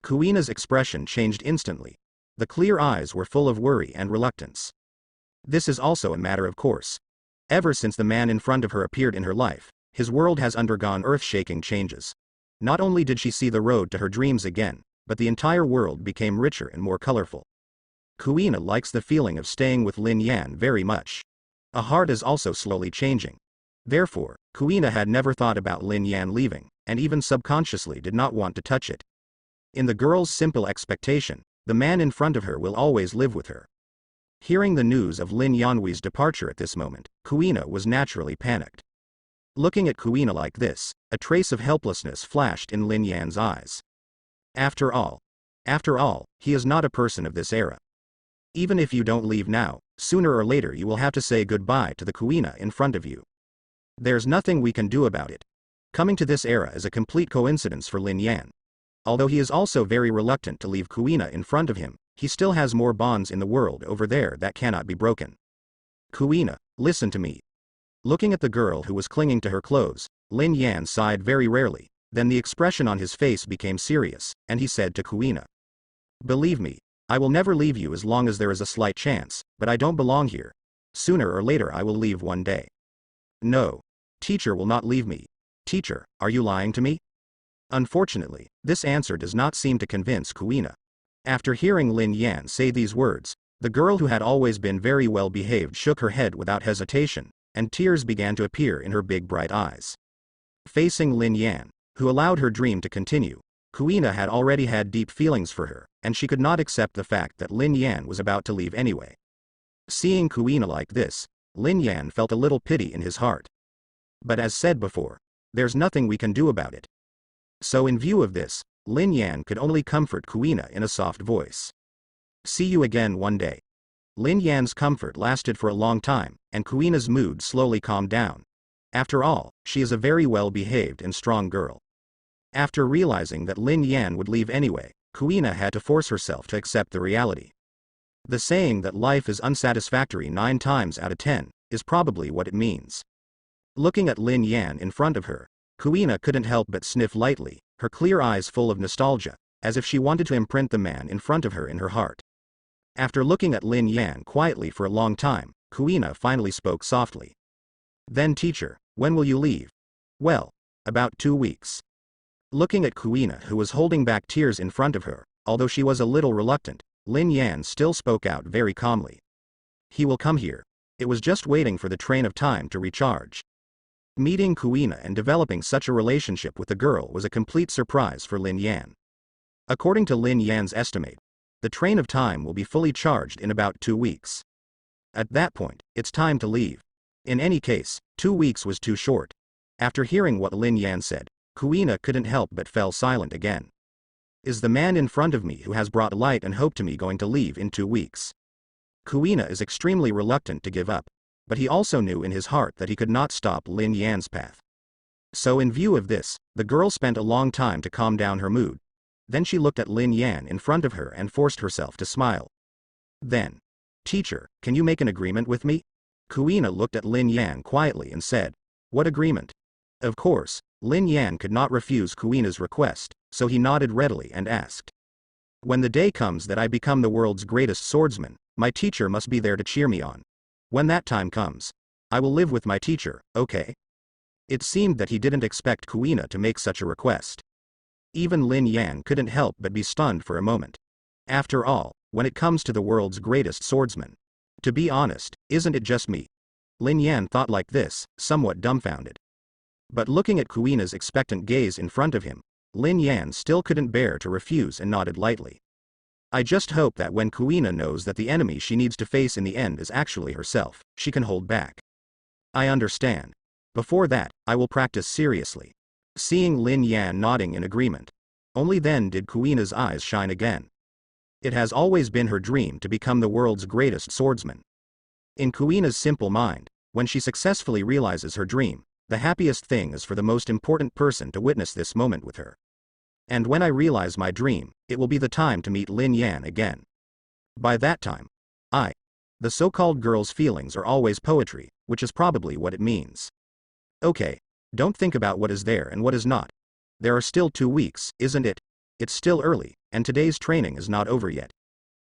Kuina's expression changed instantly. The clear eyes were full of worry and reluctance. This is also a matter of course. Ever since the man in front of her appeared in her life, his world has undergone earth-shaking changes. Not only did she see the road to her dreams again, but the entire world became richer and more colorful. Kuina likes the feeling of staying with Lin Yan very much. A heart is also slowly changing. Therefore, Kuina had never thought about Lin Yan leaving, and even subconsciously did not want to touch it. In the girl's simple expectation, the man in front of her will always live with her. Hearing the news of Lin Yanhui's departure at this moment, Kuina was naturally panicked. Looking at Kuina like this, a trace of helplessness flashed in Lin Yan's eyes. After all, he is not a person of this era. Even if you don't leave now, sooner or later you will have to say goodbye to the Kuina in front of you. There's nothing we can do about it. Coming to this era is a complete coincidence for Lin Yan. Although he is also very reluctant to leave Kuina in front of him, he still has more bonds in the world over there that cannot be broken. Kuina, listen to me. Looking at the girl who was clinging to her clothes, Lin Yan sighed very rarely, then the expression on his face became serious, and he said to Kuina. Believe me, I will never leave you as long as there is a slight chance, but I don't belong here. Sooner or later I will leave one day. No. Teacher will not leave me. Teacher, are you lying to me? Unfortunately, this answer does not seem to convince Kuina. After hearing Lin Yan say these words, the girl who had always been very well behaved shook her head without hesitation, and tears began to appear in her big bright eyes. Facing Lin Yan, who allowed her dream to continue, Kuina had already had deep feelings for her, and she could not accept the fact that Lin Yan was about to leave anyway. Seeing Kuina like this, Lin Yan felt a little pity in his heart. But as said before, there's nothing we can do about it. So in view of this, Lin Yan could only comfort Kuina in a soft voice. See you again one day. Lin Yan's comfort lasted for a long time, and Kuina's mood slowly calmed down. After all, she is a very well-behaved and strong girl. After realizing that Lin Yan would leave anyway, Kuina had to force herself to accept the reality. The saying that life is unsatisfactory 9 times out of 10 is probably what it means. Looking at Lin Yan in front of her, Kuina couldn't help but sniff lightly, her clear eyes full of nostalgia, as if she wanted to imprint the man in front of her in her heart. After looking at Lin Yan quietly for a long time, Kuina finally spoke softly. Then teacher, when will you leave? Well, about 2 weeks. Looking at Kuina who was holding back tears in front of her, although she was a little reluctant, Lin Yan still spoke out very calmly. He will come here. It was just waiting for the train of time to recharge. Meeting Kuina and developing such a relationship with the girl was a complete surprise for Lin Yan. According to Lin Yan's estimate, the train of time will be fully charged in about 2 weeks. At that point, it's time to leave. In any case, 2 weeks was too short. After hearing what Lin Yan said, Kuina couldn't help but fell silent again. Is the man in front of me who has brought light and hope to me going to leave in 2 weeks? Kuina is extremely reluctant to give up, but he also knew in his heart that he could not stop Lin Yan's path. So in view of this, the girl spent a long time to calm down her mood. Then she looked at Lin Yan in front of her and forced herself to smile. Then, teacher, can you make an agreement with me? Kuina looked at Lin Yan quietly and said, what agreement? Of course, Lin Yan could not refuse Kuina's request, so he nodded readily and asked. When the day comes that I become the world's greatest swordsman, my teacher must be there to cheer me on. When that time comes, I will live with my teacher, okay? It seemed that he didn't expect Kuina to make such a request. Even Lin Yan couldn't help but be stunned for a moment. After all, when it comes to the world's greatest swordsman, to be honest, isn't it just me? Lin Yan thought like this, somewhat dumbfounded. But looking at Kuina's expectant gaze in front of him, Lin Yan still couldn't bear to refuse and nodded lightly. I just hope that when Kuina knows that the enemy she needs to face in the end is actually herself, she can hold back. I understand. Before that, I will practice seriously. Seeing Lin Yan nodding in agreement, only then did Kuina's eyes shine again. It has always been her dream to become the world's greatest swordsman. In Kuina's simple mind, when she successfully realizes her dream, the happiest thing is for the most important person to witness this moment with her. And when I realize my dream, it will be the time to meet Lin Yan again. By that time, the so-called girl's feelings are always poetry, which is probably what it means. Okay, don't think about what is there and what is not. There are still 2 weeks, isn't it? It's still early, and today's training is not over yet.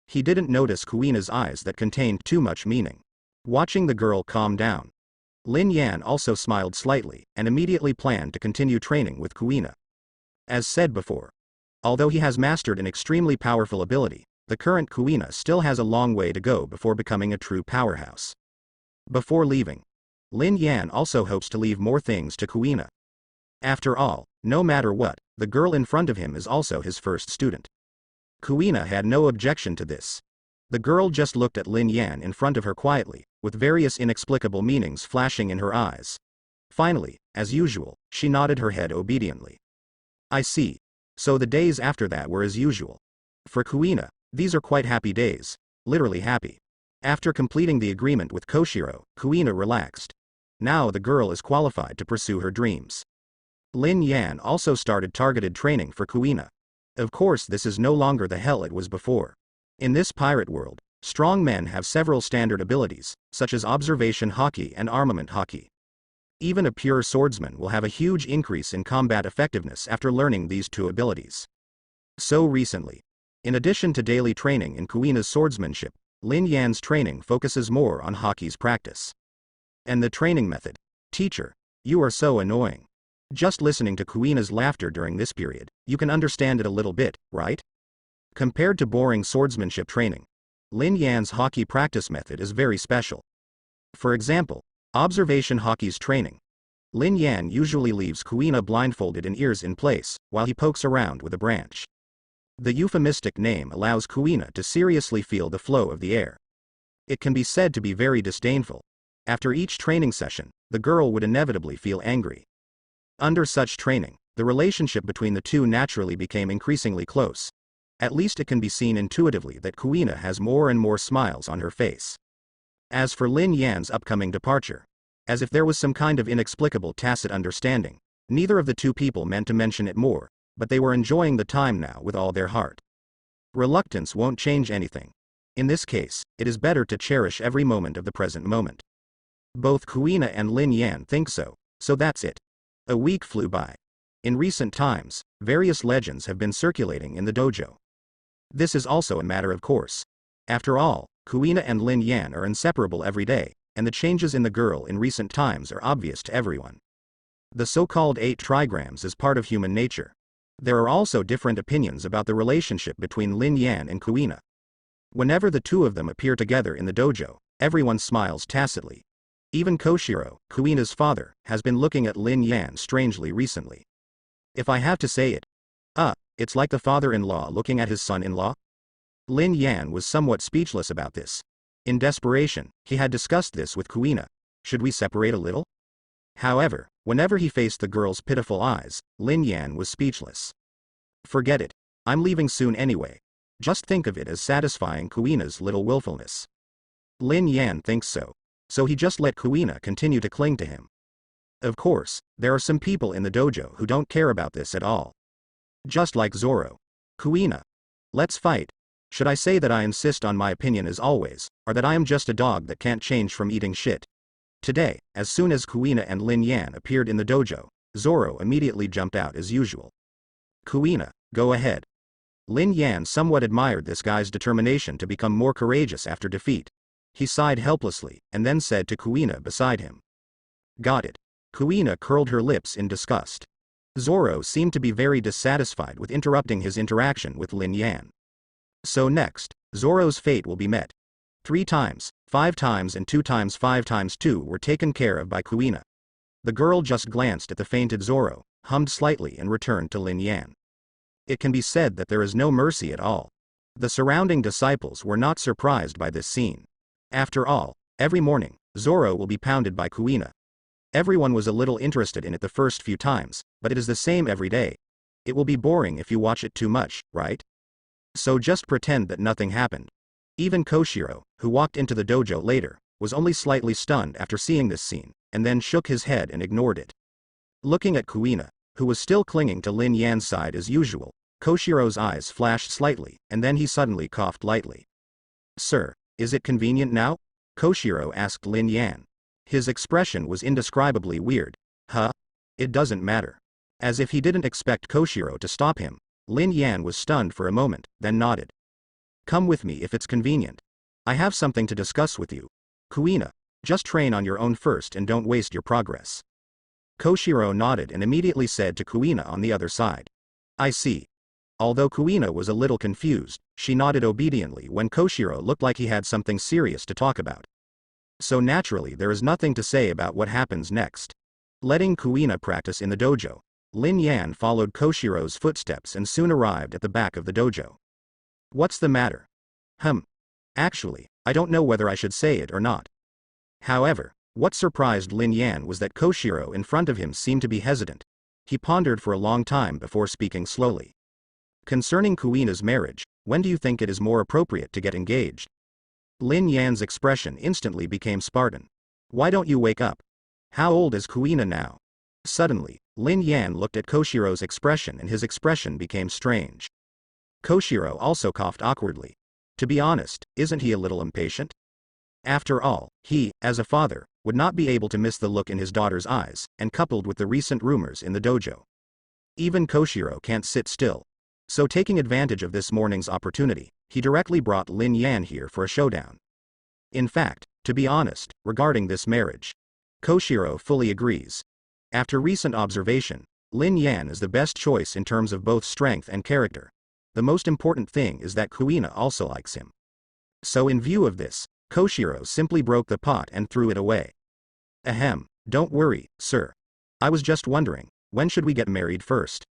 He didn't notice Kuina's eyes that contained too much meaning. Watching the girl calm down, Lin Yan also smiled slightly, and immediately planned to continue training with Kuina. As said before, although he has mastered an extremely powerful ability, the current Kuina still has a long way to go before becoming a true powerhouse. Before leaving, Lin Yan also hopes to leave more things to Kuina. After all, no matter what, the girl in front of him is also his first student. Kuina had no objection to this. The girl just looked at Lin Yan in front of her quietly, with various inexplicable meanings flashing in her eyes. Finally, as usual, she nodded her head obediently. I see. So the days after that were as usual. For Kuina, these are quite happy days. Literally happy. After completing the agreement with Koshiro, Kuina relaxed. Now the girl is qualified to pursue her dreams. Lin Yan also started targeted training for Kuina. Of course, this is no longer the hell it was before. In this pirate world, strong men have several standard abilities, such as observation haki and armament haki. Even a pure swordsman will have a huge increase in combat effectiveness after learning these two abilities. So recently, in addition to daily training in Kuina's swordsmanship, Lin Yan's training focuses more on haki's practice. And the training method. Teacher, you are so annoying. Just listening to Kuina's laughter during this period, you can understand it a little bit, right? Compared to boring swordsmanship training, Lin Yan's haki practice method is very special. For example, observation haki's training. Lin Yan usually leaves Kuina blindfolded and ears in place, while he pokes around with a branch. The euphemistic name allows Kuina to seriously feel the flow of the air. It can be said to be very disdainful. After each training session, the girl would inevitably feel angry. Under such training, the relationship between the two naturally became increasingly close. At least it can be seen intuitively that Kuina has more and more smiles on her face. As for Lin Yan's upcoming departure, as if there was some kind of inexplicable tacit understanding, neither of the two people meant to mention it more, but they were enjoying the time now with all their heart. Reluctance won't change anything. In this case, it is better to cherish every moment of the present moment. Both Kuina and Lin Yan think so, so that's it. A week flew by. In recent times, various legends have been circulating in the dojo. This is also a matter of course. After all, Kuina and Lin Yan are inseparable every day, and the changes in the girl in recent times are obvious to everyone. The so-called 8 trigrams is part of human nature. There are also different opinions about the relationship between Lin Yan and Kuina. Whenever the two of them appear together in the dojo, everyone smiles tacitly. Even Koshiro, Kuina's father, has been looking at Lin Yan strangely recently. If I have to say it, it's like the father-in-law looking at his son-in-law. Lin Yan was somewhat speechless about this. In desperation, he had discussed this with Kuina. Should we separate a little? However, whenever he faced the girl's pitiful eyes, Lin Yan was speechless. Forget it. I'm leaving soon anyway. Just think of it as satisfying Kuina's little willfulness. Lin Yan thinks so. So he just let Kuina continue to cling to him. Of course, there are some people in the dojo who don't care about this at all. Just like Zoro. Kuina. Let's fight. Should I say that I insist on my opinion as always, or that I am just a dog that can't change from eating shit? Today, as soon as Kuina and Lin Yan appeared in the dojo, Zoro immediately jumped out as usual. Kuina, go ahead. Lin Yan somewhat admired this guy's determination to become more courageous after defeat. He sighed helplessly, and then said to Kuina beside him. Got it. Kuina curled her lips in disgust. Zoro seemed to be very dissatisfied with interrupting his interaction with Lin Yan. So next, Zoro's fate will be met. 3 times, 5 times and 2 times 5 times 2 were taken care of by Kuina. The girl just glanced at the fainted Zoro, hummed slightly and returned to Lin Yan. It can be said that there is no mercy at all. The surrounding disciples were not surprised by this scene. After all, every morning, Zoro will be pounded by Kuina. Everyone was a little interested in it the first few times, but it is the same every day. It will be boring if you watch it too much, right? So just pretend that nothing happened. Even Koshiro, who walked into the dojo later, was only slightly stunned after seeing this scene, and then shook his head and ignored it. Looking at Kuina, who was still clinging to Lin Yan's side as usual, Koshiro's eyes flashed slightly, and then he suddenly coughed lightly. Sir, is it convenient now? Koshiro asked Lin Yan. His expression was indescribably weird. Huh? It doesn't matter. As if he didn't expect Koshiro to stop him, Lin Yan was stunned for a moment, then nodded. Come with me if it's convenient. I have something to discuss with you. Kuina, just train on your own first and don't waste your progress. Koshiro nodded and immediately said to Kuina on the other side. I see. Although Kuina was a little confused, she nodded obediently when Koshiro looked like he had something serious to talk about. So naturally there is nothing to say about what happens next. Letting Kuina practice in the dojo, Lin Yan followed Koshiro's footsteps and soon arrived at the back of the dojo. What's the matter? Actually, I don't know whether I should say it or not. However, what surprised Lin Yan was that Koshiro in front of him seemed to be hesitant. He pondered for a long time before speaking slowly. Concerning Kuina's marriage, when do you think it is more appropriate to get engaged? Lin Yan's expression instantly became Spartan. Why don't you wake up? How old is Kuina now? Suddenly, Lin Yan looked at Koshiro's expression and his expression became strange. Koshiro also coughed awkwardly. To be honest, isn't he a little impatient? After all, he, as a father, would not be able to miss the look in his daughter's eyes, and coupled with the recent rumors in the dojo. Even Koshiro can't sit still. So taking advantage of this morning's opportunity, he directly brought Lin Yan here for a showdown. In fact, to be honest, regarding this marriage, Koshiro fully agrees. After recent observation, Lin Yan is the best choice in terms of both strength and character. The most important thing is that Kuina also likes him. So in view of this, Koshiro simply broke the pot and threw it away. Don't worry, sir. I was just wondering, when should we get married first?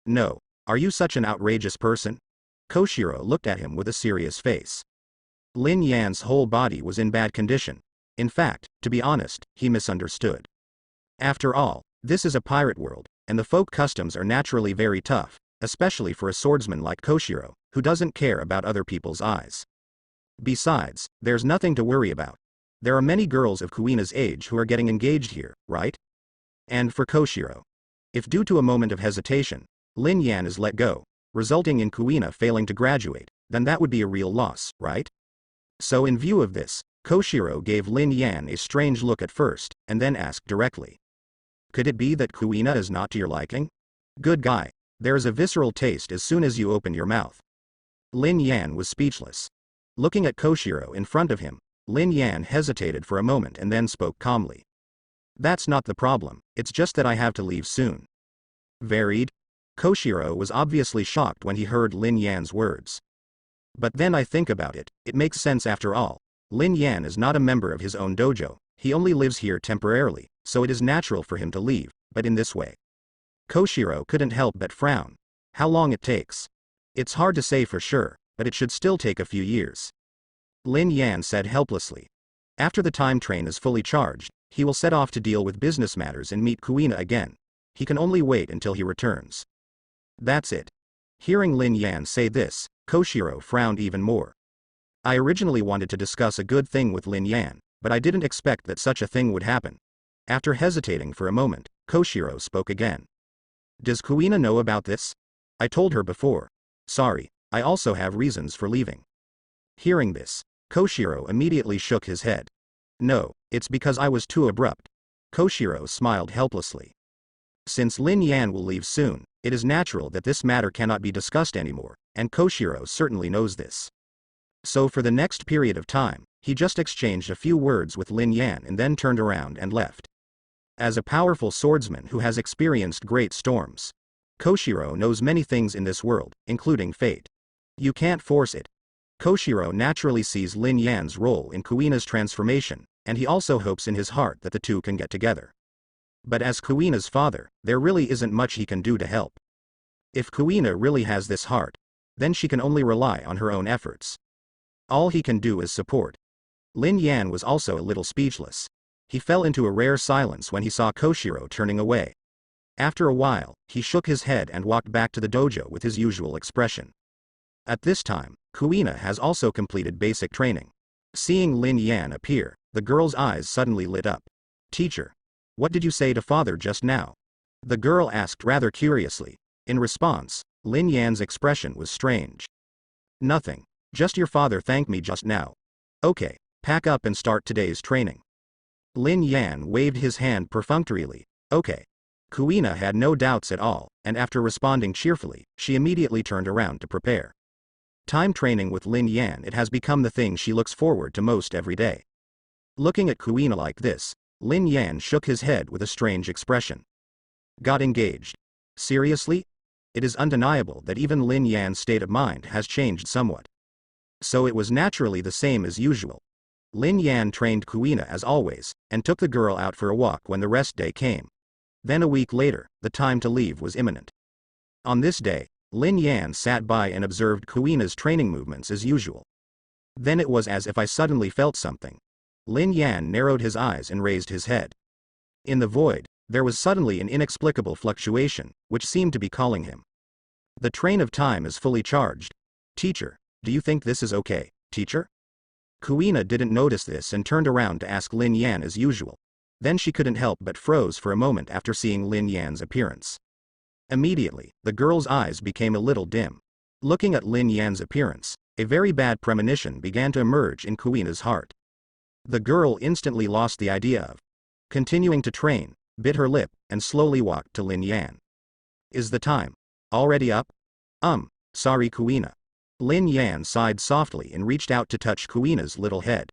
No, are you such an outrageous person? Koshiro looked at him with a serious face. Lin Yan's whole body was in bad condition. In fact, to be honest, he misunderstood. After all, this is a pirate world, and the folk customs are naturally very tough, especially for a swordsman like Koshiro, who doesn't care about other people's eyes. Besides, there's nothing to worry about. There are many girls of Kuina's age who are getting engaged here, right? And for Koshiro, if due to a moment of hesitation, Lin Yan is let go, resulting in Kuina failing to graduate, then that would be a real loss, right? So in view of this, Koshiro gave Lin Yan a strange look at first, and then asked directly. Could it be that Kuina is not to your liking? Good guy, there is a visceral taste as soon as you open your mouth. Lin Yan was speechless. Looking at Koshiro in front of him, Lin Yan hesitated for a moment and then spoke calmly. That's not the problem, it's just that I have to leave soon. Varied? Koshiro was obviously shocked when he heard Lin Yan's words. But then I think about it, it makes sense after all. Lin Yan is not a member of his own dojo, he only lives here temporarily, so it is natural for him to leave, but in this way. Koshiro couldn't help but frown. How long it takes? It's hard to say for sure, but it should still take a few years. Lin Yan said helplessly. After the time train is fully charged, he will set off to deal with business matters and meet Kuina again. He can only wait until he returns. That's it. Hearing Lin Yan say this, Koshiro frowned even more. I originally wanted to discuss a good thing with Lin Yan, but I didn't expect that such a thing would happen. After hesitating for a moment, Koshiro spoke again. Does Kuina know about this? I told her before. Sorry, I also have reasons for leaving. Hearing this, Koshiro immediately shook his head. No, it's because I was too abrupt. Koshiro smiled helplessly. Since Lin Yan will leave soon, it is natural that this matter cannot be discussed anymore, and Koshiro certainly knows this. So for the next period of time, he just exchanged a few words with Lin Yan and then turned around and left. As a powerful swordsman who has experienced great storms, Koshiro knows many things in this world, including fate. You can't force it. Koshiro naturally sees Lin Yan's role in Kuina's transformation, and he also hopes in his heart that the two can get together. But as Kuina's father, there really isn't much he can do to help. If Kuina really has this heart, then she can only rely on her own efforts. All he can do is support. Lin Yan was also a little speechless. He fell into a rare silence when he saw Koshiro turning away. After a while, he shook his head and walked back to the dojo with his usual expression. At this time, Kuina has also completed basic training. Seeing Lin Yan appear, the girl's eyes suddenly lit up. Teacher, what did you say to father just now? The girl asked rather curiously. In response, Lin Yan's expression was strange. Nothing. Just your father thanked me just now. Okay, pack up and start today's training. Lin Yan waved his hand perfunctorily. Okay. Kuina had no doubts at all, and after responding cheerfully, she immediately turned around to prepare. Time training with Lin Yan, it has become the thing she looks forward to most every day. Looking at Kuina like this, Lin Yan shook his head with a strange expression. Got engaged? Seriously? It is undeniable that even Lin Yan's state of mind has changed somewhat. So it was naturally the same as usual. Lin Yan trained Kuina as always, and took the girl out for a walk when the rest day came. Then a week later, the time to leave was imminent. On this day, Lin Yan sat by and observed Kuina's training movements as usual. Then it was as if I suddenly felt something. Lin Yan narrowed his eyes and raised his head. In the void, there was suddenly an inexplicable fluctuation, which seemed to be calling him. The train of time is fully charged. Teacher, do you think this is okay, teacher? Kuina didn't notice this and turned around to ask Lin Yan as usual. Then she couldn't help but froze for a moment after seeing Lin Yan's appearance. Immediately, the girl's eyes became a little dim. Looking at Lin Yan's appearance, a very bad premonition began to emerge in Kuina's heart. The girl instantly lost the idea of continuing to train, bit her lip, and slowly walked to Lin Yan. Is the time already up? Sorry Kuina. Lin Yan sighed softly and reached out to touch Kuina's little head.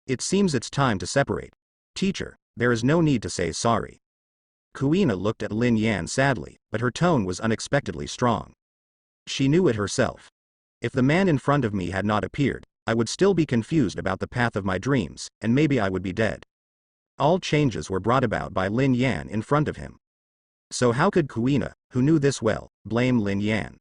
It seems it's time to separate. Teacher, there is no need to say sorry. Kuina looked at Lin Yan sadly, but her tone was unexpectedly strong. She knew it herself. If the man in front of me had not appeared, I would still be confused about the path of my dreams, and maybe I would be dead. All changes were brought about by Lin Yan in front of him. So how could Kuina, who knew this well, blame Lin Yan?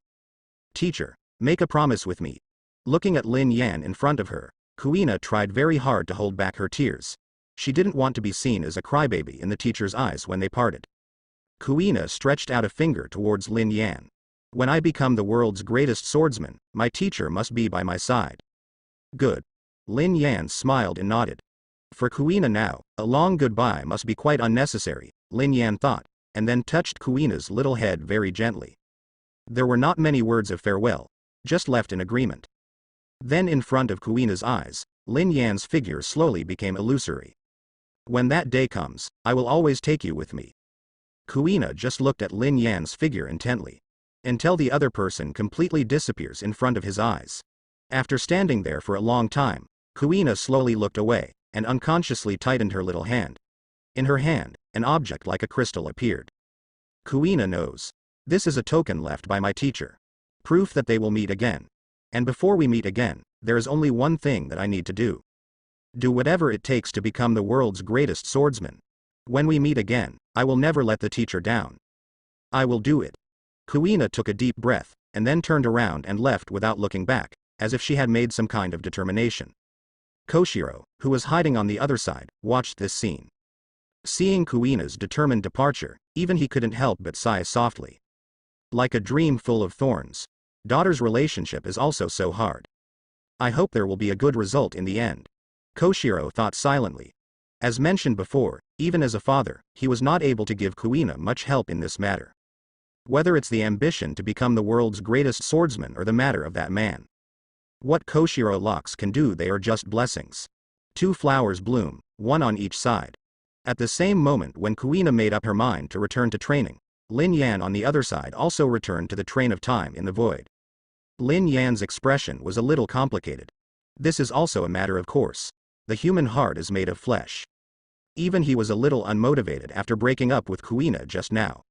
Teacher, make a promise with me. Looking at Lin Yan in front of her, Kuina tried very hard to hold back her tears. She didn't want to be seen as a crybaby in the teacher's eyes when they parted. Kuina stretched out a finger towards Lin Yan. When I become the world's greatest swordsman, my teacher must be by my side. Good. Lin Yan smiled and nodded. For Kuina now, a long goodbye must be quite unnecessary, Lin Yan thought, and then touched Kuina's little head very gently. There were not many words of farewell, just left in agreement. Then in front of Kuina's eyes, Lin Yan's figure slowly became illusory. When that day comes, I will always take you with me. Kuina just looked at Lin Yan's figure intently. Until the other person completely disappears in front of his eyes. After standing there for a long time, Kuina slowly looked away, and unconsciously tightened her little hand. In her hand, an object like a crystal appeared. Kuina knows. This is a token left by my teacher. Proof that they will meet again. And before we meet again, there is only one thing that I need to do. Do whatever it takes to become the world's greatest swordsman. When we meet again, I will never let the teacher down. I will do it. Kuina took a deep breath, and then turned around and left without looking back, as if she had made some kind of determination. Koshiro, who was hiding on the other side, watched this scene. Seeing Kuina's determined departure, even he couldn't help but sigh softly. Like a dream full of thorns. Daughter's relationship is also so hard. I hope there will be a good result in the end. Koshiro thought silently. As mentioned before, even as a father, he was not able to give Kuina much help in this matter. Whether it's the ambition to become the world's greatest swordsman or the matter of that man. What Koshiro locks can do, they are just blessings. Two flowers bloom, one on each side. At the same moment when Kuina made up her mind to return to training, Lin Yan on the other side also returned to the train of time in the void. Lin Yan's expression was a little complicated. This is also a matter of course. The human heart is made of flesh. Even he was a little unmotivated after breaking up with Kuina just now.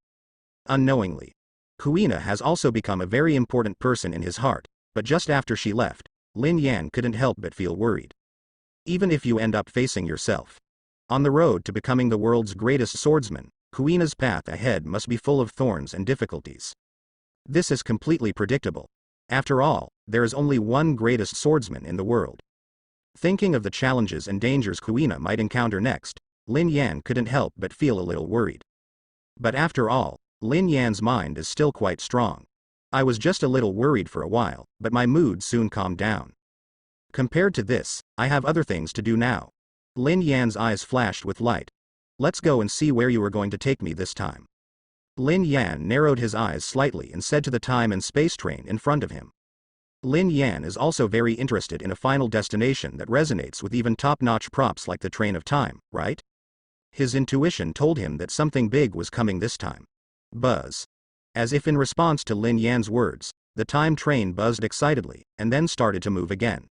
Unknowingly, Kuina has also become a very important person in his heart, but just after she left, Lin Yan couldn't help but feel worried. Even if you end up facing yourself on the road to becoming the world's greatest swordsman, Kuina's path ahead must be full of thorns and difficulties. This is completely predictable. After all, there is only one greatest swordsman in the world. Thinking of the challenges and dangers Kuina might encounter next, Lin Yan couldn't help but feel a little worried. But after all, Lin Yan's mind is still quite strong. I was just a little worried for a while, but my mood soon calmed down. Compared to this, I have other things to do now. Lin Yan's eyes flashed with light. Let's go and see where you are going to take me this time. Lin Yan narrowed his eyes slightly and said to the time and space train in front of him. Lin Yan is also very interested in a final destination that resonates with even top-notch props like the train of time, right? His intuition told him that something big was coming this time. Buzz. As if in response to Lin Yan's words, the time train buzzed excitedly, and then started to move again.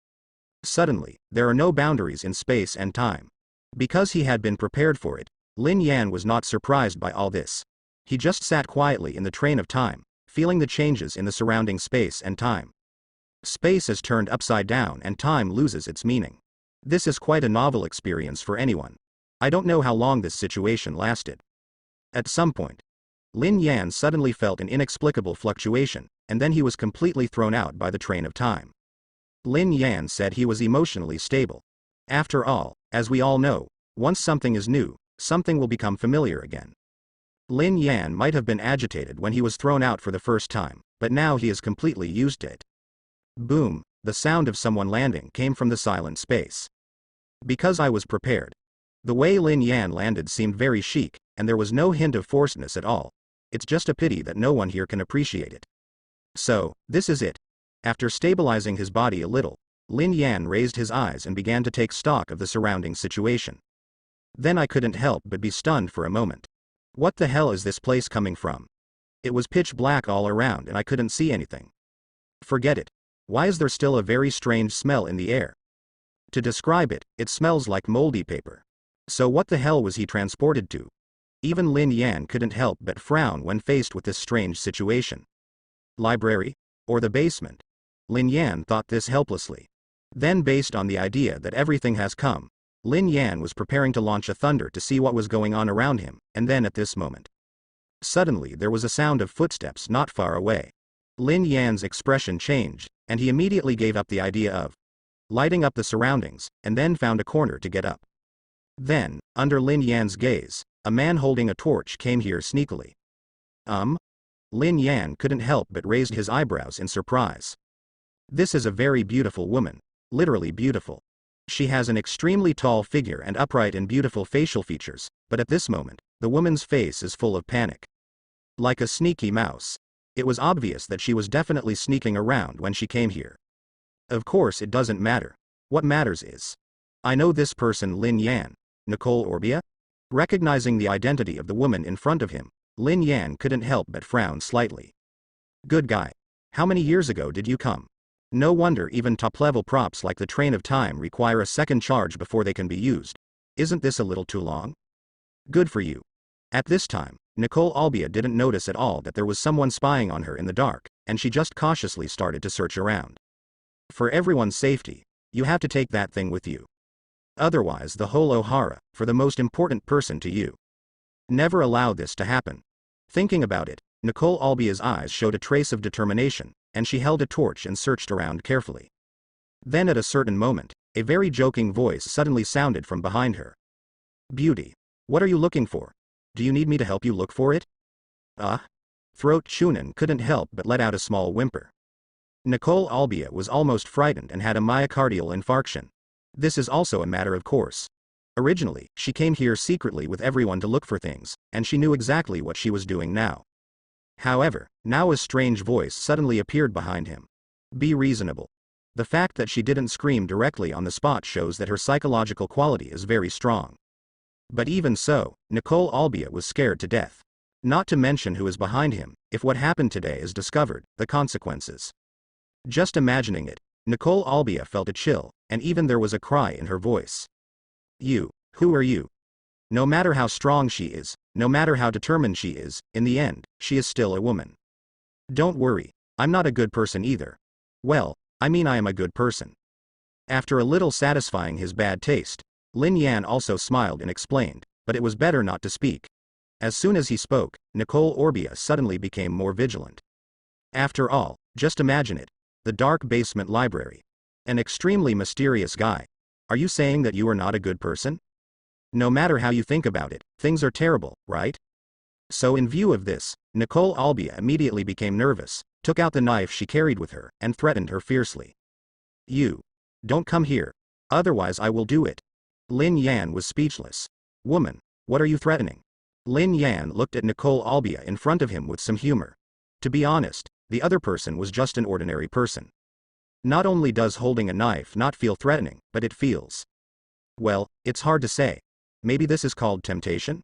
Suddenly, there are no boundaries in space and time. Because he had been prepared for it, Lin Yan was not surprised by all this. He just sat quietly in the train of time, feeling the changes in the surrounding space and time. Space is turned upside down and time loses its meaning. This is quite a novel experience for anyone. I don't know how long this situation lasted. At some point, Lin Yan suddenly felt an inexplicable fluctuation, and then he was completely thrown out by the train of time. Lin Yan said he was emotionally stable. After all, as we all know, once something is new, something will become familiar again. Lin Yan might have been agitated when he was thrown out for the first time, but now he is completely used to it. Boom, the sound of someone landing came from the silent space. Because I was prepared. The way Lin Yan landed seemed very chic, and there was no hint of forcedness at all. It's just a pity that no one here can appreciate it. So, this is it. After stabilizing his body a little, Lin Yan raised his eyes and began to take stock of the surrounding situation. Then I couldn't help but be stunned for a moment. What the hell is this place coming from? It was pitch black all around and I couldn't see anything. Forget it. Why is there still a very strange smell in the air? To describe it, it smells like moldy paper. So what the hell was he transported to? Even Lin Yan couldn't help but frown when faced with this strange situation. Library? Or the basement? Lin Yan thought this helplessly. Then, based on the idea that everything has come, Lin Yan was preparing to launch a thunder to see what was going on around him, and then at this moment. Suddenly there was a sound of footsteps not far away. Lin Yan's expression changed, and he immediately gave up the idea of lighting up the surroundings, and then found a corner to get up. Then, under Lin Yan's gaze, a man holding a torch came here sneakily. Lin Yan couldn't help but raised his eyebrows in surprise. This is a very beautiful woman, literally beautiful. She has an extremely tall figure and upright and beautiful facial features, but at this moment, the woman's face is full of panic. Like a sneaky mouse. It was obvious that she was definitely sneaking around when she came here. Of course it doesn't matter. What matters is, I know this person Lin Yan, Nicole Orbia? Recognizing the identity of the woman in front of him, Lin Yan couldn't help but frown slightly. Good guy. How many years ago did you come? No wonder even top-level props like the train of time require a second charge before they can be used. Isn't this a little too long? Good for you. At this time, Nicole Albia didn't notice at all that there was someone spying on her in the dark, and she just cautiously started to search around. For everyone's safety, you have to take that thing with you. Otherwise the whole Ohara, for the most important person to you. Never allow this to happen. Thinking about it, Nicole Albia's eyes showed a trace of determination, and she held a torch and searched around carefully. Then at a certain moment, a very joking voice suddenly sounded from behind her. Beauty. What are you looking for? Do you need me to help you look for it? Throat Chunin couldn't help but let out a small whimper. Nicole Albia was almost frightened and had a myocardial infarction. This is also a matter of course. Originally, she came here secretly with everyone to look for things, and she knew exactly what she was doing now. However, now a strange voice suddenly appeared behind him. Be reasonable. The fact that she didn't scream directly on the spot shows that her psychological quality is very strong. But even so, Nicole Albia was scared to death. Not to mention who is behind him. If what happened today is discovered, the consequences. Just imagining it, Nicole Albia felt a chill, and even there was a cry in her voice. Who are you? No matter how strong she is, no matter how determined she is, in the end, she is still a woman. Don't worry, I'm not a good person either. Well, I mean I am a good person. After a little satisfying his bad taste, Lin Yan also smiled and explained, but it was better not to speak. As soon as he spoke, Nicole Orbia suddenly became more vigilant. After all, just imagine it. The dark basement library. An extremely mysterious guy. Are you saying that you are not a good person? No matter how you think about it, things are terrible, right? So in view of this, Nicole Albia immediately became nervous, took out the knife she carried with her, and threatened her fiercely. You. Don't come here. Otherwise I will do it. Lin Yan was speechless. Woman, what are you threatening? Lin Yan looked at Nicole Albia in front of him with some humor. To be honest, the other person was just an ordinary person. Not only does holding a knife not feel threatening, but it feels. Well, it's hard to say. Maybe this is called temptation?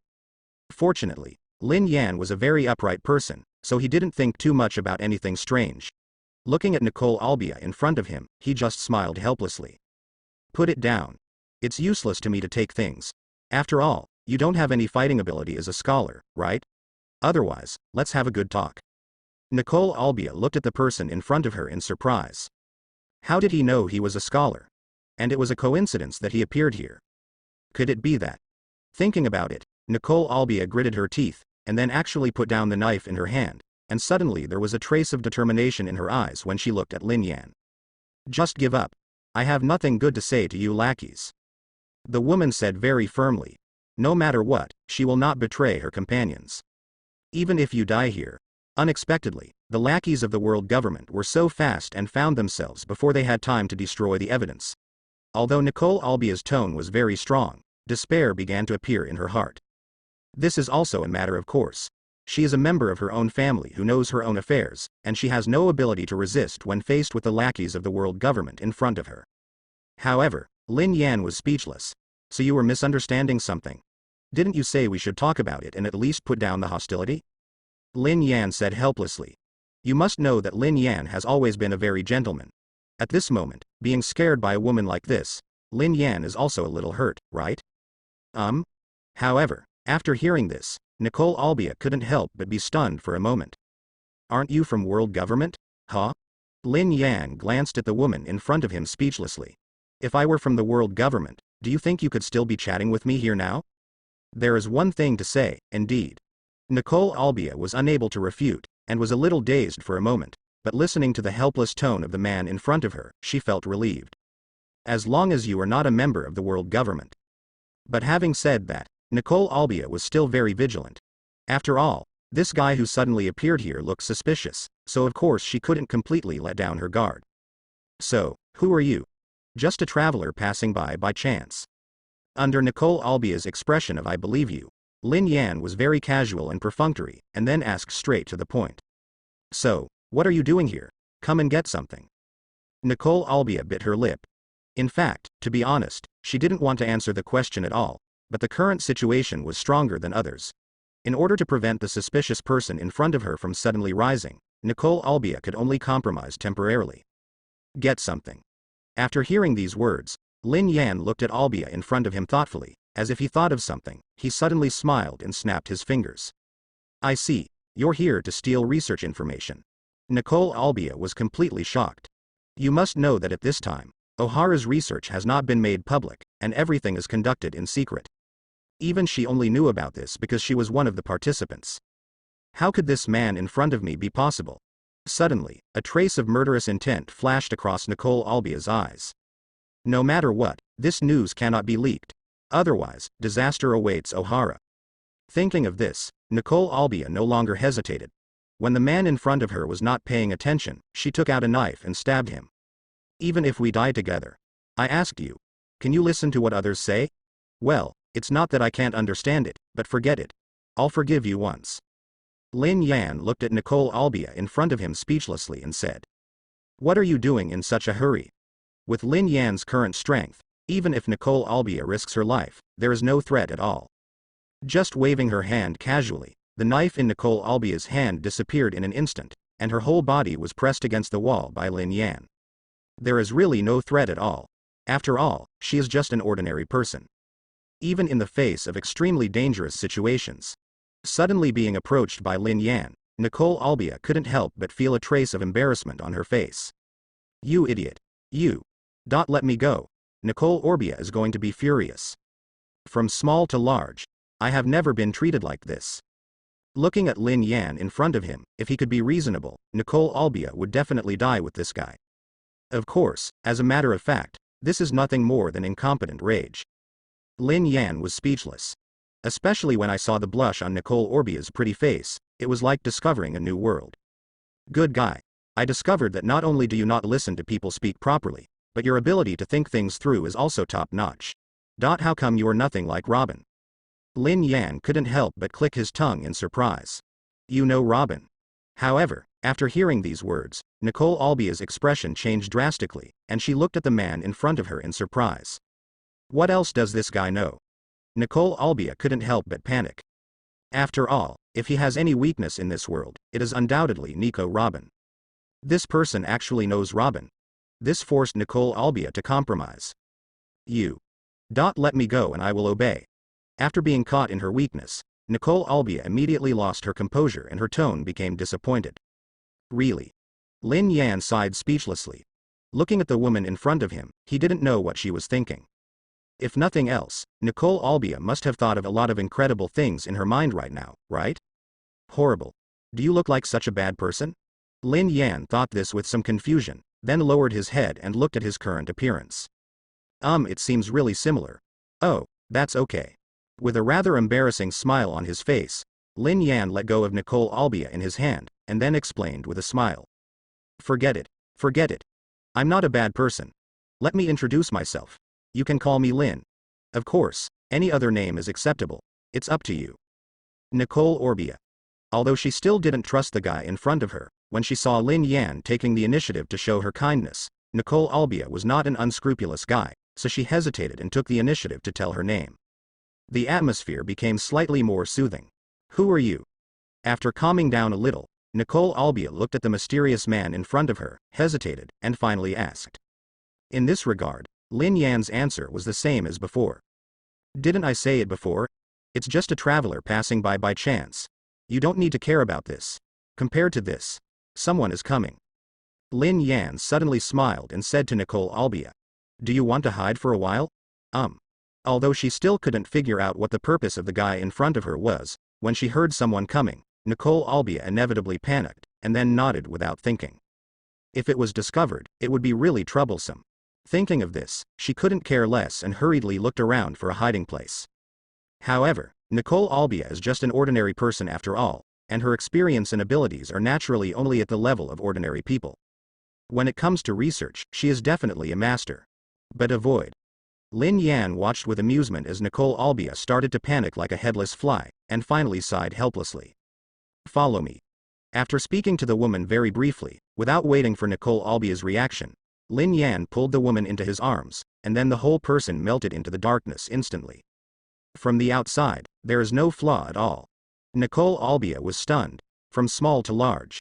Fortunately, Lin Yan was a very upright person, so he didn't think too much about anything strange. Looking at Nicole Albia in front of him, he just smiled helplessly. Put it down. It's useless to me to take things. After all, you don't have any fighting ability as a scholar, right? Otherwise, let's have a good talk. Nicole Albia looked at the person in front of her in surprise. How did he know he was a scholar? And it was a coincidence that he appeared here. Could it be that? Thinking about it, Nicole Albia gritted her teeth, and then actually put down the knife in her hand, and suddenly there was a trace of determination in her eyes when she looked at Lin Yan. Just give up. I have nothing good to say to you lackeys. The woman said very firmly. No matter what, she will not betray her companions. Even if you die here. Unexpectedly, the lackeys of the world government were so fast and found themselves before they had time to destroy the evidence. Although Nicole Albia's tone was very strong, despair began to appear in her heart. This is also a matter of course. She is a member of her own family who knows her own affairs, and she has no ability to resist when faced with the lackeys of the world government in front of her. However, Lin Yan was speechless. So you were misunderstanding something. Didn't you say we should talk about it and at least put down the hostility? Lin Yan said helplessly. You must know that Lin Yan has always been a very gentleman. At this moment, being scared by a woman like this, Lin Yan is also a little hurt, right? However, after hearing this, Nicole Albia couldn't help but be stunned for a moment. Aren't you from world government? Huh? Lin Yan glanced at the woman in front of him speechlessly. If I were from the world government, do you think you could still be chatting with me here now? There is one thing to say, indeed. Nicole Albia was unable to refute, and was a little dazed for a moment, but listening to the helpless tone of the man in front of her, she felt relieved. As long as you are not a member of the world government. But having said that, Nicole Albia was still very vigilant. After all, this guy who suddenly appeared here looked suspicious, so of course she couldn't completely let down her guard. So, who are you? Just a traveler passing by chance. Under Nicole Albia's expression of I believe you, Lin Yan was very casual and perfunctory, and then asked straight to the point. So, what are you doing here? Come and get something. Nicole Albia bit her lip. In fact, to be honest, she didn't want to answer the question at all, but the current situation was stronger than others. In order to prevent the suspicious person in front of her from suddenly rising, Nicole Albia could only compromise temporarily. Get something. After hearing these words, Lin Yan looked at Albia in front of him thoughtfully, as if he thought of something. He suddenly smiled and snapped his fingers. I see, you're here to steal research information. Nicole Albia was completely shocked. You must know that at this time, Ohara's research has not been made public, and everything is conducted in secret. Even she only knew about this because she was one of the participants. How could this man in front of me be possible? Suddenly, a trace of murderous intent flashed across Nicole Albia's eyes. No matter what, this news cannot be leaked. Otherwise, disaster awaits Ohara. Thinking of this, Nicole Albia no longer hesitated. When the man in front of her was not paying attention, she took out a knife and stabbed him. Even if we die together. I asked you. Can you listen to what others say? Well, it's not that I can't understand it, but forget it. I'll forgive you once. Lin Yan looked at Nicole Albia in front of him speechlessly and said. What are you doing in such a hurry? With Lin Yan's current strength, even if Nicole Albia risks her life, there is no threat at all. Just waving her hand casually, the knife in Nicole Albia's hand disappeared in an instant, and her whole body was pressed against the wall by Lin Yan. There is really no threat at all. After all, she is just an ordinary person. Even in the face of extremely dangerous situations. Suddenly being approached by Lin Yan, Nicole Albia couldn't help but feel a trace of embarrassment on her face. You idiot. You. Let me go. Nicole Albia is going to be furious. From small to large, I have never been treated like this. Looking at Lin Yan in front of him, if he could be reasonable, Nicole Albia would definitely die with this guy. Of course, as a matter of fact, this is nothing more than incompetent rage. Lin Yan was speechless. Especially when I saw the blush on Nicole Albia's pretty face, it was like discovering a new world. Good guy. I discovered that not only do you not listen to people speak properly, but your ability to think things through is also top-notch. How come you are nothing like Robin? Lin Yan couldn't help but click his tongue in surprise. You know Robin. However, after hearing these words, Nicole Albia's expression changed drastically, and she looked at the man in front of her in surprise. What else does this guy know? Nicole Albia couldn't help but panic. After all, if he has any weakness in this world, it is undoubtedly Nico Robin. This person actually knows Robin. This forced Nicole Albia to compromise. You. Let me go and I will obey. After being caught in her weakness, Nicole Albia immediately lost her composure and her tone became disappointed. Really? Lin Yan sighed speechlessly. Looking at the woman in front of him, he didn't know what she was thinking. If nothing else, Nicole Albia must have thought of a lot of incredible things in her mind right now, right? Horrible. Do you look like such a bad person? Lin Yan thought this with some confusion, then lowered his head and looked at his current appearance. It seems really similar. Oh, that's okay. With a rather embarrassing smile on his face, Lin Yan let go of Nicole Albia in his hand, and then explained with a smile. Forget it. Forget it. I'm not a bad person. Let me introduce myself. You can call me Lin. Of course, any other name is acceptable. It's up to you. Nicole Orbia. Although she still didn't trust the guy in front of her, when she saw Lin Yan taking the initiative to show her kindness, Nicole Albia was not an unscrupulous guy, so she hesitated and took the initiative to tell her name. The atmosphere became slightly more soothing. Who are you? After calming down a little, Nicole Albia looked at the mysterious man in front of her, hesitated, and finally asked. In this regard, Lin Yan's answer was the same as before. Didn't I say it before? It's just a traveler passing by chance. You don't need to care about this. Compared to this, someone is coming. Lin Yan suddenly smiled and said to Nicole Albia. Do you want to hide for a while? Although she still couldn't figure out what the purpose of the guy in front of her was, when she heard someone coming, Nicole Albia inevitably panicked, and then nodded without thinking. If it was discovered, it would be really troublesome. Thinking of this, she couldn't care less and hurriedly looked around for a hiding place. However, Nicole Albia is just an ordinary person after all, and her experience and abilities are naturally only at the level of ordinary people. When it comes to research, she is definitely a master. But avoid. Lin Yan watched with amusement as Nicole Albia started to panic like a headless fly, and finally sighed helplessly. Follow me. After speaking to the woman very briefly, without waiting for Nicole Albia's reaction, Lin Yan pulled the woman into his arms, and then the whole person melted into the darkness instantly. From the outside, there is no flaw at all. Nicole Albia was stunned, from small to large.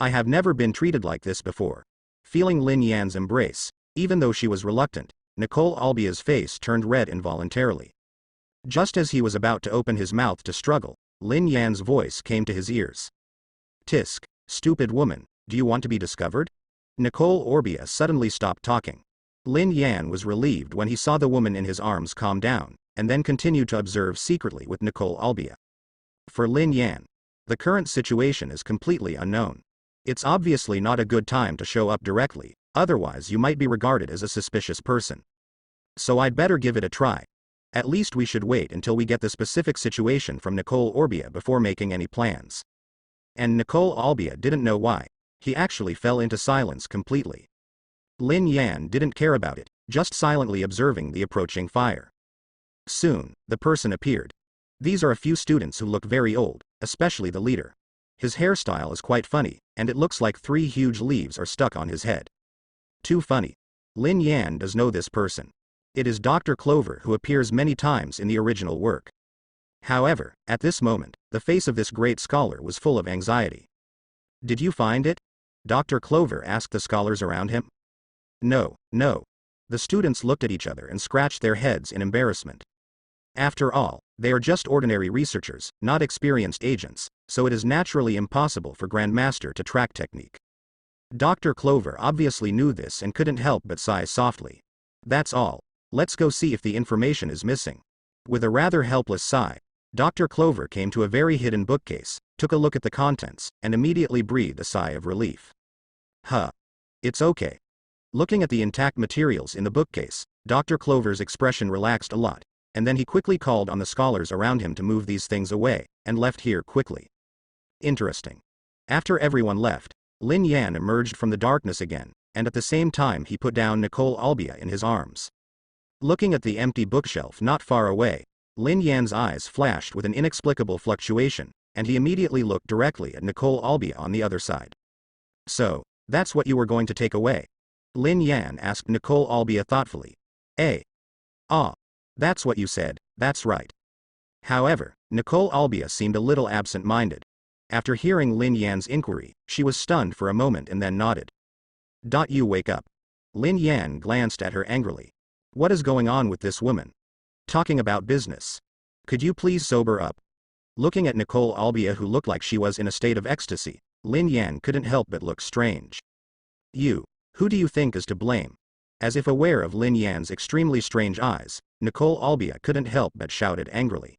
I have never been treated like this before. Feeling Lin Yan's embrace, even though she was reluctant, Nicole Albia's face turned red involuntarily. Just as he was about to open his mouth to struggle, Lin Yan's voice came to his ears. Tisk, stupid woman, do you want to be discovered? Nicole Orbia suddenly stopped talking. Lin Yan was relieved when he saw the woman in his arms calm down, and then continued to observe secretly with Nicole Albia. For Lin Yan, the current situation is completely unknown. It's obviously not a good time to show up directly, otherwise you might be regarded as a suspicious person. So I'd better give it a try. At least we should wait until we get the specific situation from Nicole Orbia before making any plans. And Nicole Albia didn't know why. He actually fell into silence completely. Lin Yan didn't care about it, just silently observing the approaching fire. Soon, the person appeared. These are a few students who look very old, especially the leader. His hairstyle is quite funny, and it looks like 3 huge leaves are stuck on his head. Too funny. Lin Yan does know this person. It is Dr. Clover who appears many times in the original work. However, at this moment, the face of this great scholar was full of anxiety. Did you find it? Dr. Clover asked the scholars around him. No. The students looked at each other and scratched their heads in embarrassment. After all, they are just ordinary researchers, not experienced agents, so it is naturally impossible for Grandmaster to track technique. Dr. Clover obviously knew this and couldn't help but sigh softly. That's all. Let's go see if the information is missing. With a rather helpless sigh, Dr. Clover came to a very hidden bookcase, took a look at the contents, and immediately breathed a sigh of relief. It's okay. Looking at the intact materials in the bookcase, Dr. Clover's expression relaxed a lot, and then he quickly called on the scholars around him to move these things away, and left here quickly. Interesting. After everyone left, Lin Yan emerged from the darkness again, and at the same time he put down Nicole Albia in his arms. Looking at the empty bookshelf not far away, Lin Yan's eyes flashed with an inexplicable fluctuation, and he immediately looked directly at Nicole Albia on the other side. So, that's what you were going to take away? Lin Yan asked Nicole Albia thoughtfully. That's what you said, that's right. However, Nicole Albia seemed a little absent-minded. After hearing Lin Yan's inquiry, she was stunned for a moment and then nodded. You wake up. Lin Yan glanced at her angrily. What is going on with this woman? Talking about business. Could you please sober up? Looking at Nicole Albia, who looked like she was in a state of ecstasy, Lin Yan couldn't help but look strange. Who do you think is to blame? As if aware of Lin Yan's extremely strange eyes, Nicole Albia couldn't help but shouted angrily.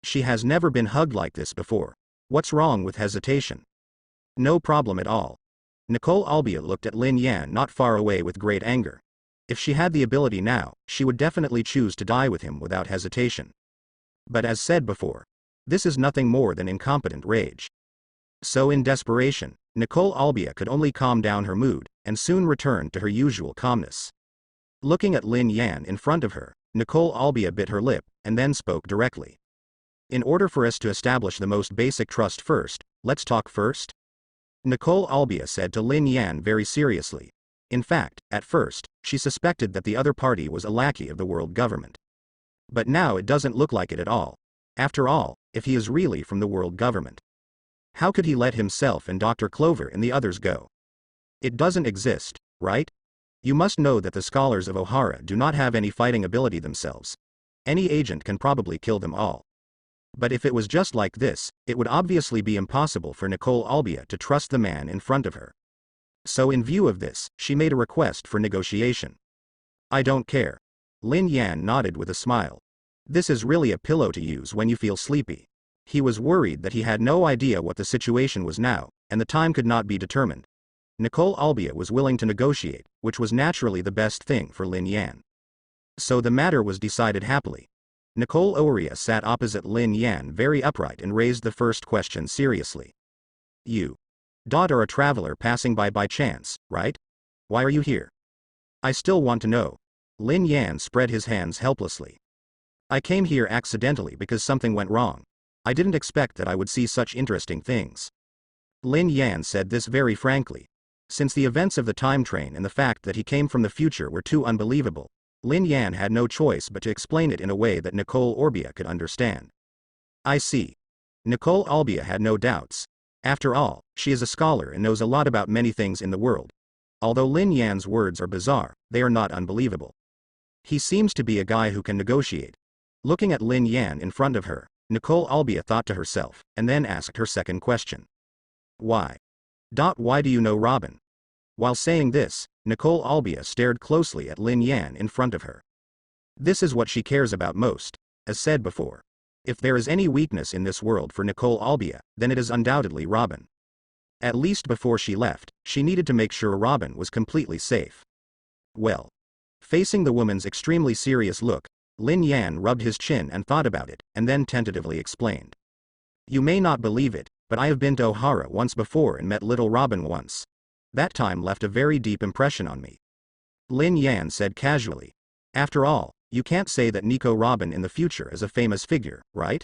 She has never been hugged like this before. What's wrong with hesitation? No problem at all. Nicole Albia looked at Lin Yan not far away with great anger. If she had the ability now, she would definitely choose to die with him without hesitation. But as said before, this is nothing more than incompetent rage. So in desperation, Nicole Albia could only calm down her mood, and soon returned to her usual calmness. Looking at Lin Yan in front of her, Nicole Albia bit her lip, and then spoke directly. In order for us to establish the most basic trust first, let's talk first? Nicole Albia said to Lin Yan very seriously. In fact, at first, she suspected that the other party was a lackey of the world government. But now it doesn't look like it at all. After all, if he is really from the world government, how could he let himself and Dr. Clover and the others go? It doesn't exist, right? You must know that the scholars of Ohara do not have any fighting ability themselves. Any agent can probably kill them all. But if it was just like this, it would obviously be impossible for Nicole Albia to trust the man in front of her. So in view of this, she made a request for negotiation. I don't care. Lin Yan nodded with a smile. This is really a pillow to use when you feel sleepy. He was worried that he had no idea what the situation was now, and the time could not be determined. Nicole Albia was willing to negotiate, which was naturally the best thing for Lin Yan. So the matter was decided happily. Nicole Oria sat opposite Lin Yan very upright and raised the first question seriously. You are a traveler passing by chance, right? Why are you here? I still want to know. Lin Yan spread his hands helplessly. I came here accidentally because something went wrong. I didn't expect that I would see such interesting things. Lin Yan said this very frankly. Since the events of the time train and the fact that he came from the future were too unbelievable, Lin Yan had no choice but to explain it in a way that Nicole Orbia could understand. I see. Nicole Albia had no doubts. After all, she is a scholar and knows a lot about many things in the world. Although Lin Yan's words are bizarre, they are not unbelievable. He seems to be a guy who can negotiate. Looking at Lin Yan in front of her, Nicole Albia thought to herself, and then asked her second question. Why? Why do you know Robin? While saying this, Nicole Albia stared closely at Lin Yan in front of her. This is what she cares about most, as said before. If there is any weakness in this world for Nicole Albia, then it is undoubtedly Robin. At least before she left, she needed to make sure Robin was completely safe. Well. Facing the woman's extremely serious look, Lin Yan rubbed his chin and thought about it, and then tentatively explained. You may not believe it, but I have been to Ohara once before and met little Robin once. That time left a very deep impression on me. Lin Yan said casually. After all, you can't say that Nico Robin in the future is a famous figure, right?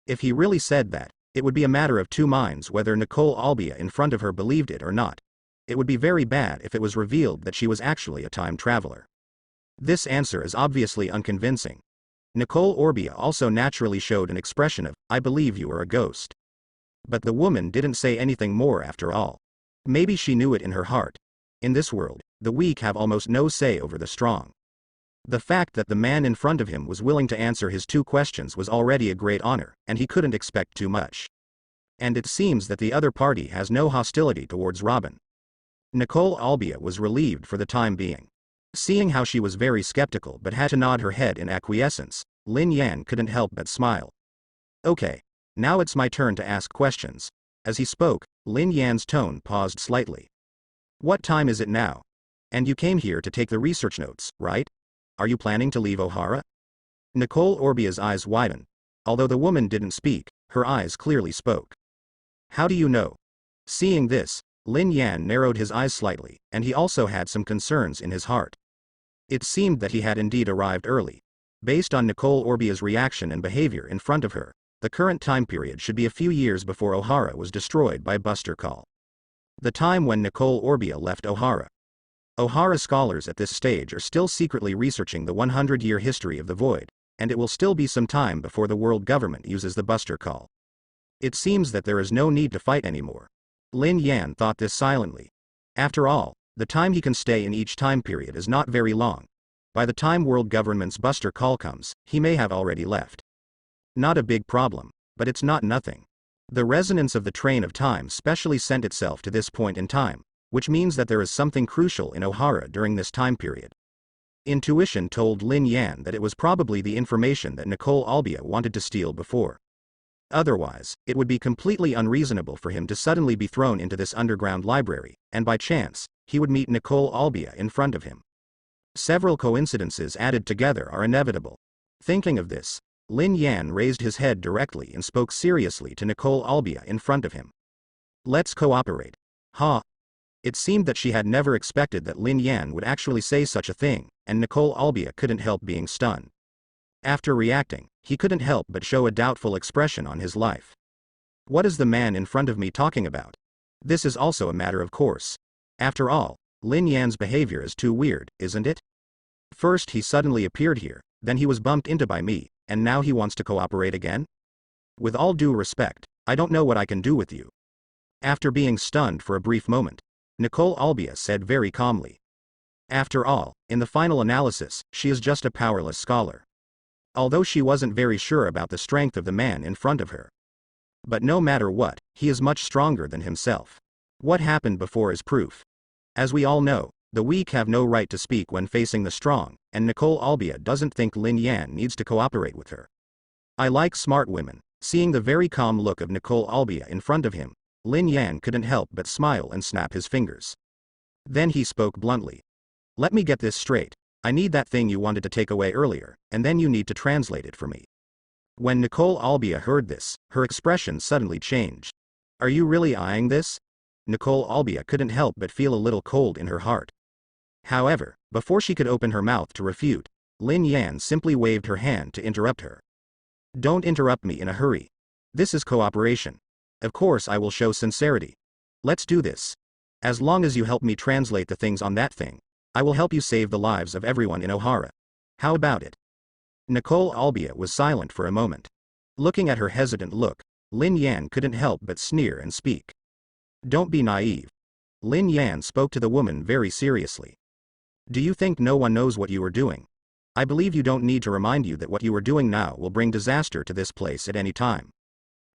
If he really said that, it would be a matter of two minds whether Nicole Albia in front of her believed it or not. It would be very bad if it was revealed that she was actually a time traveler. This answer is obviously unconvincing. Nicole Orbia also naturally showed an expression of, I believe you are a ghost. But the woman didn't say anything more after all. Maybe she knew it in her heart. In this world, the weak have almost no say over the strong. The fact that the man in front of him was willing to answer his two questions was already a great honor, and he couldn't expect too much. And it seems that the other party has no hostility towards Robin. Nicole Albia was relieved for the time being. Seeing how she was very skeptical but had to nod her head in acquiescence, Lin Yan couldn't help but smile. Okay. Now it's my turn to ask questions. As he spoke, Lin Yan's tone paused slightly. What time is it now? And you came here to take the research notes, right? Are you planning to leave Ohara? Nicole Orbia's eyes widened. Although the woman didn't speak, her eyes clearly spoke. How do you know? Seeing this, Lin Yan narrowed his eyes slightly, and he also had some concerns in his heart. It seemed that he had indeed arrived early. Based on Nicole Orbia's reaction and behavior in front of her, the current time period should be a few years before Ohara was destroyed by Buster Call. The time when Nicole Orbia left Ohara. Ohara scholars at this stage are still secretly researching the 100-year history of the Void, and it will still be some time before the world government uses the Buster Call. It seems that there is no need to fight anymore. Lin Yan thought this silently. After all, the time he can stay in each time period is not very long. By the time world government's Buster Call comes, he may have already left. Not a big problem, but it's not nothing. The resonance of the train of time specially sent itself to this point in time, which means that there is something crucial in Ohara during this time period. Intuition told Lin Yan that it was probably the information that Nicole Albia wanted to steal before. Otherwise, it would be completely unreasonable for him to suddenly be thrown into this underground library, and by chance, he would meet Nicole Albia in front of him. Several coincidences added together are inevitable. Thinking of this, Lin Yan raised his head directly and spoke seriously to Nicole Albia in front of him. Let's cooperate. Ha! It seemed that she had never expected that Lin Yan would actually say such a thing, and Nicole Albia couldn't help being stunned. After reacting, he couldn't help but show a doubtful expression on his life. What is the man in front of me talking about? This is also a matter of course. After all, Lin Yan's behavior is too weird, isn't it? First he suddenly appeared here, then he was bumped into by me, and now he wants to cooperate again? With all due respect, I don't know what I can do with you. After being stunned for a brief moment, Nicole Albia said very calmly. After all, in the final analysis, she is just a powerless scholar. Although she wasn't very sure about the strength of the man in front of her. But no matter what, he is much stronger than himself. What happened before is proof. As we all know, the weak have no right to speak when facing the strong, and Nicole Albia doesn't think Lin Yan needs to cooperate with her. I like smart women. Seeing the very calm look of Nicole Albia in front of him, Lin Yan couldn't help but smile and snap his fingers. Then he spoke bluntly. Let me get this straight. I need that thing you wanted to take away earlier, and then you need to translate it for me. When Nicole Albia heard this, her expression suddenly changed. Are you really eyeing this? Nicole Albia couldn't help but feel a little cold in her heart. However, before she could open her mouth to refute, Lin Yan simply waved her hand to interrupt her. Don't interrupt me in a hurry. This is cooperation. Of course I will show sincerity. Let's do this. As long as you help me translate the things on that thing, I will help you save the lives of everyone in Ohara. How about it? Nicole Albia was silent for a moment. Looking at her hesitant look, Lin Yan couldn't help but sneer and speak. Don't be naive. Lin Yan spoke to the woman very seriously. Do you think no one knows what you are doing? I believe you don't need to remind you that what you are doing now will bring disaster to this place at any time.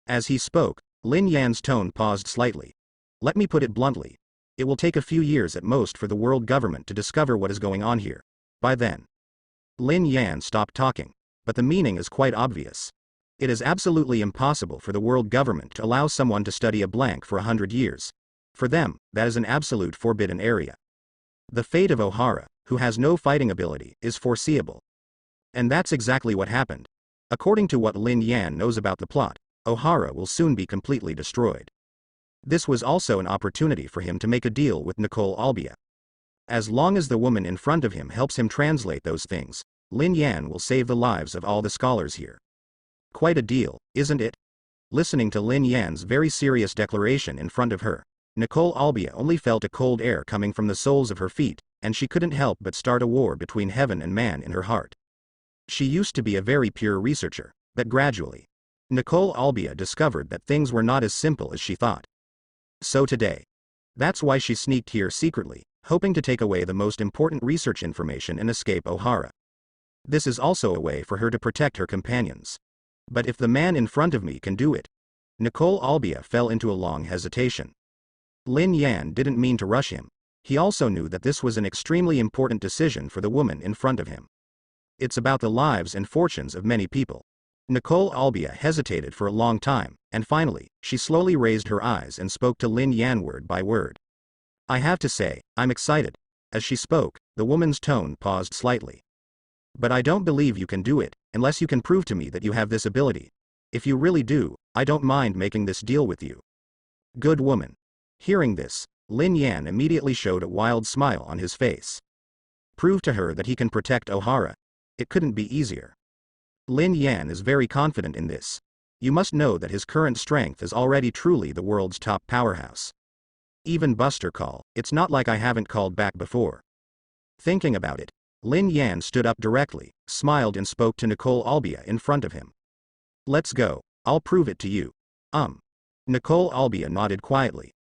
As he spoke, Lin Yan's tone paused slightly. Let me put it bluntly. It will take a few years at most for the world government to discover what is going on here. By then. Lin Yan stopped talking, but the meaning is quite obvious. It is absolutely impossible for the world government to allow someone to study a blank for 100 years. For them, that is an absolute forbidden area. The fate of Ohara, who has no fighting ability, is foreseeable. And that's exactly what happened. According to what Lin Yan knows about the plot, Ohara will soon be completely destroyed. This was also an opportunity for him to make a deal with Nicole Albia. As long as the woman in front of him helps him translate those things, Lin Yan will save the lives of all the scholars here. Quite a deal, isn't it? Listening to Lin Yan's very serious declaration in front of her, Nicole Albia only felt a cold air coming from the soles of her feet, and she couldn't help but start a war between heaven and man in her heart. She used to be a very pure researcher, but gradually, Nicole Albia discovered that things were not as simple as she thought. So today. That's why she sneaked here secretly, hoping to take away the most important research information and escape Ohara. This is also a way for her to protect her companions. But if the man in front of me can do it. Nicole Albia fell into a long hesitation. Lin Yan didn't mean to rush him. He also knew that this was an extremely important decision for the woman in front of him. It's about the lives and fortunes of many people. Nicole Albia hesitated for a long time, and finally, she slowly raised her eyes and spoke to Lin Yan word by word. I have to say, I'm excited. As she spoke, the woman's tone paused slightly. But I don't believe you can do it, unless you can prove to me that you have this ability. If you really do, I don't mind making this deal with you. Good woman. Hearing this, Lin Yan immediately showed a wild smile on his face. Prove to her that he can protect Ohara. It couldn't be easier. Lin Yan is very confident in this. You must know that his current strength is already truly the world's top powerhouse. Even Buster Call, it's not like I haven't called back before. Thinking about it, Lin Yan stood up directly, smiled and spoke to Nicole Albia in front of him. Let's go, I'll prove it to you. Nicole Albia nodded quietly.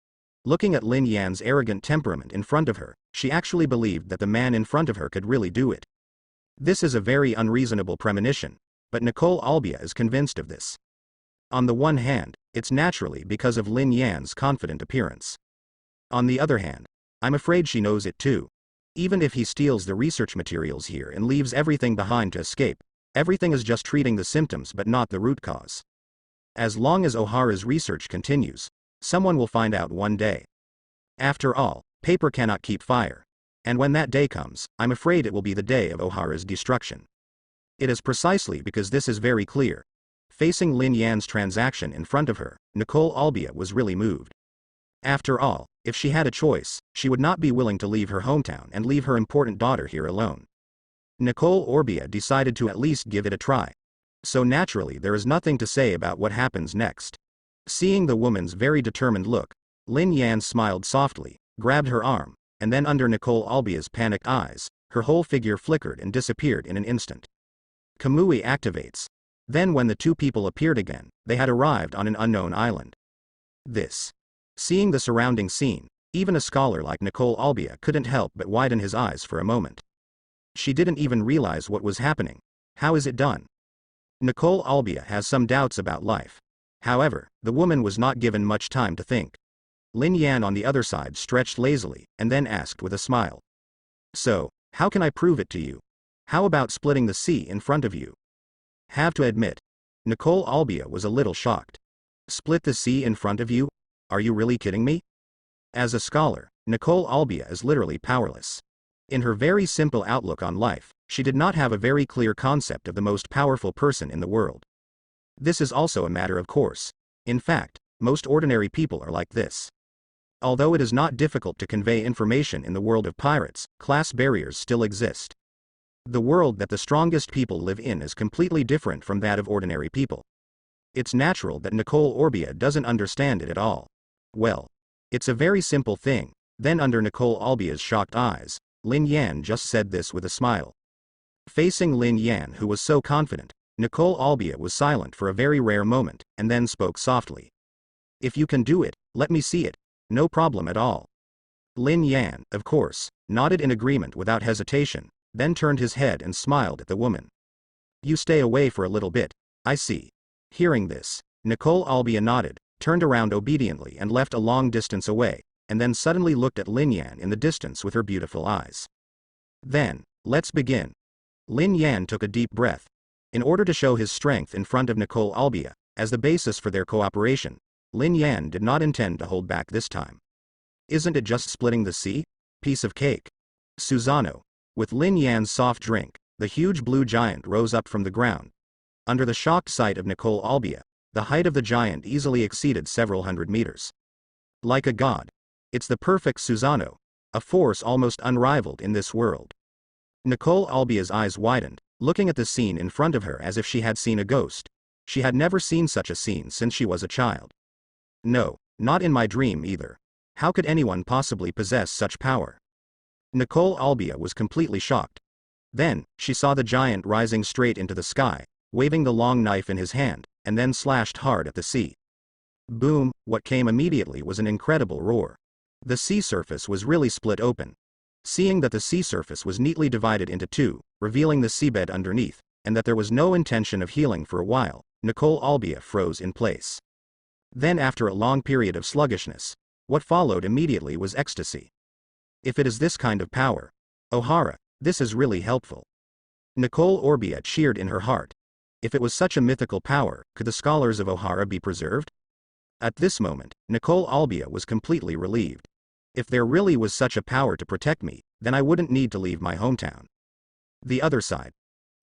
Looking at Lin Yan's arrogant temperament in front of her, she actually believed that the man in front of her could really do it. This is a very unreasonable premonition, but Nicole Albia is convinced of this. On the one hand, it's naturally because of Lin Yan's confident appearance. On the other hand, I'm afraid she knows it too. Even if he steals the research materials here and leaves everything behind to escape, everything is just treating the symptoms but not the root cause. As long as Ohara's research continues, someone will find out one day. After all, paper cannot keep fire. And when that day comes, I'm afraid it will be the day of Ohara's destruction. It is precisely because this is very clear. Facing Lin Yan's transaction in front of her, Nicole Albia was really moved. After all, if she had a choice, she would not be willing to leave her hometown and leave her important daughter here alone. Nicole Albia decided to at least give it a try. So naturally there is nothing to say about what happens next. Seeing the woman's very determined look, Lin Yan smiled softly, grabbed her arm, and then under Nicole Albia's panicked eyes, her whole figure flickered and disappeared in an instant. Kamui activates. Then when the two people appeared again, they had arrived on an unknown island. Seeing the surrounding scene, even a scholar like Nicole Albia couldn't help but widen his eyes for a moment. She didn't even realize what was happening. How is it done? Nicole Albia has some doubts about life. However, the woman was not given much time to think. Lin Yan on the other side stretched lazily, and then asked with a smile. So, how can I prove it to you? How about splitting the sea in front of you? Have to admit, Nicole Albia was a little shocked. Split the sea in front of you? Are you really kidding me? As a scholar, Nicole Albia is literally powerless. In her very simple outlook on life, she did not have a very clear concept of the most powerful person in the world. This is also a matter of course. In fact, most ordinary people are like this. Although it is not difficult to convey information in the world of pirates, class barriers still exist. The world that the strongest people live in is completely different from that of ordinary people. It's natural that Nicole Albia doesn't understand it at all. Well, it's a very simple thing. Then under Nicole Albia's shocked eyes, Lin Yan just said this with a smile. Facing Lin Yan, who was so confident, Nicole Albia was silent for a very rare moment, and then spoke softly. If you can do it, let me see it. No problem at all. Lin Yan, of course, nodded in agreement without hesitation, then turned his head and smiled at the woman. You stay away for a little bit, I see. Hearing this, Nicole Albia nodded, turned around obediently and left a long distance away, and then suddenly looked at Lin Yan in the distance with her beautiful eyes. Then, let's begin. Lin Yan took a deep breath. In order to show his strength in front of Nicole Albia, as the basis for their cooperation, Lin Yan did not intend to hold back this time. Isn't it just splitting the sea? Piece of cake. Susano. With Lin Yan's soft drink, the huge blue giant rose up from the ground. Under the shocked sight of Nicole Albia, the height of the giant easily exceeded several hundred meters. Like a god. It's the perfect Susano, a force almost unrivaled in this world. Nicole Albia's eyes widened, looking at the scene in front of her as if she had seen a ghost. She had never seen such a scene since she was a child. No, not in my dream either. How could anyone possibly possess such power? Nicole Albia was completely shocked. Then, she saw the giant rising straight into the sky, waving the long knife in his hand, and then slashed hard at the sea. Boom, what came immediately was an incredible roar. The sea surface was really split open. Seeing that the sea surface was neatly divided into two, revealing the seabed underneath, and that there was no intention of healing for a while, Nicole Albia froze in place. Then after a long period of sluggishness, what followed immediately was ecstasy. If it is this kind of power, Ohara, this is really helpful. Nicole Albia cheered in her heart. If it was such a mythical power, could the scholars of Ohara be preserved? At this moment, Nicole Albia was completely relieved. If there really was such a power to protect me, then I wouldn't need to leave my hometown. The other side.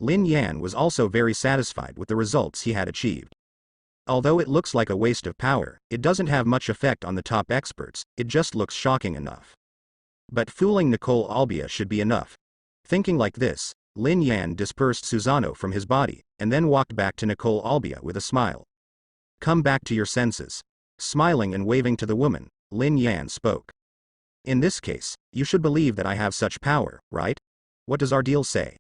Lin Yan was also very satisfied with the results he had achieved. Although it looks like a waste of power, it doesn't have much effect on the top experts, it just looks shocking enough. But fooling Nicole Albia should be enough. Thinking like this, Lin Yan dispersed Susano from his body, and then walked back to Nicole Albia with a smile. Come back to your senses. Smiling and waving to the woman, Lin Yan spoke. In this case, you should believe that I have such power, right? What does our deal say?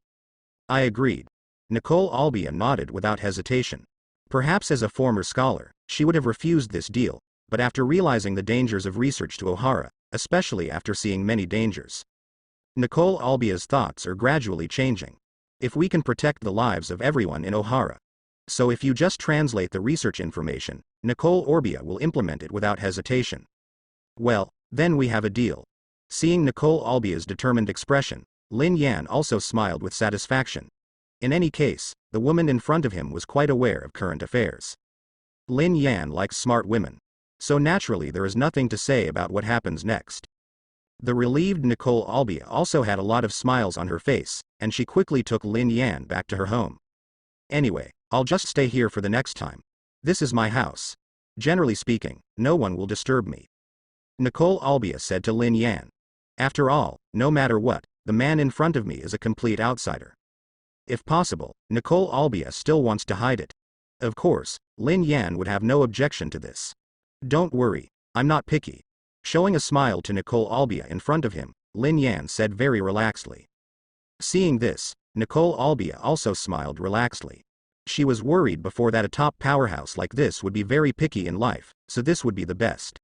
I agreed. Nicole Albia nodded without hesitation. Perhaps as a former scholar, she would have refused this deal, but after realizing the dangers of research to Ohara, especially after seeing many dangers, Nicole Albia's thoughts are gradually changing. If we can protect the lives of everyone in Ohara. So if you just translate the research information, Nicole Orbia will implement it without hesitation. Well, then we have a deal. Seeing Nicole Albia's determined expression, Lin Yan also smiled with satisfaction. In any case, the woman in front of him was quite aware of current affairs. Lin Yan likes smart women. So naturally there is nothing to say about what happens next. The relieved Nicole Albia also had a lot of smiles on her face, and she quickly took Lin Yan back to her home. Anyway, I'll just stay here for the next time. This is my house. Generally speaking, no one will disturb me. Nicole Albia said to Lin Yan. After all, no matter what, the man in front of me is a complete outsider. If possible, Nicole Albia still wants to hide it. Of course, Lin Yan would have no objection to this. Don't worry, I'm not picky. Showing a smile to Nicole Albia in front of him, Lin Yan said very relaxedly. Seeing this, Nicole Albia also smiled relaxedly. She was worried before that a top powerhouse like this would be very picky in life, so this would be the best.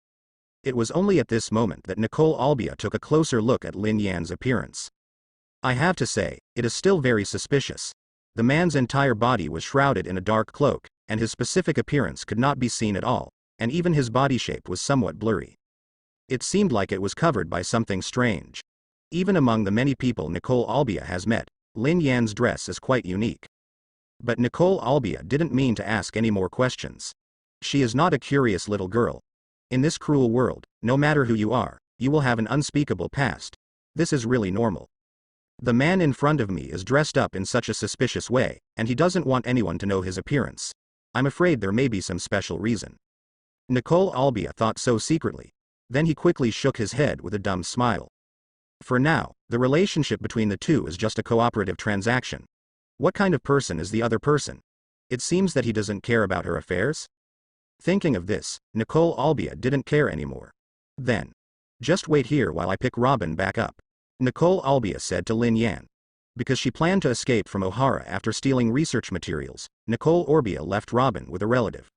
It was only at this moment that Nicole Albia took a closer look at Lin Yan's appearance. I have to say, it is still very suspicious. The man's entire body was shrouded in a dark cloak, and his specific appearance could not be seen at all, and even his body shape was somewhat blurry. It seemed like it was covered by something strange. Even among the many people Nicole Albia has met, Lin Yan's dress is quite unique. But Nicole Albia didn't mean to ask any more questions. She is not a curious little girl. In this cruel world, no matter who you are, you will have an unspeakable past. This is really normal. The man in front of me is dressed up in such a suspicious way, and he doesn't want anyone to know his appearance. I'm afraid there may be some special reason. Nicole Albia thought so secretly. Then he quickly shook his head with a dumb smile. For now, the relationship between the two is just a cooperative transaction. What kind of person is the other person? It seems that he doesn't care about her affairs? Thinking of this, Nicole Albia didn't care anymore. Then, just wait here while I pick Robin back up, Nicole Albia said to Lin Yan. Because she planned to escape from Ohara after stealing research materials, Nicole Orbia left Robin with a relative.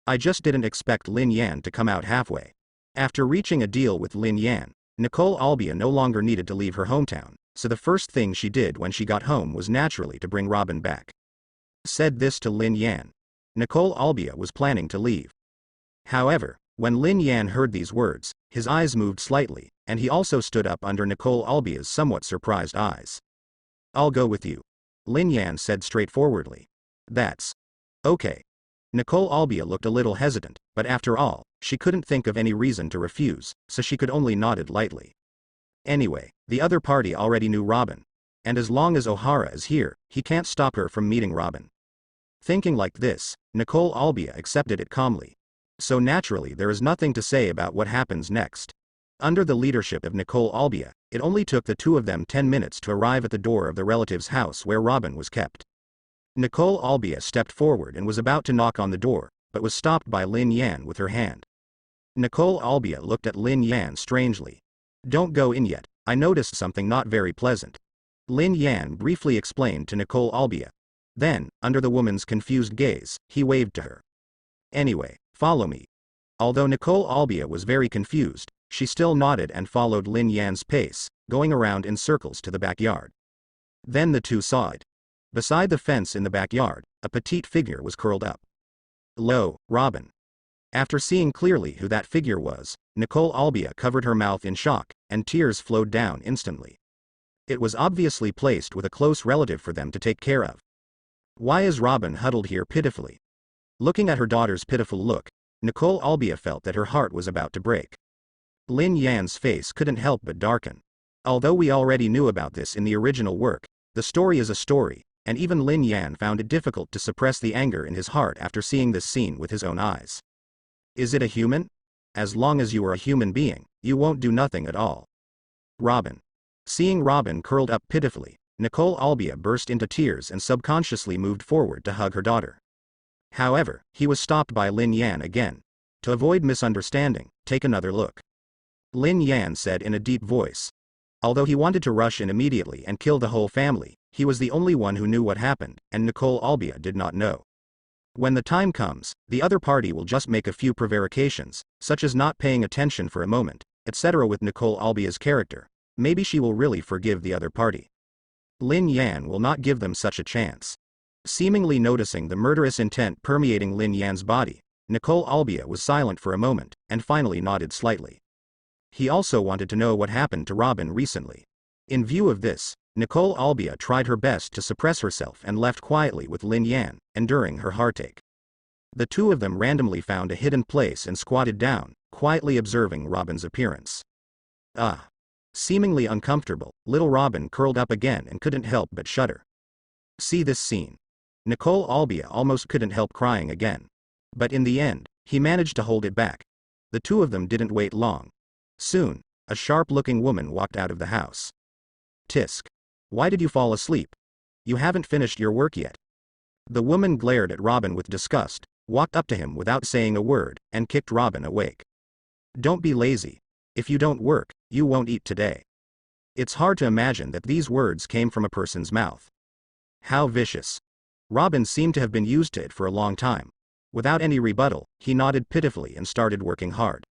I just didn't expect Lin Yan to come out halfway. After reaching a deal with Lin Yan, Nicole Albia no longer needed to leave her hometown, so the first thing she did when she got home was naturally to bring Robin back. Said this to Lin Yan. Nicole Albia was planning to leave. However, when Lin Yan heard these words, his eyes moved slightly, and he also stood up under Nicole Albia's somewhat surprised eyes. I'll go with you, Lin Yan said straightforwardly. That's okay. Nicole Albia looked a little hesitant, but after all, she couldn't think of any reason to refuse, so she could only nod lightly. Anyway, the other party already knew Robin. And as long as Ohara is here, he can't stop her from meeting Robin. Thinking like this, Nicole Albia accepted it calmly. So naturally there is nothing to say about what happens next. Under the leadership of Nicole Albia, it only took the two of them 10 minutes to arrive at the door of the relative's house where Robin was kept. Nicole Albia stepped forward and was about to knock on the door, but was stopped by Lin Yan with her hand. Nicole Albia looked at Lin Yan strangely. Don't go in yet, I noticed something not very pleasant. Lin Yan briefly explained to Nicole Albia. Then, under the woman's confused gaze, he waved to her. Anyway, follow me. Although Nicole Albia was very confused, she still nodded and followed Lin Yan's pace, going around in circles to the backyard. Then the two saw it. Beside the fence in the backyard, a petite figure was curled up. Lo, Robin. After seeing clearly who that figure was, Nicole Albia covered her mouth in shock, and tears flowed down instantly. It was obviously placed with a close relative for them to take care of. Why is Robin huddled here pitifully? Looking at her daughter's pitiful look, Nicole Albia felt that her heart was about to break. Lin Yan's face couldn't help but darken. Although we already knew about this in the original work, the story is a story, and even Lin Yan found it difficult to suppress the anger in his heart after seeing this scene with his own eyes. Is it a human? As long as you are a human being, you won't do nothing at all. Robin. Seeing Robin curled up pitifully, Nicole Albia burst into tears and subconsciously moved forward to hug her daughter. However, he was stopped by Lin Yan again. To avoid misunderstanding, take another look. Lin Yan said in a deep voice. Although he wanted to rush in immediately and kill the whole family, he was the only one who knew what happened, and Nicole Albia did not know. When the time comes, the other party will just make a few prevarications, such as not paying attention for a moment, etc. With Nicole Albia's character, maybe she will really forgive the other party. Lin Yan will not give them such a chance. Seemingly noticing the murderous intent permeating Lin Yan's body, Nicole Albia was silent for a moment, and finally nodded slightly. He also wanted to know what happened to Robin recently. In view of this, Nicole Albia tried her best to suppress herself and left quietly with Lin Yan, enduring her heartache. The two of them randomly found a hidden place and squatted down, quietly observing Robin's appearance. Seemingly uncomfortable, little Robin curled up again and couldn't help but shudder. See this scene. Nicole Albia almost couldn't help crying again. But in the end, he managed to hold it back. The two of them didn't wait long. Soon, a sharp-looking woman walked out of the house. Tisk. Why did you fall asleep? You haven't finished your work yet. The woman glared at Robin with disgust, walked up to him without saying a word, and kicked Robin awake. Don't be lazy. If you don't work, you won't eat today. It's hard to imagine that these words came from a person's mouth. How vicious. Robin seemed to have been used to it for a long time. Without any rebuttal, he nodded pitifully and started working hard.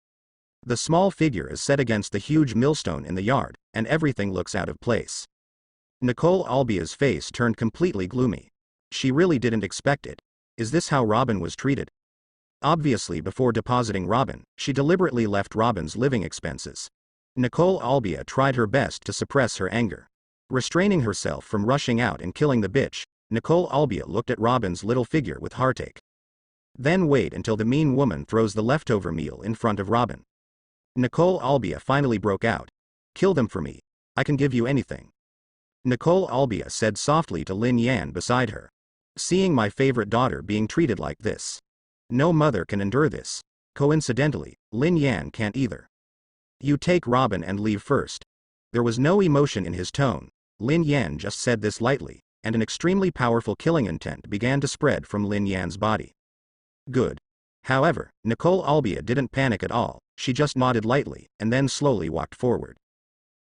The small figure is set against the huge millstone in the yard, and everything looks out of place. Nicole Albia's face turned completely gloomy. She really didn't expect it. Is this how Robin was treated? Obviously, before depositing Robin, she deliberately left Robin's living expenses. Nicole Albia tried her best to suppress her anger. Restraining herself from rushing out and killing the bitch, Nicole Albia looked at Robin's little figure with heartache. Then wait until the mean woman throws the leftover meal in front of Robin. Nicole Albia finally broke out. Kill them for me. I can give you anything. Nicole Albia said softly to Lin Yan beside her. Seeing my favorite daughter being treated like this. No mother can endure this. Coincidentally, Lin Yan can't either. You take Robin and leave first. There was no emotion in his tone. Lin Yan just said this lightly, and an extremely powerful killing intent began to spread from Lin Yan's body. Good. However, Nicole Albia didn't panic at all, she just nodded lightly, and then slowly walked forward.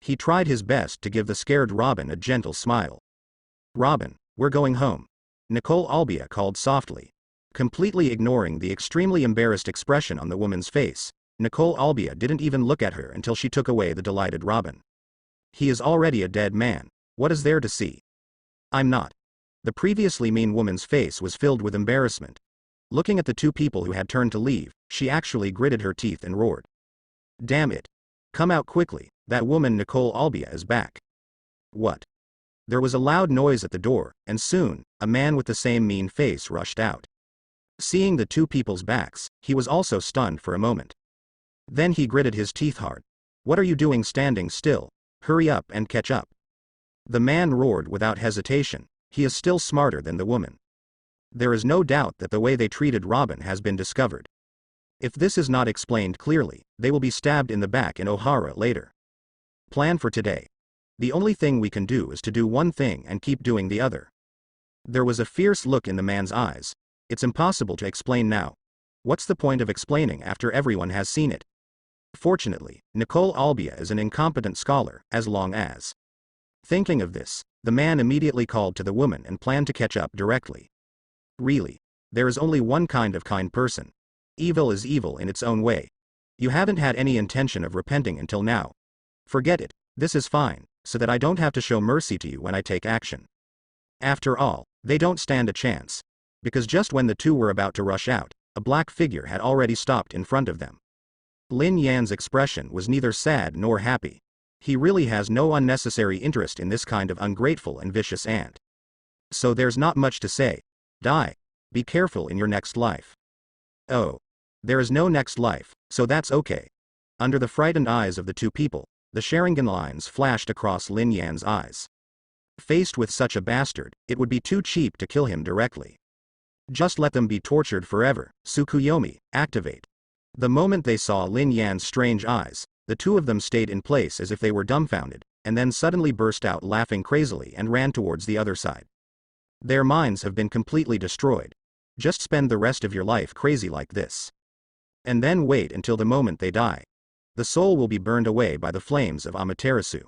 He tried his best to give the scared Robin a gentle smile. Robin, we're going home. Nicole Albia called softly. Completely ignoring the extremely embarrassed expression on the woman's face, Nicole Albia didn't even look at her until she took away the delighted Robin. He is already a dead man. What is there to see? I'm not. The previously mean woman's face was filled with embarrassment. Looking at the two people who had turned to leave, she actually gritted her teeth and roared. Damn it. Come out quickly, that woman Nicole Albia is back. What? There was a loud noise at the door, and soon, a man with the same mean face rushed out. Seeing the two people's backs, he was also stunned for a moment. Then he gritted his teeth hard. What are you doing standing still? Hurry up and catch up. The man roared without hesitation. He is still smarter than the woman. There is no doubt that the way they treated Robin has been discovered. If this is not explained clearly, they will be stabbed in the back in Ohara later. Plan for today. The only thing we can do is to do one thing and keep doing the other. There was a fierce look in the man's eyes. It's impossible to explain now. What's the point of explaining after everyone has seen it? Fortunately, Nicole Albia is an incompetent scholar, as long as. Thinking of this, the man immediately called to the woman and planned to catch up directly. Really, there is only one kind of kind person. Evil is evil in its own way. You haven't had any intention of repenting until now. Forget it, this is fine, so that I don't have to show mercy to you when I take action. After all, they don't stand a chance. Because just when the two were about to rush out, a black figure had already stopped in front of them. Lin Yan's expression was neither sad nor happy. He really has no unnecessary interest in this kind of ungrateful and vicious ant. So there's not much to say. Die. Be careful in your next life. Oh. There is no next life, so that's okay. Under the frightened eyes of the two people, the Sharingan lines flashed across Lin Yan's eyes. Faced with such a bastard, it would be too cheap to kill him directly. Just let them be tortured forever. Tsukuyomi, activate. The moment they saw Lin Yan's strange eyes, the two of them stayed in place as if they were dumbfounded, and then suddenly burst out laughing crazily and ran towards the other side. Their minds have been completely destroyed. Just spend the rest of your life crazy like this. And then wait until the moment they die. The soul will be burned away by the flames of Amaterasu.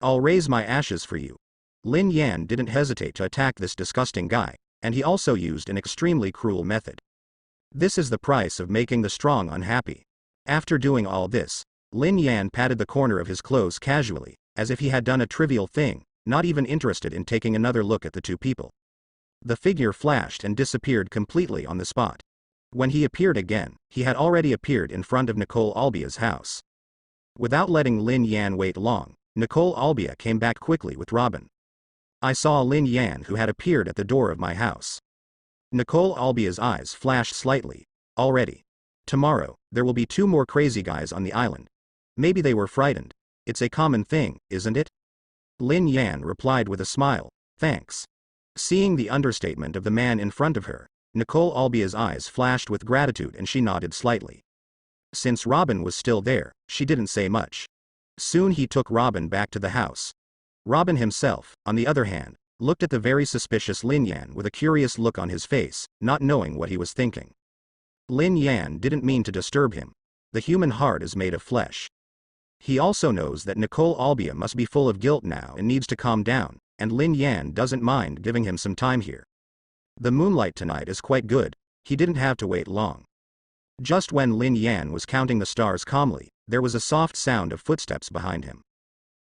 I'll raise my ashes for you. Lin Yan didn't hesitate to attack this disgusting guy, and he also used an extremely cruel method. This is the price of making the strong unhappy. After doing all this, Lin Yan patted the corner of his clothes casually, as if he had done a trivial thing, not even interested in taking another look at the two people. The figure flashed and disappeared completely on the spot. When he appeared again, he had already appeared in front of Nicole Albia's house. Without letting Lin Yan wait long, Nicole Albia came back quickly with Robin. I saw Lin Yan who had appeared at the door of my house. Nicole Albia's eyes flashed slightly. Already. Tomorrow, there will be 2 more crazy guys on the island. Maybe they were frightened. It's a common thing, isn't it? Lin Yan replied with a smile, thanks. Seeing the understatement of the man in front of her, Nicole Albia's eyes flashed with gratitude and she nodded slightly. Since Robin was still there, she didn't say much. Soon he took Robin back to the house. Robin himself, on the other hand, looked at the very suspicious Lin Yan with a curious look on his face, not knowing what he was thinking. Lin Yan didn't mean to disturb him. The human heart is made of flesh. He also knows that Nicole Albia must be full of guilt now and needs to calm down, and Lin Yan doesn't mind giving him some time here. The moonlight tonight is quite good, he didn't have to wait long. Just when Lin Yan was counting the stars calmly, there was a soft sound of footsteps behind him.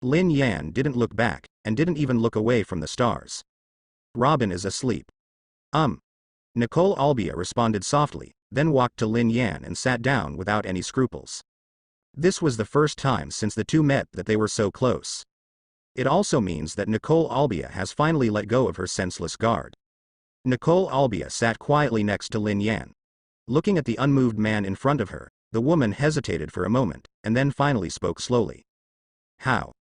Lin Yan didn't look back, and didn't even look away from the stars. Robin is asleep. Nicole Albia responded softly, then walked to Lin Yan and sat down without any scruples. This was the first time since the two met that they were so close. It also means that Nicole Albia has finally let go of her senseless guard. Nicole Albia sat quietly next to Lin Yan. Looking at the unmoved man in front of her, the woman hesitated for a moment, and then finally spoke slowly. How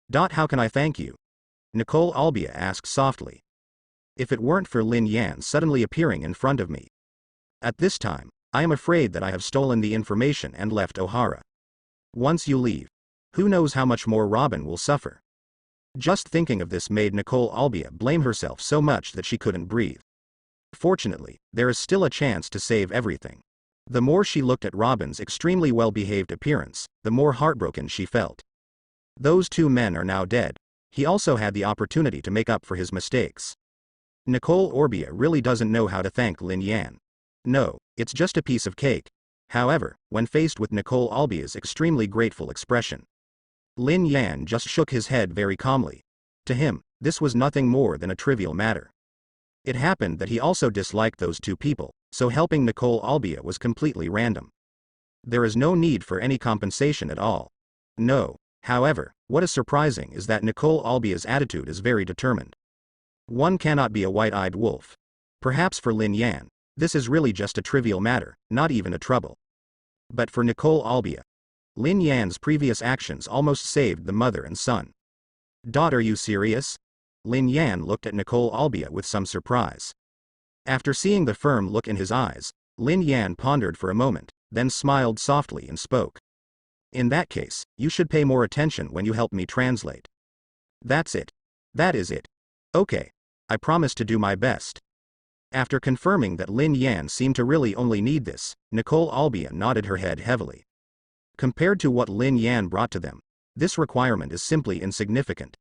can I thank you? Nicole Albia asked softly. If it weren't for Lin Yan suddenly appearing in front of me. At this time, I am afraid that I have stolen the information and left Ohara. Once you leave, who knows how much more Robin will suffer. Just thinking of this made Nicole Albia blame herself so much that she couldn't breathe. Fortunately, there is still a chance to save everything. The more she looked at Robin's extremely well-behaved appearance, the more heartbroken she felt. Those 2 men are now dead. He also had the opportunity to make up for his mistakes. Nicole Albia really doesn't know how to thank Lin Yan. No, it's just a piece of cake. However, when faced with Nicole Albia's extremely grateful expression, Lin Yan just shook his head very calmly. To him, this was nothing more than a trivial matter. It happened that he also disliked those 2 people, so helping Nicole Albia was completely random. There is no need for any compensation at all. No, however, what is surprising is that Nicole Albia's attitude is very determined. One cannot be a white-eyed wolf. Perhaps for Lin Yan, this is really just a trivial matter, not even a trouble. But for Nicole Albia, Lin Yan's previous actions almost saved the mother and son. Are you serious? Lin Yan looked at Nicole Albia with some surprise. After seeing the firm look in his eyes, Lin Yan pondered for a moment, then smiled softly and spoke. In that case, you should pay more attention when you help me translate. That's it. That is it. Okay. I promise to do my best. After confirming that Lin Yan seemed to really only need this, Nicole Albia nodded her head heavily. Compared to what Lin Yan brought to them, this requirement is simply insignificant.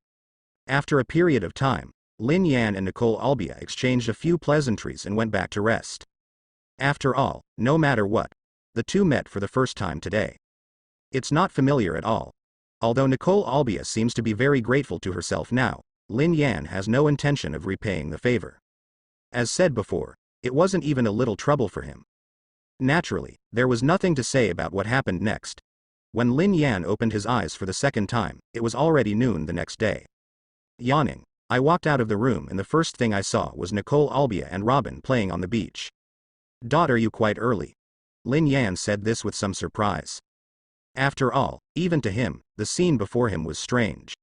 After a period of time, Lin Yan and Nicole Albia exchanged a few pleasantries and went back to rest. After all, no matter what, the 2 met for the first time today. It's not familiar at all. Although Nicole Albia seems to be very grateful to herself now, Lin Yan has no intention of repaying the favor. As said before, it wasn't even a little trouble for him. Naturally, there was nothing to say about what happened next. When Lin Yan opened his eyes for the second time, it was already noon the next day. Yawning, I walked out of the room and the first thing I saw was Nicole Albia and Robin playing on the beach. Are you quite early? Lin Yan said this with some surprise. After all, even to him, the scene before him was strange.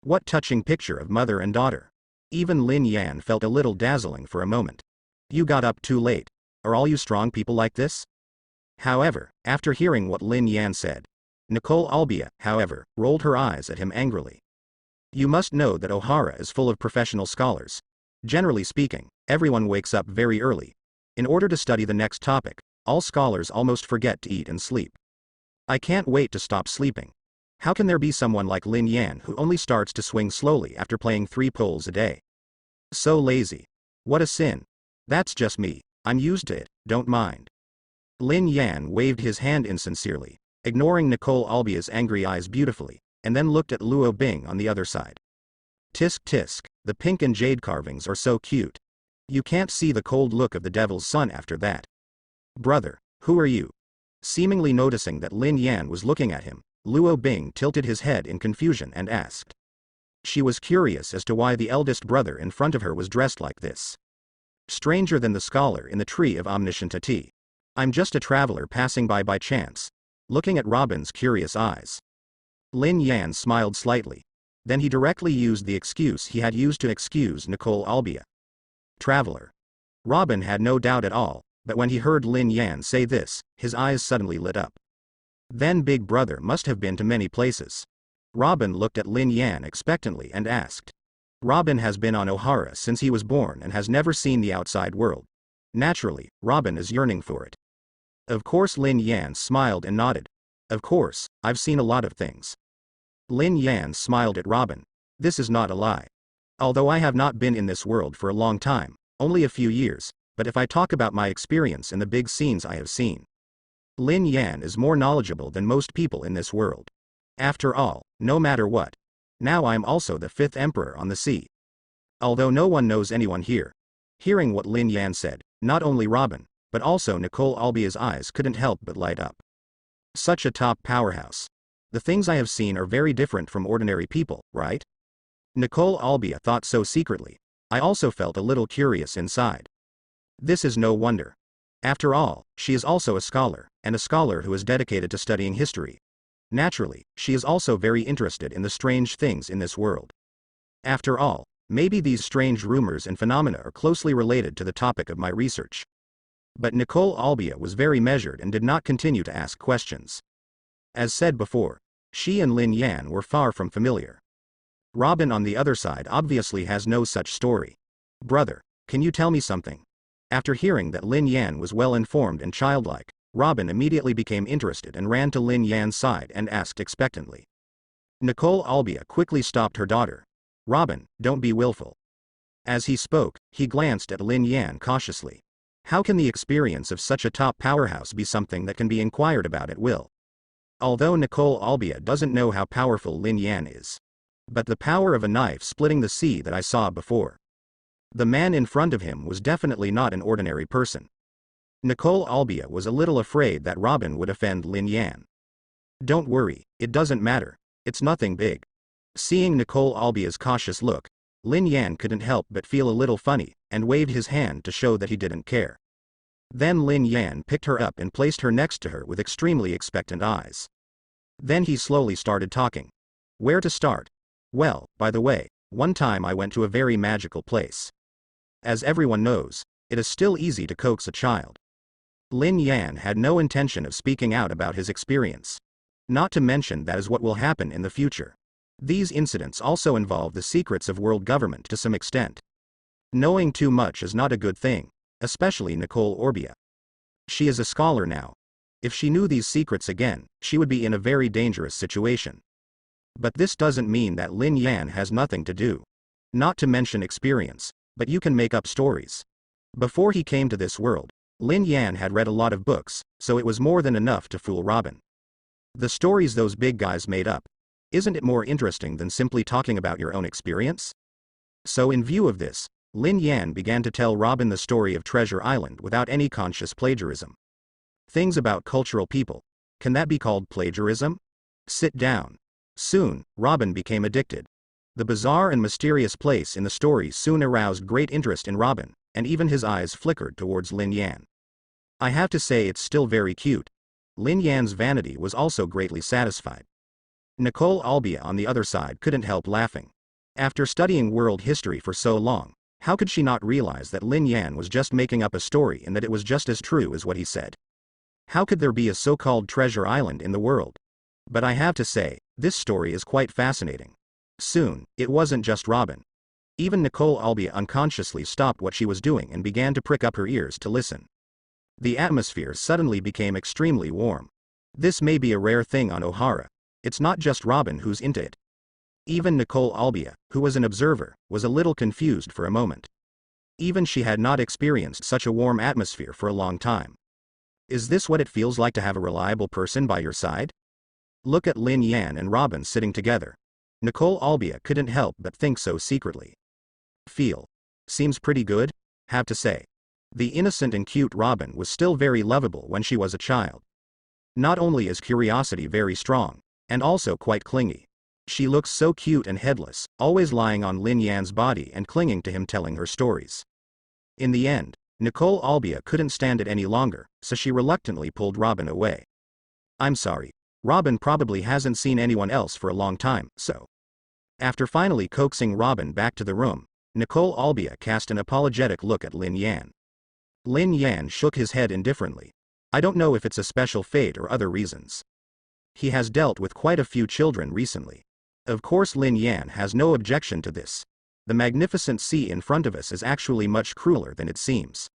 What touching picture of mother and daughter. Even Lin Yan felt a little dazzling for a moment. You got up too late. Are all you strong people like this? However, after hearing what Lin Yan said, Nicole Albia, however, rolled her eyes at him angrily. You must know that Ohara is full of professional scholars. Generally speaking, everyone wakes up very early. In order to study the next topic, all scholars almost forget to eat and sleep. I can't wait to stop sleeping. How can there be someone like Lin Yan who only starts to swing slowly after playing 3 poles a day? So lazy. What a sin. That's just me. I'm used to it, don't mind. Lin Yan waved his hand insincerely, ignoring Nicole Albia's angry eyes beautifully, and then looked at Luo Bing on the other side. Tisk tisk, the pink and jade carvings are so cute. You can't see the cold look of the devil's son after that. Brother, who are you? Seemingly noticing that Lin Yan was looking at him, Luo Bing tilted his head in confusion and asked. She was curious as to why the eldest brother in front of her was dressed like this. Stranger than the scholar in the tree of omniscientity. I'm just a traveler passing by chance, looking at Robin's curious eyes. Lin Yan smiled slightly. Then he directly used the excuse he had used to excuse Nicole Albia. Traveler. Robin had no doubt at all, but when he heard Lin Yan say this, his eyes suddenly lit up. Then Big Brother must have been to many places. Robin looked at Lin Yan expectantly and asked. Robin has been on Ohara since he was born and has never seen the outside world. Naturally, Robin is yearning for it. Of course, Lin Yan smiled and nodded. Of course, I've seen a lot of things. Lin Yan smiled at Robin. This is not a lie. Although I have not been in this world for a long time, only a few years, but if I talk about my experience in the big scenes I have seen, Lin Yan is more knowledgeable than most people in this world. After all, no matter what, now I'm also the 5th emperor on the sea. Although no one knows anyone here. Hearing what Lin Yan said, not only Robin, but also Nicole Albia's eyes couldn't help but light up. Such a top powerhouse. The things I have seen are very different from ordinary people, right? Nicole Albia thought so secretly. I also felt a little curious inside. This is no wonder. After all, she is also a scholar, and a scholar who is dedicated to studying history. Naturally, she is also very interested in the strange things in this world. After all, maybe these strange rumors and phenomena are closely related to the topic of my research. But Nicole Albia was very measured and did not continue to ask questions. As said before, she and Lin Yan were far from familiar. Robin on the other side obviously has no such story. Brother, can you tell me something? After hearing that Lin Yan was well informed and childlike, Robin immediately became interested and ran to Lin Yan's side and asked expectantly. Nicole Albia quickly stopped her daughter. Robin, don't be willful. As he spoke, he glanced at Lin Yan cautiously. How can the experience of such a top powerhouse be something that can be inquired about at will? Although Nicole Albia doesn't know how powerful Lin Yan is. But the power of a knife splitting the sea that I saw before. The man in front of him was definitely not an ordinary person. Nicole Albia was a little afraid that Robin would offend Lin Yan. Don't worry, it doesn't matter, it's nothing big. Seeing Nicole Albia's cautious look, Lin Yan couldn't help but feel a little funny, and waved his hand to show that he didn't care. Then Lin Yan picked her up and placed her next to her with extremely expectant eyes. Then he slowly started talking. Where to start? Well, by the way, one time I went to a very magical place. As everyone knows, it is still easy to coax a child. Lin Yan had no intention of speaking out about his experience. Not to mention that is what will happen in the future. These incidents also involve the secrets of world government to some extent. Knowing too much is not a good thing, especially Nicole Albia. She is a scholar now. If she knew these secrets again, she would be in a very dangerous situation. But this doesn't mean that Lin Yan has nothing to do. Not to mention experience, but you can make up stories. Before he came to this world, Lin Yan had read a lot of books, so it was more than enough to fool Robin. The stories those big guys made up. Isn't it more interesting than simply talking about your own experience? So in view of this, Lin Yan began to tell Robin the story of Treasure Island without any conscious plagiarism. Things about cultural people. Can that be called plagiarism? Sit down. Soon, Robin became addicted. The bizarre and mysterious place in the story soon aroused great interest in Robin, and even his eyes flickered towards Lin Yan. I have to say it's still very cute. Lin Yan's vanity was also greatly satisfied. Nicole Albia on the other side couldn't help laughing. After studying world history for so long, how could she not realize that Lin Yan was just making up a story and that it was just as true as what he said? How could there be a so-called treasure island in the world? But I have to say, this story is quite fascinating. Soon, it wasn't just Robin. Even Nicole Albia unconsciously stopped what she was doing and began to prick up her ears to listen. The atmosphere suddenly became extremely warm. This may be a rare thing on Ohara. It's not just Robin who's into it. Even Nicole Albia, who was an observer, was a little confused for a moment. Even she had not experienced such a warm atmosphere for a long time. Is this what it feels like to have a reliable person by your side? Look at Lin Yan and Robin sitting together. Nicole Albia couldn't help but think so secretly. Feel. Seems pretty good, have to say. The innocent and cute Robin was still very lovable when she was a child. Not only is curiosity very strong, and also quite clingy. She looks so cute and headless, always lying on Lin Yan's body and clinging to him telling her stories. In the end, Nicole Albia couldn't stand it any longer, so she reluctantly pulled Robin away. I'm sorry. Robin probably hasn't seen anyone else for a long time, so. After finally coaxing Robin back to the room, Nicole Albia cast an apologetic look at Lin Yan. Lin Yan shook his head indifferently. I don't know if it's a special fate or other reasons. He has dealt with quite a few children recently. Of course Lin Yan has no objection to this. The magnificent sea in front of us is actually much crueler than it seems.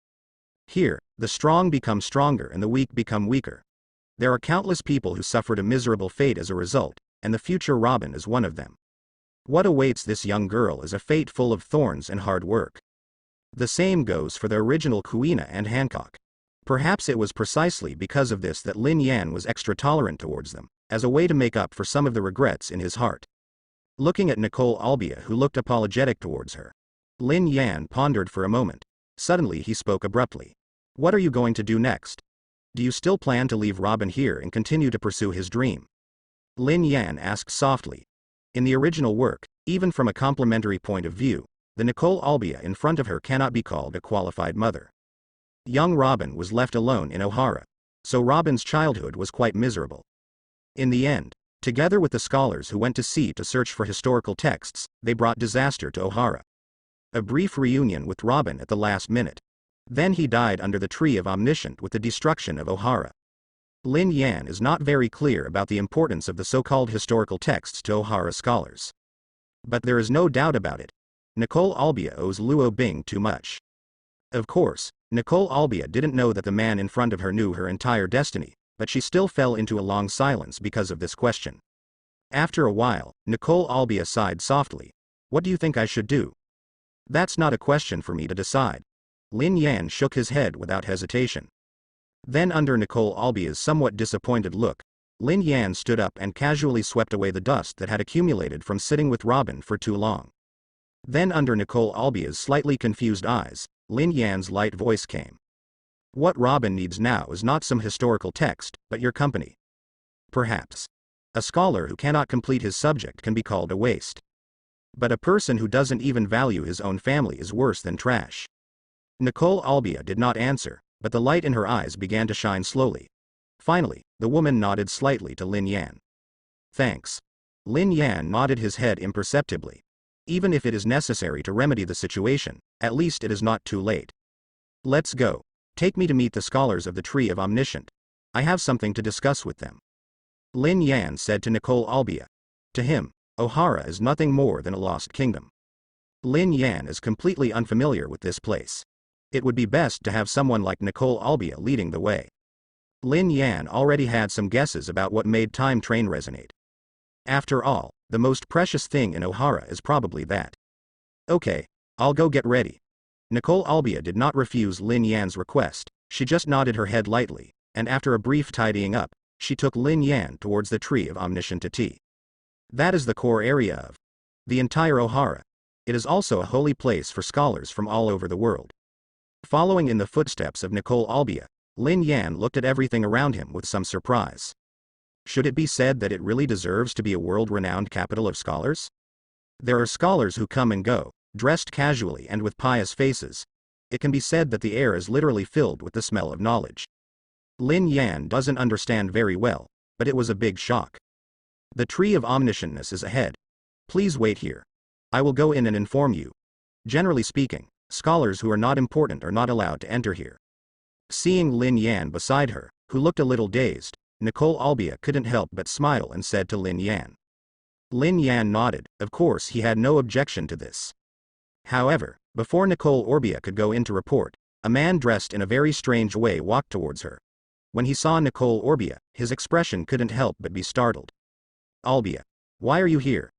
Here, the strong become stronger and the weak become weaker. There are countless people who suffered a miserable fate as a result, and the future Robin is one of them. What awaits this young girl is a fate full of thorns and hard work. The same goes for the original Kuina and Hancock. Perhaps it was precisely because of this that Lin Yan was extra tolerant towards them, as a way to make up for some of the regrets in his heart. Looking at Nicole Albia, who looked apologetic towards her, Lin Yan pondered for a moment. Suddenly he spoke abruptly. What are you going to do next? Do you still plan to leave Robin here and continue to pursue his dream? Lin Yan asked softly. In the original work, even from a complementary point of view, the Nicole Albia in front of her cannot be called a qualified mother. Young Robin was left alone in Ohara, so Robin's childhood was quite miserable. In the end, together with the scholars who went to sea to search for historical texts, they brought disaster to Ohara. A brief reunion with Robin at the last minute. Then he died under the tree of Omniscient with the destruction of Ohara. Lin Yan is not very clear about the importance of the so-called historical texts to Ohara scholars. But there is no doubt about it. Nicole Albia owes Luo Bing too much. Of course, Nicole Albia didn't know that the man in front of her knew her entire destiny, but she still fell into a long silence because of this question. After a while, Nicole Albia sighed softly. What do you think I should do? That's not a question for me to decide. Lin Yan shook his head without hesitation. Then under Nicole Albia's somewhat disappointed look, Lin Yan stood up and casually swept away the dust that had accumulated from sitting with Robin for too long. Then under Nicole Albia's slightly confused eyes, Lin Yan's light voice came. What Robin needs now is not some historical text, but your company. Perhaps. A scholar who cannot complete his subject can be called a waste. But a person who doesn't even value his own family is worse than trash. Nicole Albia did not answer, but the light in her eyes began to shine slowly. Finally, the woman nodded slightly to Lin Yan. Thanks. Lin Yan nodded his head imperceptibly. Even if it is necessary to remedy the situation, at least it is not too late. Let's go. Take me to meet the scholars of the Tree of Omniscient. I have something to discuss with them. Lin Yan said to Nicole Albia. To him, Ohara is nothing more than a lost kingdom. Lin Yan is completely unfamiliar with this place. It would be best to have someone like Nicole Albia leading the way. Lin Yan already had some guesses about what made Time Train resonate. After all, the most precious thing in Ohara is probably that. Okay, I'll go get ready. Nicole Albia did not refuse Lin Yan's request, she just nodded her head lightly, and after a brief tidying up, she took Lin Yan towards the Tree of Omniscientity. That is the core area of the entire Ohara. It is also a holy place for scholars from all over the world. Following in the footsteps of Nicole Albia, Lin Yan looked at everything around him with some surprise. Should it be said that it really deserves to be a world-renowned capital of scholars? There are scholars who come and go, dressed casually and with pious faces. It can be said that the air is literally filled with the smell of knowledge. Lin Yan doesn't understand very well, but it was a big shock. The Tree of Omniscientness is ahead. Please wait here. I will go in and inform you. Generally speaking, scholars who are not important are not allowed to enter here. Seeing Lin Yan beside her, who looked a little dazed, Nicole Albia couldn't help but smile and said to Lin Yan. Lin Yan nodded, of course he had no objection to this. However, before Nicole Albia could go in to report, a man dressed in a very strange way walked towards her. When he saw Nicole Albia, his expression couldn't help but be startled. Albia. Why are you here?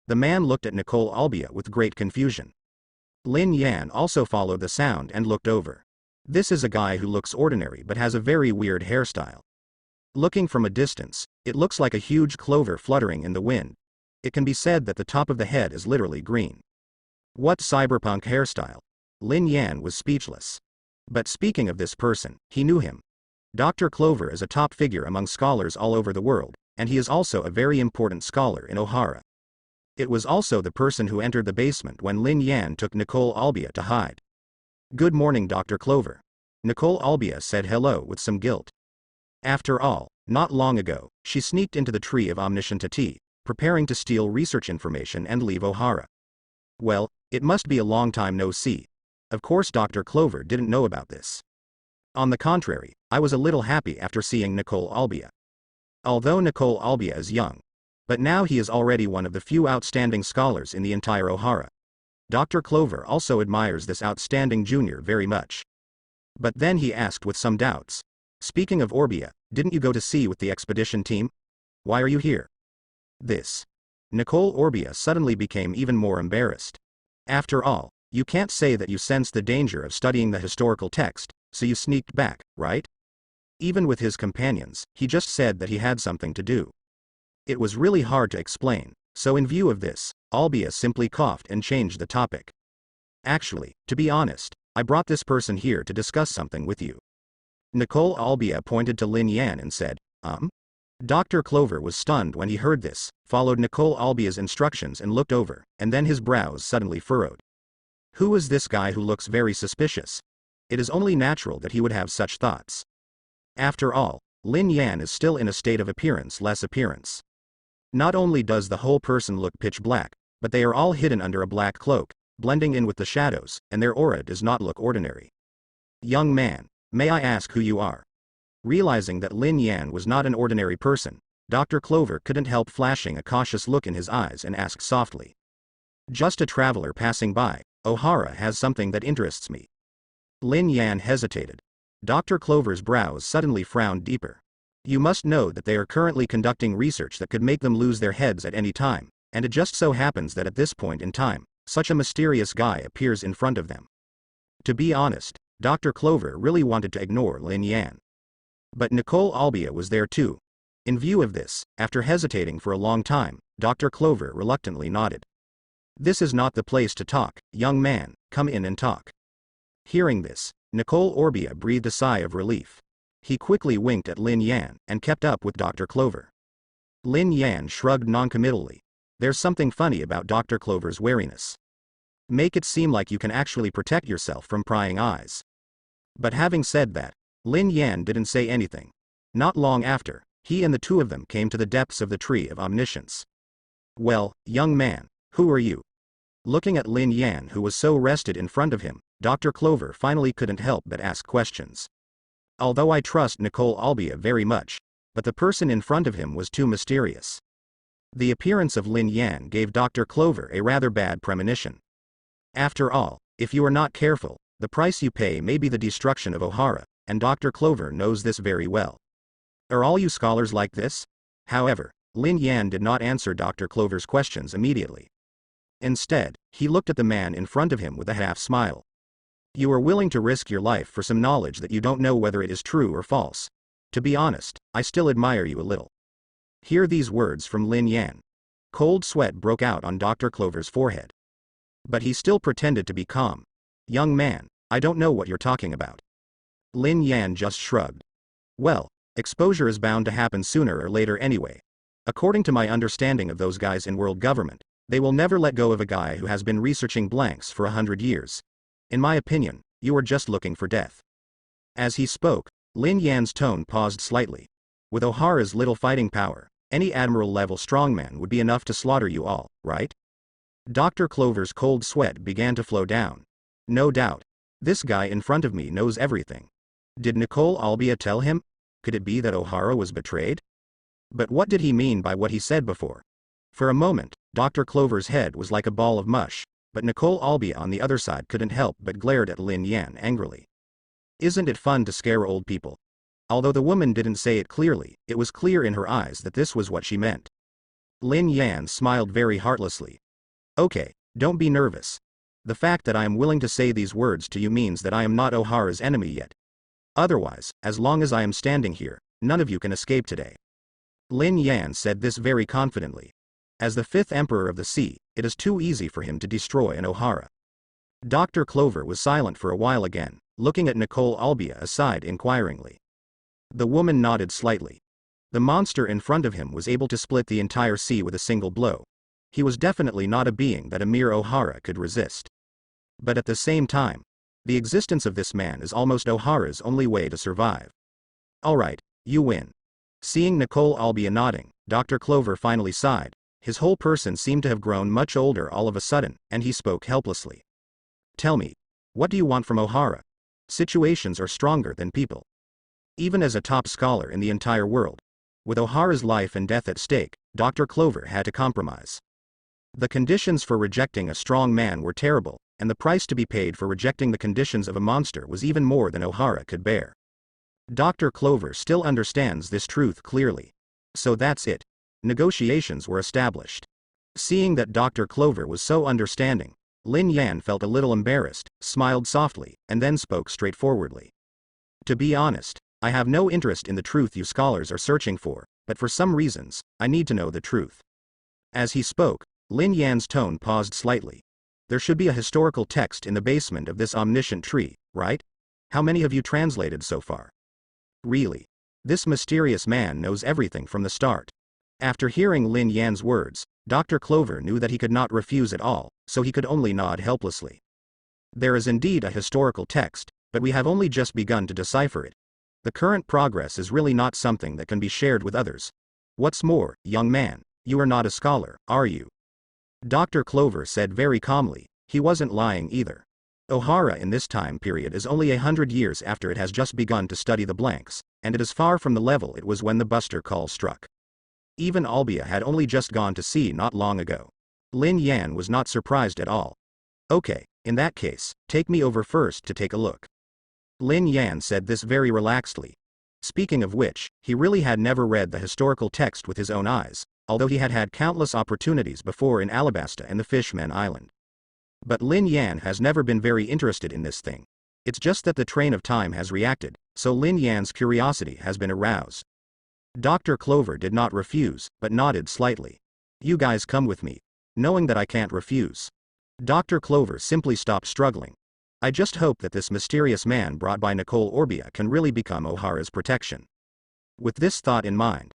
The man looked at Nicole Albia with great confusion. Lin Yan also followed the sound and looked over. This is a guy who looks ordinary but has a very weird hairstyle. Looking from a distance, it looks like a huge clover fluttering in the wind. It can be said that the top of the head is literally green. What cyberpunk hairstyle? Lin Yan was speechless. But speaking of this person, he knew him. Dr. Clover is a top figure among scholars all over the world, and he is also a very important scholar in Ohara. It was also the person who entered the basement when Lin Yan took Nicole Albia to hide. Good morning, Dr. Clover. Nicole Albia said hello with some guilt. After all, not long ago, she sneaked into the tree of omniscientity, preparing to steal research information and leave Ohara. Well, it must be a long time no see. Of course Dr. Clover didn't know about this. On the contrary, I was a little happy after seeing Nicole Albia. Although Nicole Albia is young, but now he is already one of the few outstanding scholars in the entire Ohara. Dr. Clover also admires this outstanding junior very much. But then he asked with some doubts. Speaking of Orbia, didn't you go to sea with the expedition team? Why are you here? This. Nicole Orbia suddenly became even more embarrassed. After all, you can't say that you sensed the danger of studying the historical text, so you sneaked back, right? Even with his companions, he just said that he had something to do. It was really hard to explain, so in view of this, Albia simply coughed and changed the topic. Actually, to be honest, I brought this person here to discuss something with you. Nicole Albia pointed to Lin Yan and said, Dr. Clover was stunned when he heard this, followed Nicole Albia's instructions and looked over, and then his brows suddenly furrowed. Who is this guy who looks very suspicious? It is only natural that he would have such thoughts. After all, Lin Yan is still in a state of appearance-less appearance. Not only does the whole person look pitch black, but they are all hidden under a black cloak, blending in with the shadows, and their aura does not look ordinary. Young man, may I ask who you are? Realizing that Lin Yan was not an ordinary person, Dr. Clover couldn't help flashing a cautious look in his eyes and asked softly. Just a traveler passing by. Ohara has something that interests me. Lin Yan hesitated. Dr. Clover's brows suddenly frowned deeper. You must know that they are currently conducting research that could make them lose their heads at any time, and it just so happens that at this point in time, such a mysterious guy appears in front of them. To be honest, Dr. Clover really wanted to ignore Lin Yan. But Nicole Albia was there too. In view of this, after hesitating for a long time, Dr. Clover reluctantly nodded. This is not the place to talk, young man, come in and talk. Hearing this, Nicole Orbia breathed a sigh of relief. He quickly winked at Lin Yan, and kept up with Dr. Clover. Lin Yan shrugged noncommittally. There's something funny about Dr. Clover's wariness. Make it seem like you can actually protect yourself from prying eyes. But having said that, Lin Yan didn't say anything. Not long after, he and the two of them came to the depths of the Tree of Omniscience. Well, young man, who are you? Looking at Lin Yan who was so rested in front of him, Dr. Clover finally couldn't help but ask questions. Although I trust Nicole Albia very much, but the person in front of him was too mysterious. The appearance of Lin Yan gave Dr. Clover a rather bad premonition. After all, if you are not careful, the price you pay may be the destruction of Ohara, and Dr. Clover knows this very well. Are all you scholars like this? However, Lin Yan did not answer Dr. Clover's questions immediately. Instead, he looked at the man in front of him with a half smile. You are willing to risk your life for some knowledge that you don't know whether it is true or false. To be honest, I still admire you a little. Hear these words from Lin Yan. Cold sweat broke out on Dr. Clover's forehead. But he still pretended to be calm. Young man, I don't know what you're talking about. Lin Yan just shrugged. Well, exposure is bound to happen sooner or later anyway. According to my understanding of those guys in world government, they will never let go of a guy who has been researching blanks for 100 years. In my opinion, you are just looking for death. As he spoke, Lin Yan's tone paused slightly. With Ohara's little fighting power, any admiral-level strongman would be enough to slaughter you all, right? Dr. Clover's cold sweat began to flow down. No doubt. This guy in front of me knows everything. Did Nicole Albia tell him? Could it be that Ohara was betrayed? But what did he mean by what he said before? For a moment, Dr. Clover's head was like a ball of mush, but Nicole Albia on the other side couldn't help but glared at Lin Yan angrily. Isn't it fun to scare old people? Although the woman didn't say it clearly, it was clear in her eyes that this was what she meant. Lin Yan smiled very heartlessly. Okay, don't be nervous. The fact that I am willing to say these words to you means that I am not Ohara's enemy yet. Otherwise, as long as I am standing here, none of you can escape today. Lin Yan said this very confidently. As the fifth emperor of the sea, it is too easy for him to destroy an Ohara. Dr. Clover was silent for a while again, looking at Nicole Albia aside inquiringly. The woman nodded slightly. The monster in front of him was able to split the entire sea with a single blow. He was definitely not a being that a mere Ohara could resist. But at the same time, the existence of this man is almost Ohara's only way to survive. Alright, you win. Seeing Nicole Albia nodding, Dr. Clover finally sighed. His whole person seemed to have grown much older all of a sudden, and he spoke helplessly. Tell me, what do you want from Ohara? Situations are stronger than people. Even as a top scholar in the entire world, with Ohara's life and death at stake, Dr. Clover had to compromise. The conditions for rejecting a strong man were terrible, and the price to be paid for rejecting the conditions of a monster was even more than Ohara could bear. Dr. Clover still understands this truth clearly. So that's it. Negotiations were established. Seeing that Dr. Clover was so understanding, Lin Yan felt a little embarrassed, smiled softly, and then spoke straightforwardly. To be honest, I have no interest in the truth you scholars are searching for, but for some reasons, I need to know the truth. As he spoke, Lin Yan's tone paused slightly. There should be a historical text in the basement of this omniscient tree, right? How many have you translated so far? Really? This mysterious man knows everything from the start. After hearing Lin Yan's words, Dr. Clover knew that he could not refuse at all, so he could only nod helplessly. There is indeed a historical text, but we have only just begun to decipher it. The current progress is really not something that can be shared with others. What's more, young man, you are not a scholar, are you? Dr. Clover said very calmly. He wasn't lying either. Ohara in this time period is only 100 years after it has just begun to study the blanks, and it is far from the level it was when the Buster call struck. Even Albia had only just gone to sea not long ago. Lin Yan was not surprised at all. Okay, in that case, take me over first to take a look. Lin Yan said this very relaxedly. Speaking of which, he really had never read the historical text with his own eyes, although he had had countless opportunities before in Alabasta and the Fishman Island. But Lin Yan has never been very interested in this thing. It's just that the train of time has reacted, so Lin Yan's curiosity has been aroused. Dr. Clover did not refuse, but nodded slightly. You guys come with me. Knowing that I can't refuse. Dr. Clover simply stopped struggling. I just hope that this mysterious man brought by Nicole Orbia can really become Ohara's protection. With this thought in mind,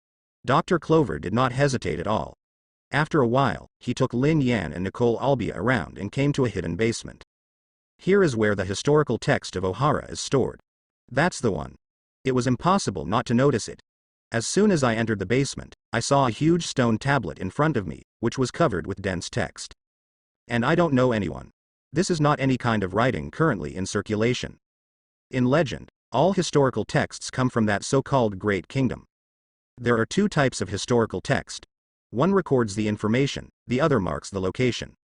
Dr. Clover did not hesitate at all. After a while, he took Lin Yan and Nicole Albia around and came to a hidden basement. Here is where the historical text of Ohara is stored. That's the one. It was impossible not to notice it. As soon as I entered the basement, I saw a huge stone tablet in front of me, which was covered with dense text. And I don't know anyone. This is not any kind of writing currently in circulation. In legend, all historical texts come from that so-called Great Kingdom. There are two types of historical text. One records the information, the other marks the location.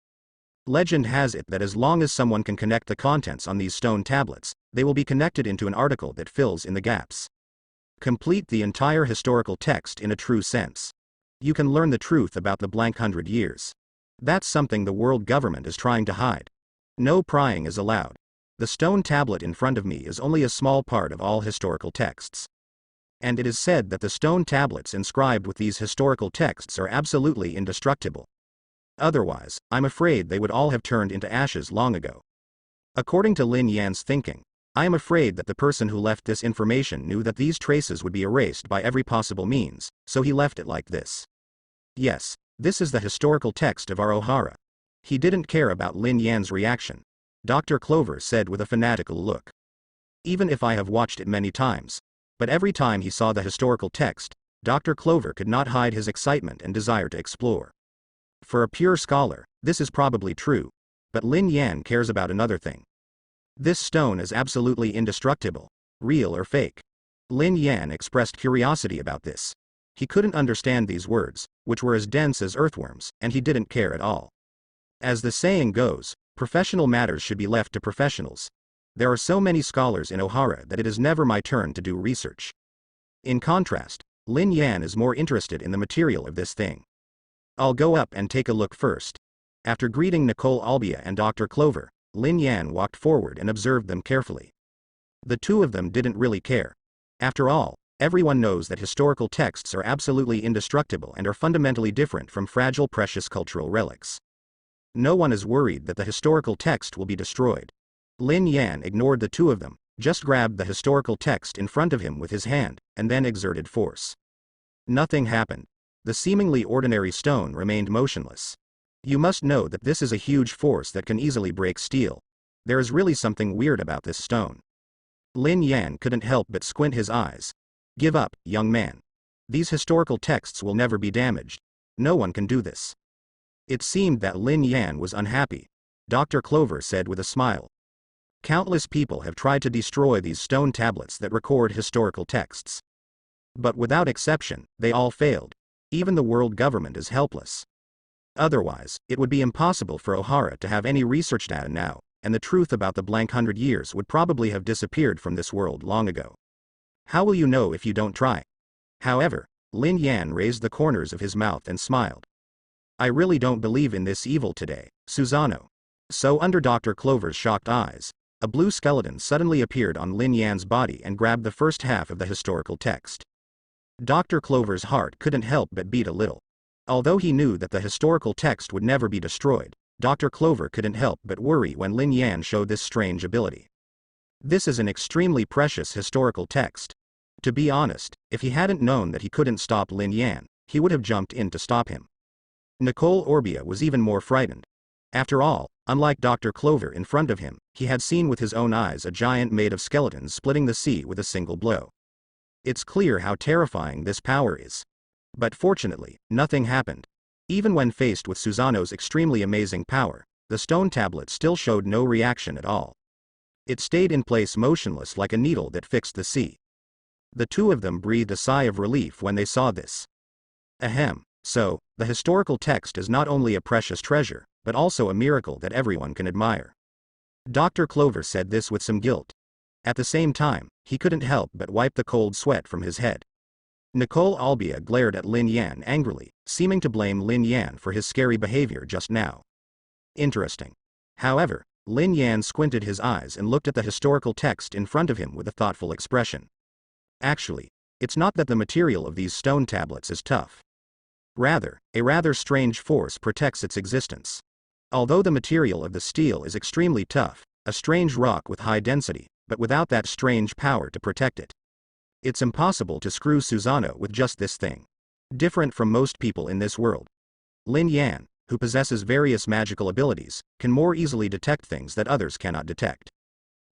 Legend has it that as long as someone can connect the contents on these stone tablets, they will be connected into an article that fills in the gaps. Complete the entire historical text in a true sense. You can learn the truth about the blank 100 years. That's something the world government is trying to hide. No prying is allowed. The stone tablet in front of me is only a small part of all historical texts. And it is said that the stone tablets inscribed with these historical texts are absolutely indestructible. Otherwise, I'm afraid they would all have turned into ashes long ago. According to Lin Yan's thinking, I am afraid that the person who left this information knew that these traces would be erased by every possible means, so he left it like this. Yes, this is the historical text of our Ohara. He didn't care about Lin Yan's reaction. Dr. Clover said with a fanatical look. Even if I have watched it many times, but every time he saw the historical text, Dr. Clover could not hide his excitement and desire to explore. For a pure scholar, this is probably true, but Lin Yan cares about another thing. This stone is absolutely indestructible, real or fake. Lin Yan expressed curiosity about this. He couldn't understand these words, which were as dense as earthworms, and he didn't care at all. As the saying goes, professional matters should be left to professionals. There are so many scholars in Ohara that it is never my turn to do research. In contrast, Lin Yan is more interested in the material of this thing. I'll go up and take a look first. After greeting Nicole Albia and Dr. Clover, Lin Yan walked forward and observed them carefully. The two of them didn't really care. After all, everyone knows that historical texts are absolutely indestructible and are fundamentally different from fragile precious cultural relics. No one is worried that the historical text will be destroyed. Lin Yan ignored the two of them, just grabbed the historical text in front of him with his hand, and then exerted force. Nothing happened. The seemingly ordinary stone remained motionless. You must know that this is a huge force that can easily break steel. There is really something weird about this stone. Lin Yan couldn't help but squint his eyes. Give up, young man. These historical texts will never be damaged. No one can do this. It seemed that Lin Yan was unhappy. Dr. Clover said with a smile. Countless people have tried to destroy these stone tablets that record historical texts. But without exception, they all failed. Even the world government is helpless. Otherwise, it would be impossible for O'Hara to have any research data now, and the truth about the blank 100 years would probably have disappeared from this world long ago. How will you know if you don't try? However, Lin Yan raised the corners of his mouth and smiled. I really don't believe in this evil today, Susano. So under Dr. Clover's shocked eyes, a blue skeleton suddenly appeared on Lin Yan's body and grabbed the first half of the historical text. Dr. Clover's heart couldn't help but beat a little. Although he knew that the historical text would never be destroyed, Dr. Clover couldn't help but worry when Lin Yan showed this strange ability. This is an extremely precious historical text. To be honest, if he hadn't known that he couldn't stop Lin Yan, he would have jumped in to stop him. Nicole Orbia was even more frightened. After all, unlike Dr. Clover in front of him, he had seen with his own eyes a giant made of skeletons splitting the sea with a single blow. It's clear how terrifying this power is. But fortunately, nothing happened. Even when faced with Susano's extremely amazing power, the stone tablet still showed no reaction at all. It stayed in place motionless like a needle that fixed the sea. The two of them breathed a sigh of relief when they saw this. Ahem, so, the historical text is not only a precious treasure, but also a miracle that everyone can admire. Dr. Clover said this with some guilt. At the same time, he couldn't help but wipe the cold sweat from his head. Nicole Albia glared at Lin Yan angrily, seeming to blame Lin Yan for his scary behavior just now. Interesting. However, Lin Yan squinted his eyes and looked at the historical text in front of him with a thoughtful expression. Actually, it's not that the material of these stone tablets is tough. Rather, a rather strange force protects its existence. Although the material of the steel is extremely tough, a strange rock with high density, but without that strange power to protect it. It's impossible to screw Susano with just this thing. Different from most people in this world. Lin Yan, who possesses various magical abilities, can more easily detect things that others cannot detect.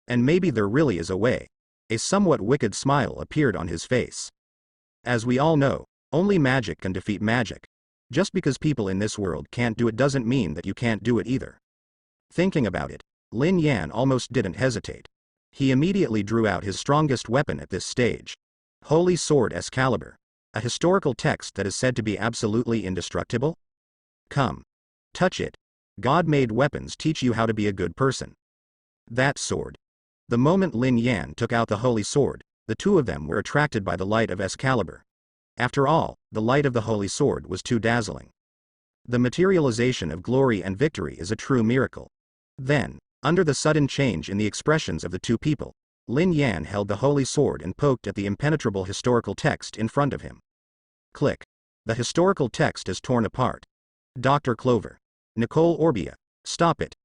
And maybe there really is a way. A somewhat wicked smile appeared on his face. As we all know, only magic can defeat magic. Just because people in this world can't do it doesn't mean that you can't do it either. Thinking about it, Lin Yan almost didn't hesitate. He immediately drew out his strongest weapon at this stage. Holy Sword Excalibur. A historical text that is said to be absolutely indestructible? Come. Touch it. God-made weapons teach you how to be a good person. That sword. The moment Lin Yan took out the Holy Sword, the two of them were attracted by the light of Excalibur. After all, the light of the Holy Sword was too dazzling. The materialization of glory and victory is a true miracle. Then, under the sudden change in the expressions of the two people, Lin Yan held the Holy Sword and poked at the impenetrable historical text in front of him. Click. The historical text is torn apart. Dr. Clover. Nicole Orbia. Stop it.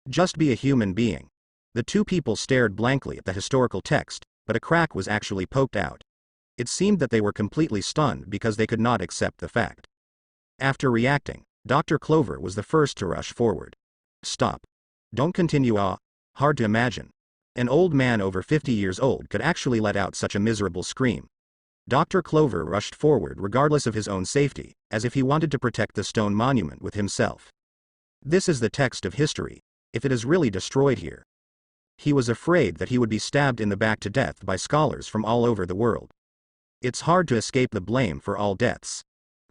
Just be a human being. The two people stared blankly at the historical text, but a crack was actually poked out. It seemed that they were completely stunned because they could not accept the fact. After reacting, Dr. Clover was the first to rush forward. Stop. Don't continue. Hard to imagine. An old man over 50 years old could actually let out such a miserable scream. Dr. Clover rushed forward regardless of his own safety, as if he wanted to protect the stone monument with himself. This is the text of history, if it is really destroyed here. He was afraid that he would be stabbed in the back to death by scholars from all over the world. It's hard to escape the blame for all deaths.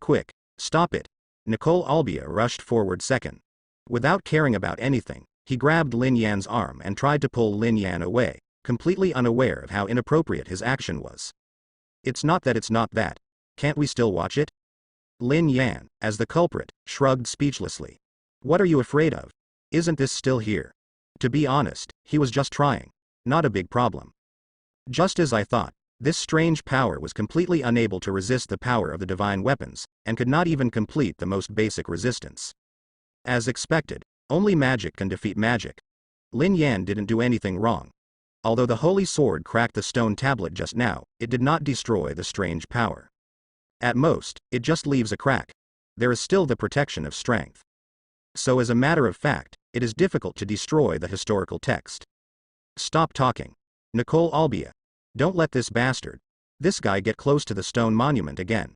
Quick, stop it. Nicole Albia rushed forward second. Without caring about anything, he grabbed Lin Yan's arm and tried to pull Lin Yan away, completely unaware of how inappropriate his action was. It's not that. Can't we still watch it? Lin Yan, as the culprit, shrugged speechlessly. What are you afraid of? Isn't this still here? To be honest, he was just trying. Not a big problem. Just as I thought, this strange power was completely unable to resist the power of the divine weapons, and could not even complete the most basic resistance. As expected, only magic can defeat magic. Lin Yan didn't do anything wrong. Although the holy sword cracked the stone tablet just now, it did not destroy the strange power. At most, it just leaves a crack. There is still the protection of strength. So as a matter of fact, it is difficult to destroy the historical text. Stop talking. Nicole Albia. Don't let this bastard, this guy, get close to the stone monument again.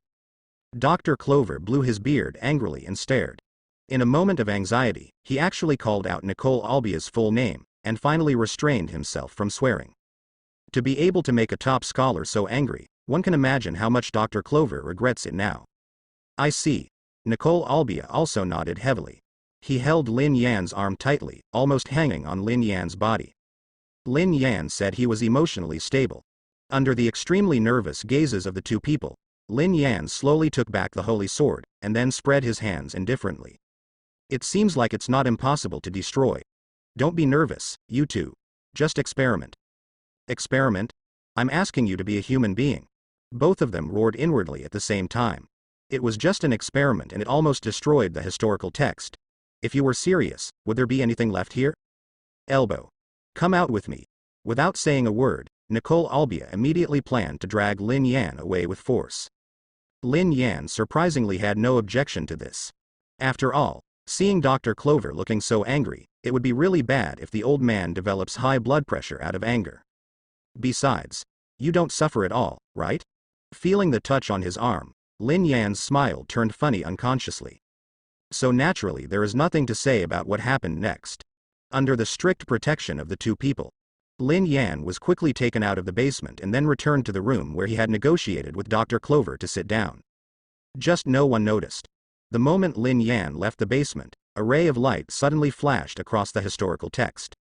Dr. Clover blew his beard angrily and stared. In a moment of anxiety, he actually called out Nicole Albia's full name, and finally restrained himself from swearing. To be able to make a top scholar so angry, one can imagine how much Dr. Clover regrets it now. I see. Nicole Albia also nodded heavily. He held Lin Yan's arm tightly, almost hanging on Lin Yan's body. Lin Yan said he was emotionally stable. Under the extremely nervous gazes of the two people, Lin Yan slowly took back the holy sword, and then spread his hands indifferently. It seems like it's not impossible to destroy. Don't be nervous, you two. Just experiment. Experiment? I'm asking you to be a human being. Both of them roared inwardly at the same time. It was just an experiment and it almost destroyed the historical text. If you were serious, would there be anything left here? Elbow. Come out with me. Without saying a word, Nicole Albia immediately planned to drag Lin Yan away with force. Lin Yan surprisingly had no objection to this. After all, seeing Dr. Clover looking so angry, it would be really bad if the old man develops high blood pressure out of anger. Besides, you don't suffer at all, right? Feeling the touch on his arm, Lin Yan's smile turned funny unconsciously. So naturally there is nothing to say about what happened next. Under the strict protection of the two people, Lin Yan was quickly taken out of the basement and then returned to the room where he had negotiated with Dr. Clover to sit down. Just no one noticed. The moment Lin Yan left the basement, a ray of light suddenly flashed across the historical text.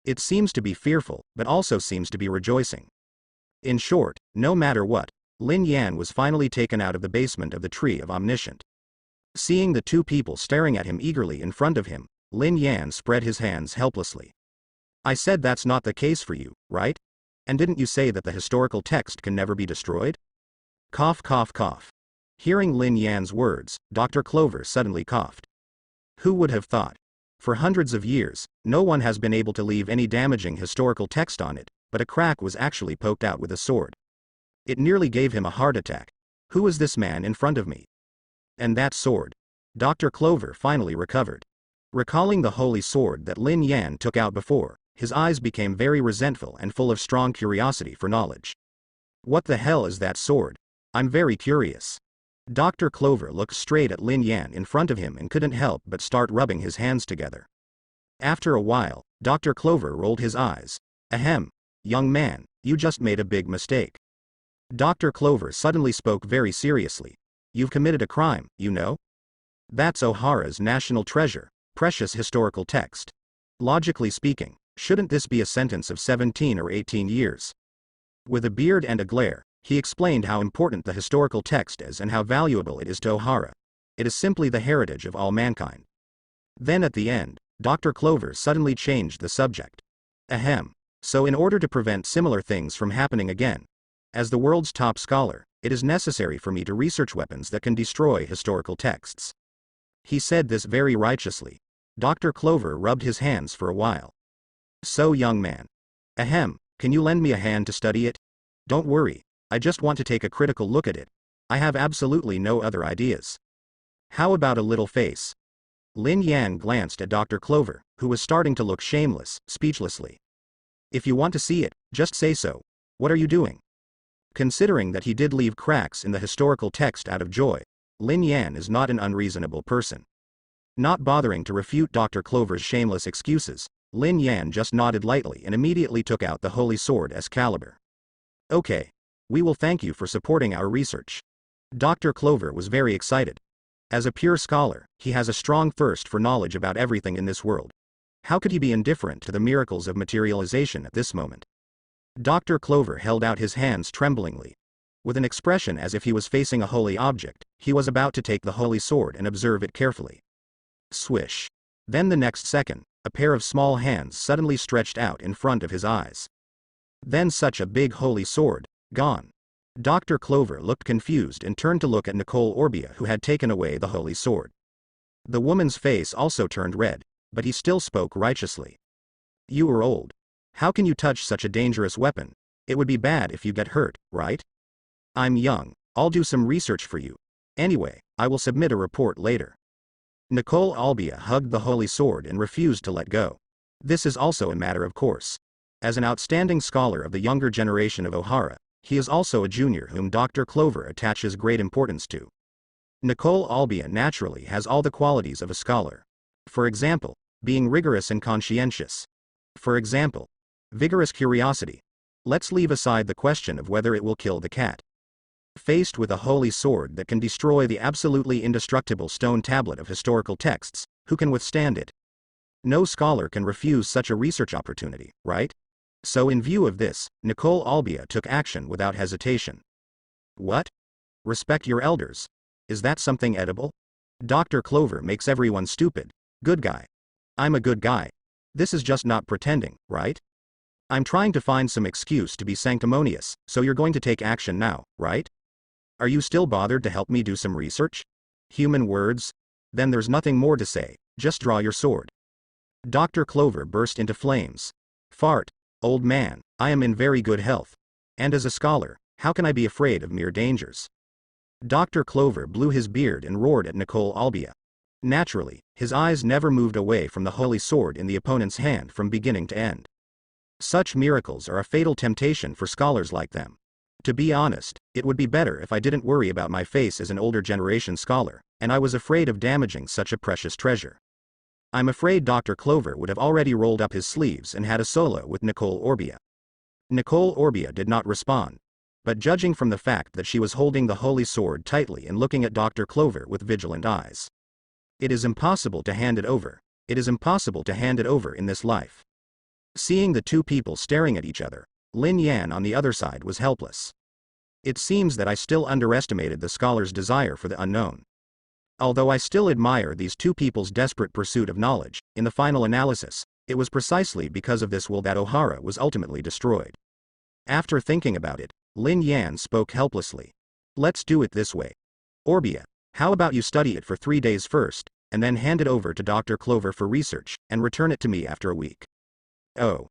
It seems to be fearful, but also seems to be rejoicing. In short, no matter what, Lin Yan was finally taken out of the basement of the Tree of Omniscient. Seeing the two people staring at him eagerly in front of him, Lin Yan spread his hands helplessly. I said that's not the case for you, right? And didn't you say that the historical text can never be destroyed? Cough, cough, cough. Hearing Lin Yan's words, Dr. Clover suddenly coughed. Who would have thought? For hundreds of years, no one has been able to leave any damaging historical text on it, but a crack was actually poked out with a sword. It nearly gave him a heart attack. Who is this man in front of me? And that sword. Dr. Clover finally recovered. Recalling the holy sword that Lin Yan took out before, his eyes became very resentful and full of strong curiosity for knowledge. What the hell is that sword? I'm very curious. Dr. Clover looked straight at Lin Yan in front of him and couldn't help but start rubbing his hands together. After a while, Dr. Clover rolled his eyes. Ahem. Young man, you just made a big mistake. Dr. Clover suddenly spoke very seriously. You've committed a crime, you know? That's Ohara's national treasure, precious historical text. Logically speaking, shouldn't this be a sentence of 17 or 18 years? With a beard and a glare, he explained how important the historical text is and how valuable it is to Ohara. It is simply the heritage of all mankind. Then at the end, Dr. Clover suddenly changed the subject. Ahem. So in order to prevent similar things from happening again, as the world's top scholar, it is necessary for me to research weapons that can destroy historical texts. He said this very righteously. Dr. Clover rubbed his hands for a while. So young man. Ahem, can you lend me a hand to study it? Don't worry, I just want to take a critical look at it. I have absolutely no other ideas. How about a little face? Lin Yan glanced at Dr. Clover, who was starting to look shameless, speechlessly. If you want to see it, just say so. What are you doing? Considering that he did leave cracks in the historical text out of joy, Lin Yan is not an unreasonable person. Not bothering to refute Dr. Clover's shameless excuses, Lin Yan just nodded lightly and immediately took out the holy sword Excalibur. Okay. We will thank you for supporting our research. Dr. Clover was very excited. As a pure scholar, he has a strong thirst for knowledge about everything in this world. How could he be indifferent to the miracles of materialization at this moment? Dr. Clover held out his hands tremblingly. With an expression as if he was facing a holy object, he was about to take the holy sword and observe it carefully. Swish. Then the next second, a pair of small hands suddenly stretched out in front of his eyes. Then such a big holy sword, gone. Dr. Clover looked confused and turned to look at Nicole Orbia, who had taken away the holy sword. The woman's face also turned red, but he still spoke righteously. You are old. How can you touch such a dangerous weapon? It would be bad if you get hurt, right? I'm young. I'll do some research for you. Anyway, I will submit a report later. Nicole Albia hugged the holy sword and refused to let go. This is also a matter of course. As an outstanding scholar of the younger generation of Ohara, he is also a junior whom Dr. Clover attaches great importance to. Nicole Albia naturally has all the qualities of a scholar. For example, being rigorous and conscientious. For example, vigorous curiosity. Let's leave aside the question of whether it will kill the cat. Faced with a holy sword that can destroy the absolutely indestructible stone tablet of historical texts, who can withstand it? No scholar can refuse such a research opportunity, right? So in view of this, Nicole Albia took action without hesitation. What? Respect your elders. Is that something edible? Dr. Clover makes everyone stupid. Good guy. I'm a good guy. This is just not pretending, right? I'm trying to find some excuse to be sanctimonious, so you're going to take action now, right? Are you still bothered to help me do some research? Human words? Then there's nothing more to say, just draw your sword. Dr. Clover burst into flames. Fart. Old man, I am in very good health. And as a scholar, how can I be afraid of mere dangers? Dr. Clover blew his beard and roared at Nicole Albia. Naturally, his eyes never moved away from the holy sword in the opponent's hand from beginning to end. Such miracles are a fatal temptation for scholars like them. To be honest, it would be better if I didn't worry about my face as an older generation scholar, and I was afraid of damaging such a precious treasure. I'm afraid Dr. Clover would have already rolled up his sleeves and had a solo with Nicole Orbia. Nicole Orbia did not respond, but judging from the fact that she was holding the holy sword tightly and looking at Dr. Clover with vigilant eyes. It is impossible to hand it over. It is impossible to hand it over in this life. Seeing the two people staring at each other, Lin Yan on the other side was helpless. It seems that I still underestimated the scholar's desire for the unknown. Although I still admire these two people's desperate pursuit of knowledge, in the final analysis, it was precisely because of this will that Ohara was ultimately destroyed. After thinking about it, Lin Yan spoke helplessly. Let's do it this way. Orbia, how about you study it for 3 days first, and then hand it over to Dr. Clover for research, and return it to me after a week. Oh.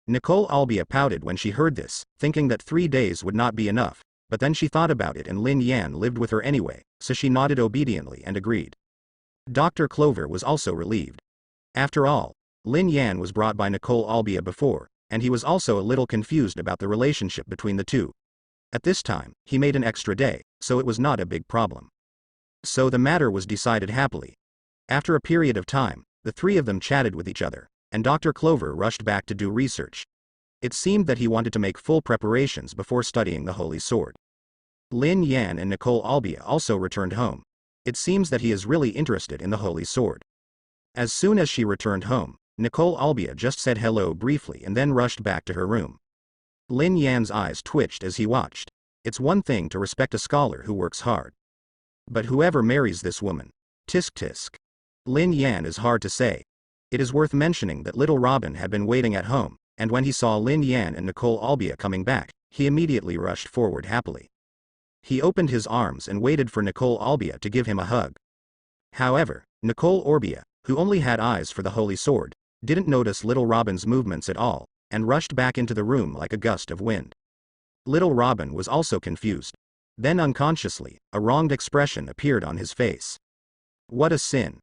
Nicole Albia pouted when she heard this, thinking that 3 days would not be enough, but then she thought about it and Lin Yan lived with her anyway, so she nodded obediently and agreed. Dr. Clover was also relieved. After all, Lin Yan was brought by Nicole Albia before, and he was also a little confused about the relationship between the two. At this time, he made an extra day, so it was not a big problem. So the matter was decided happily. After a period of time, the three of them chatted with each other, and Dr. Clover rushed back to do research. It seemed that he wanted to make full preparations before studying the holy sword. Lin Yan and Nicole Albia also returned home. It seems that he is really interested in the holy sword. As soon as she returned home, Nicole Albia just said hello briefly and then rushed back to her room. Lin Yan's eyes twitched as he watched. It's one thing to respect a scholar who works hard. But whoever marries this woman, tisk tisk. Lin Yan is hard to say. It is worth mentioning that little Robin had been waiting at home, and when he saw Lin Yan and Nicole Albia coming back, he immediately rushed forward happily. He opened his arms and waited for Nicole Albia to give him a hug. However, Nicole Orbia, who only had eyes for the holy sword, didn't notice little Robin's movements at all, and rushed back into the room like a gust of wind. Little Robin was also confused. Then unconsciously, a wronged expression appeared on his face. What a sin.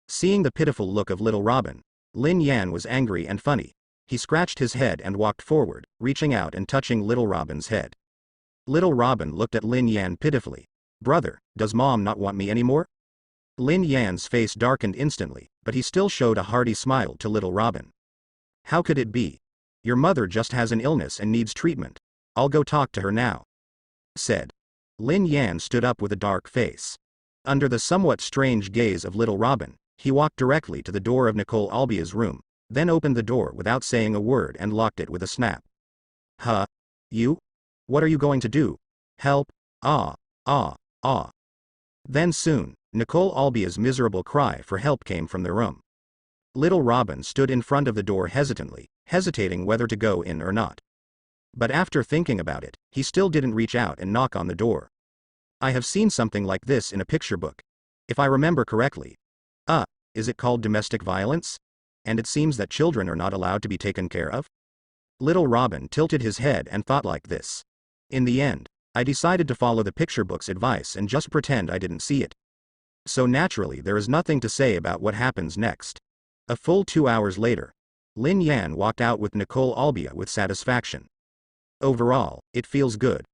Seeing the pitiful look of little Robin, Lin Yan was angry and funny. He scratched his head and walked forward, reaching out and touching little Robin's head. Little Robin looked at Lin Yan pitifully. Brother, does mom not want me anymore? Lin Yan's face darkened instantly, but he still showed a hearty smile to little Robin. How could it be? Your mother just has an illness and needs treatment. I'll go talk to her now, said. Lin Yan stood up with a dark face. Under the somewhat strange gaze of little Robin, he walked directly to the door of Nicole Albia's room, then opened the door without saying a word and locked it with a snap. Huh? You? What are you going to do? Help, ah, ah, ah. Then soon, Nicole Albia's miserable cry for help came from the room. Little Robin stood in front of the door hesitantly, hesitating whether to go in or not. But after thinking about it, he still didn't reach out and knock on the door. I have seen something like this in a picture book. If I remember correctly. Is it called domestic violence? And it seems that children are not allowed to be taken care of? Little Robin tilted his head and thought like this. In the end, I decided to follow the picture book's advice and just pretend I didn't see it. So naturally there is nothing to say about what happens next. A full 2 hours later, Lin Yan walked out with Nicole Albia with satisfaction. Overall, it feels good.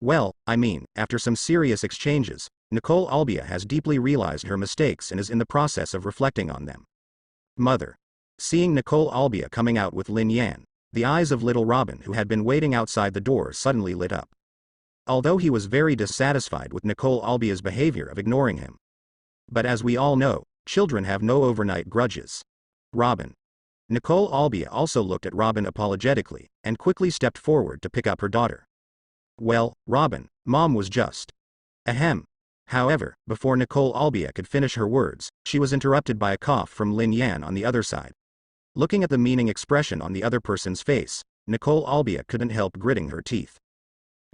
Well, I mean, after some serious exchanges, Nicole Albia has deeply realized her mistakes and is in the process of reflecting on them. Mother. Seeing Nicole Albia coming out with Lin Yan, the eyes of little Robin, who had been waiting outside the door, suddenly lit up. Although he was very dissatisfied with Nicole Albia's behavior of ignoring him. But as we all know, children have no overnight grudges. Robin. Nicole Albia also looked at Robin apologetically, and quickly stepped forward to pick up her daughter. Well, Robin, Mom was just. Ahem. However, before Nicole Albia could finish her words, she was interrupted by a cough from Lin Yan on the other side. Looking at the meaning expression on the other person's face, Nicole Albia couldn't help gritting her teeth.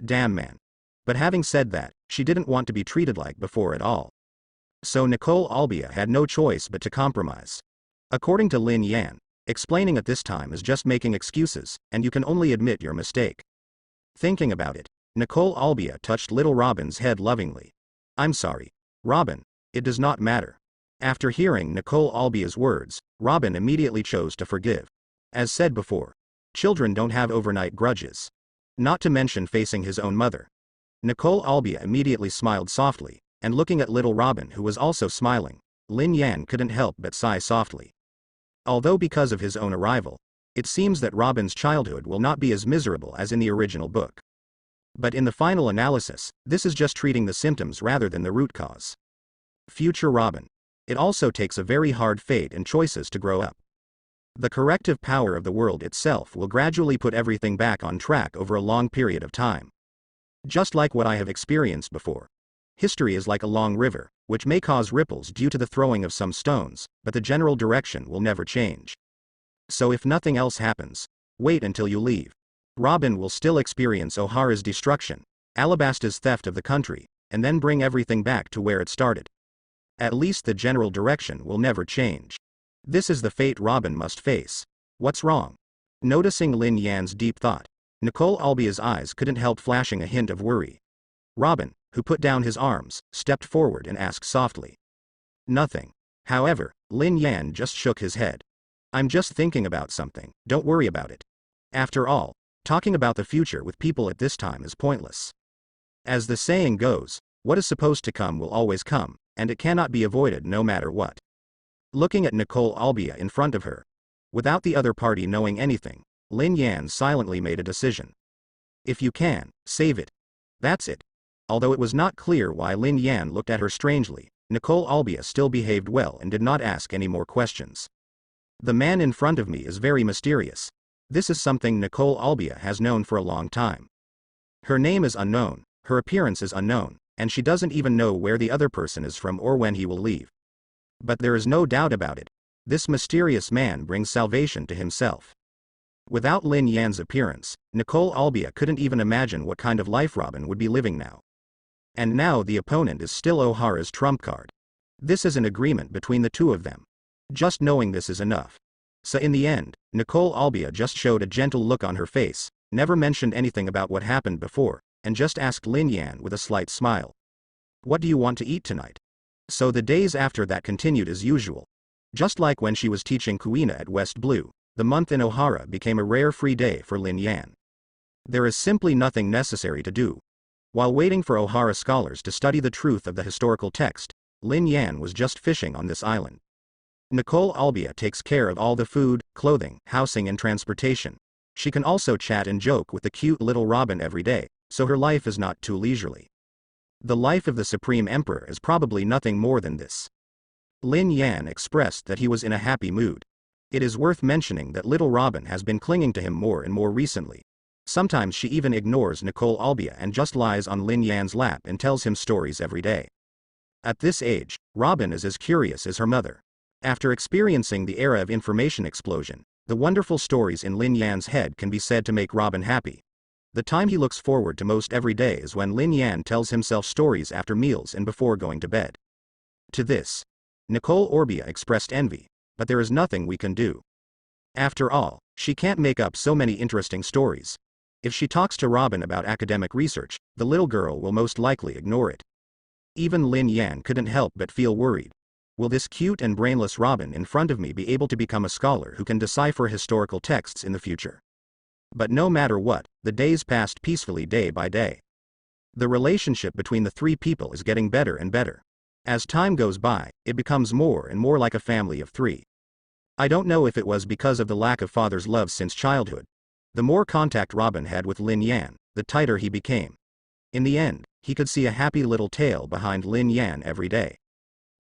Damn man. But having said that, she didn't want to be treated like before at all. So Nicole Albia had no choice but to compromise. According to Lin Yan, explaining at this time is just making excuses, and you can only admit your mistake. Thinking about it, Nicole Albia touched little Robin's head lovingly. I'm sorry, Robin, it does not matter. After hearing Nicole Albia's words, Robin immediately chose to forgive. As said before, children don't have overnight grudges. Not to mention facing his own mother. Nicole Albia immediately smiled softly, and looking at little Robin, who was also smiling, Lin Yan couldn't help but sigh softly. Although because of his own arrival, it seems that Robin's childhood will not be as miserable as in the original book. But in the final analysis, this is just treating the symptoms rather than the root cause. Future Robin. It also takes a very hard fate and choices to grow up. The corrective power of the world itself will gradually put everything back on track over a long period of time. Just like what I have experienced before. History is like a long river, which may cause ripples due to the throwing of some stones, but the general direction will never change. So if nothing else happens, wait until you leave. Robin will still experience O'Hara's destruction, Alabasta's theft of the country, and then bring everything back to where it started. At least the general direction will never change. This is the fate Robin must face. What's wrong? Noticing Lin Yan's deep thought, Nicole Albia's eyes couldn't help flashing a hint of worry. Robin, who put down his arms, stepped forward and asked softly. Nothing. However, Lin Yan just shook his head. I'm just thinking about something, don't worry about it. After all, talking about the future with people at this time is pointless. As the saying goes, what is supposed to come will always come, and it cannot be avoided no matter what. Looking at Nicole Albia in front of her, without the other party knowing anything, Lin Yan silently made a decision. If you can, save it. That's it. Although it was not clear why Lin Yan looked at her strangely, Nicole Albia still behaved well and did not ask any more questions. The man in front of me is very mysterious. This is something Nicole Albia has known for a long time. Her name is unknown, her appearance is unknown, and she doesn't even know where the other person is from or when he will leave. But there is no doubt about it. This mysterious man brings salvation to himself. Without Lin Yan's appearance, Nicole Albia couldn't even imagine what kind of life Robin would be living now. And now the opponent is still O'Hara's trump card. This is an agreement between the two of them. Just knowing this is enough. So in the end, Nicole Albia just showed a gentle look on her face, never mentioned anything about what happened before, and just asked Lin Yan with a slight smile. What do you want to eat tonight? So the days after that continued as usual. Just like when she was teaching Kuina at West Blue, the month in O'Hara became a rare free day for Lin Yan. There is simply nothing necessary to do. While waiting for O'Hara scholars to study the truth of the historical text, Lin Yan was just fishing on this island. Nicole Albia takes care of all the food, clothing, housing and transportation. She can also chat and joke with the cute little Robin every day, so her life is not too leisurely. The life of the Supreme Emperor is probably nothing more than this. Lin Yan expressed that he was in a happy mood. It is worth mentioning that little Robin has been clinging to him more and more recently. Sometimes she even ignores Nicole Albia and just lies on Lin Yan's lap and tells him stories every day. At this age, Robin is as curious as her mother. After experiencing the era of information explosion, the wonderful stories in Lin Yan's head can be said to make Robin happy. The time he looks forward to most every day is when Lin Yan tells himself stories after meals and before going to bed. To this, Nicole Orbia expressed envy, but there is nothing we can do. After all, she can't make up so many interesting stories. If she talks to Robin about academic research, the little girl will most likely ignore it. Even Lin Yan couldn't help but feel worried. Will this cute and brainless Robin in front of me be able to become a scholar who can decipher historical texts in the future? But no matter what, the days passed peacefully day by day. The relationship between the three people is getting better and better. As time goes by, it becomes more and more like a family of three. I don't know if it was because of the lack of father's love since childhood. The more contact Robin had with Lin Yan, the tighter he became. In the end, he could see a happy little tail behind Lin Yan every day.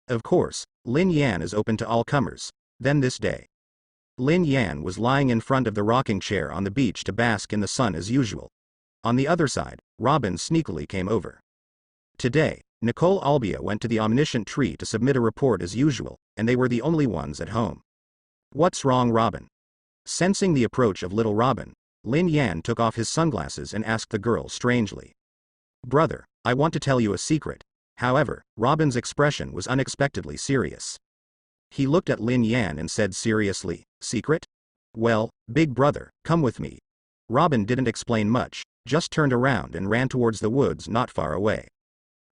Of course, Lin Yan is open to all comers. Then this day, Lin Yan was lying in front of the rocking chair on the beach to bask in the sun as usual. On the other side, Robin sneakily came over. Today, Nicole Albia went to the omniscient tree to submit a report as usual, and they were the only ones at home. What's wrong, Robin? Sensing the approach of little Robin, Lin Yan took off his sunglasses and asked the girl strangely. Brother, I want to tell you a secret. However, Robin's expression was unexpectedly serious. He looked at Lin Yan and said seriously, secret? Well, big brother, come with me. Robin didn't explain much, just turned around and ran towards the woods not far away.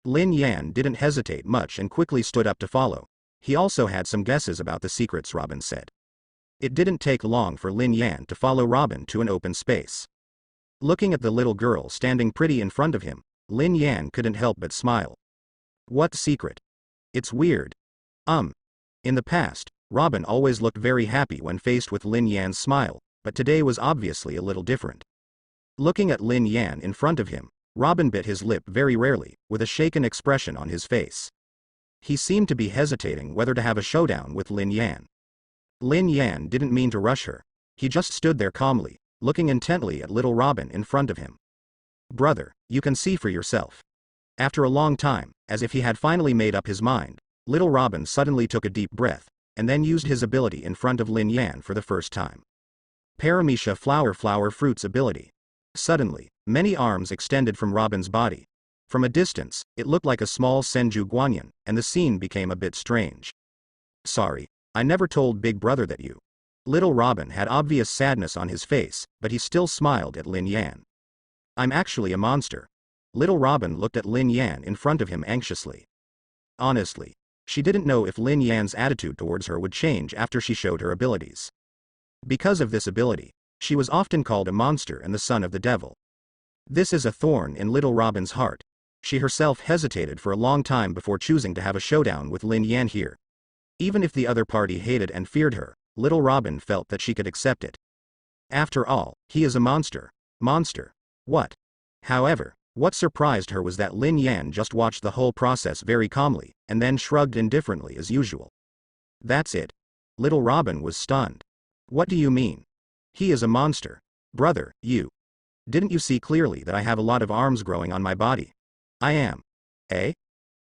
Lin Yan didn't hesitate much and quickly stood up to follow. He also had some guesses about the secrets Robin said. It didn't take long for Lin Yan to follow Robin to an open space. Looking at the little girl standing pretty in front of him, Lin Yan couldn't help but smile. What secret? It's weird. In the past, Robin always looked very happy when faced with Lin Yan's smile, but today was obviously a little different. Looking at Lin Yan in front of him, Robin bit his lip very rarely, with a shaken expression on his face. He seemed to be hesitating whether to have a showdown with Lin Yan. Lin Yan didn't mean to rush her. He just stood there calmly, looking intently at little Robin in front of him. Brother, you can see for yourself. After a long time, as if he had finally made up his mind, little Robin suddenly took a deep breath, and then used his ability in front of Lin Yan for the first time. Paramecia flower fruits ability. Suddenly, many arms extended from Robin's body. From a distance, it looked like a small Senju Guanyin, and the scene became a bit strange. Sorry, I never told Big Brother that you. Little Robin had obvious sadness on his face, but he still smiled at Lin Yan. I'm actually a monster. Little Robin looked at Lin Yan in front of him anxiously. Honestly, she didn't know if Lin Yan's attitude towards her would change after she showed her abilities. Because of this ability, she was often called a monster and the son of the devil. This is a thorn in little Robin's heart. She herself hesitated for a long time before choosing to have a showdown with Lin Yan here. Even if the other party hated and feared her, little Robin felt that she could accept it. After all, he is a monster. Monster. What? However, what surprised her was that Lin Yan just watched the whole process very calmly, and then shrugged indifferently as usual. That's it. Little Robin was stunned. What do you mean? He is a monster. Brother, you. Didn't you see clearly that I have a lot of arms growing on my body? I am. Eh?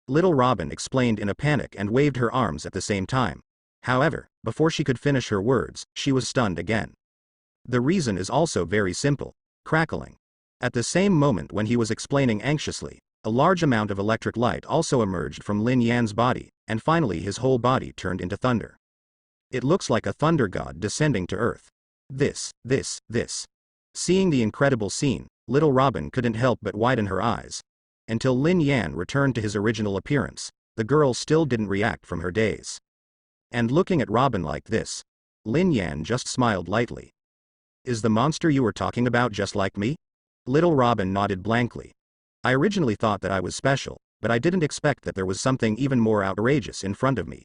Little Robin explained in a panic and waved her arms at the same time. However, before she could finish her words, she was stunned again. The reason is also very simple. Crackling. At the same moment when he was explaining anxiously, a large amount of electric light also emerged from Lin Yan's body, and finally his whole body turned into thunder. It looks like a thunder god descending to earth. This. Seeing the incredible scene, little Robin couldn't help but widen her eyes. Until Lin Yan returned to his original appearance, the girl still didn't react from her daze. And looking at Robin like this, Lin Yan just smiled lightly. Is the monster you were talking about just like me? Little Robin nodded blankly. I originally thought that I was special, but I didn't expect that there was something even more outrageous in front of me.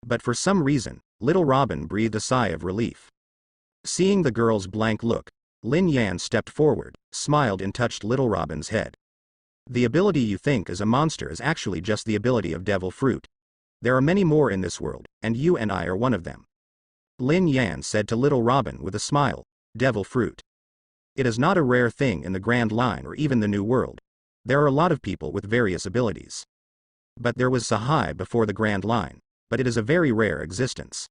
But for some reason, little Robin breathed a sigh of relief. Seeing the girl's blank look, Lin Yan stepped forward, smiled and touched little Robin's head. The ability you think is a monster is actually just the ability of devil fruit. There are many more in this world, and you and I are one of them. Lin Yan said to little Robin with a smile, devil fruit. It is not a rare thing in the Grand Line or even the New World. There are a lot of people with various abilities. But there was Sahai before the Grand Line, but it is a very rare existence.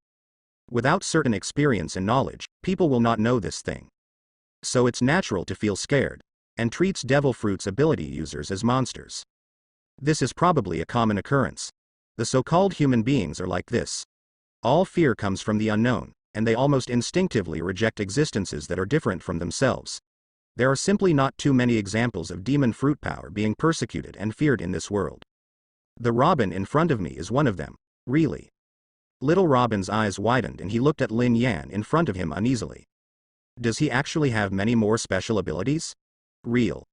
Without certain experience and knowledge, people will not know this thing. So it's natural to feel scared, and treats Devil Fruit's ability users as monsters. This is probably a common occurrence. The so-called human beings are like this. All fear comes from the unknown, and they almost instinctively reject existences that are different from themselves. There are simply not too many examples of demon fruit power being persecuted and feared in this world. The Robin in front of me is one of them. Really? Little Robin's eyes widened and he looked at Lin Yan in front of him uneasily. Does he actually have many more special abilities? Real.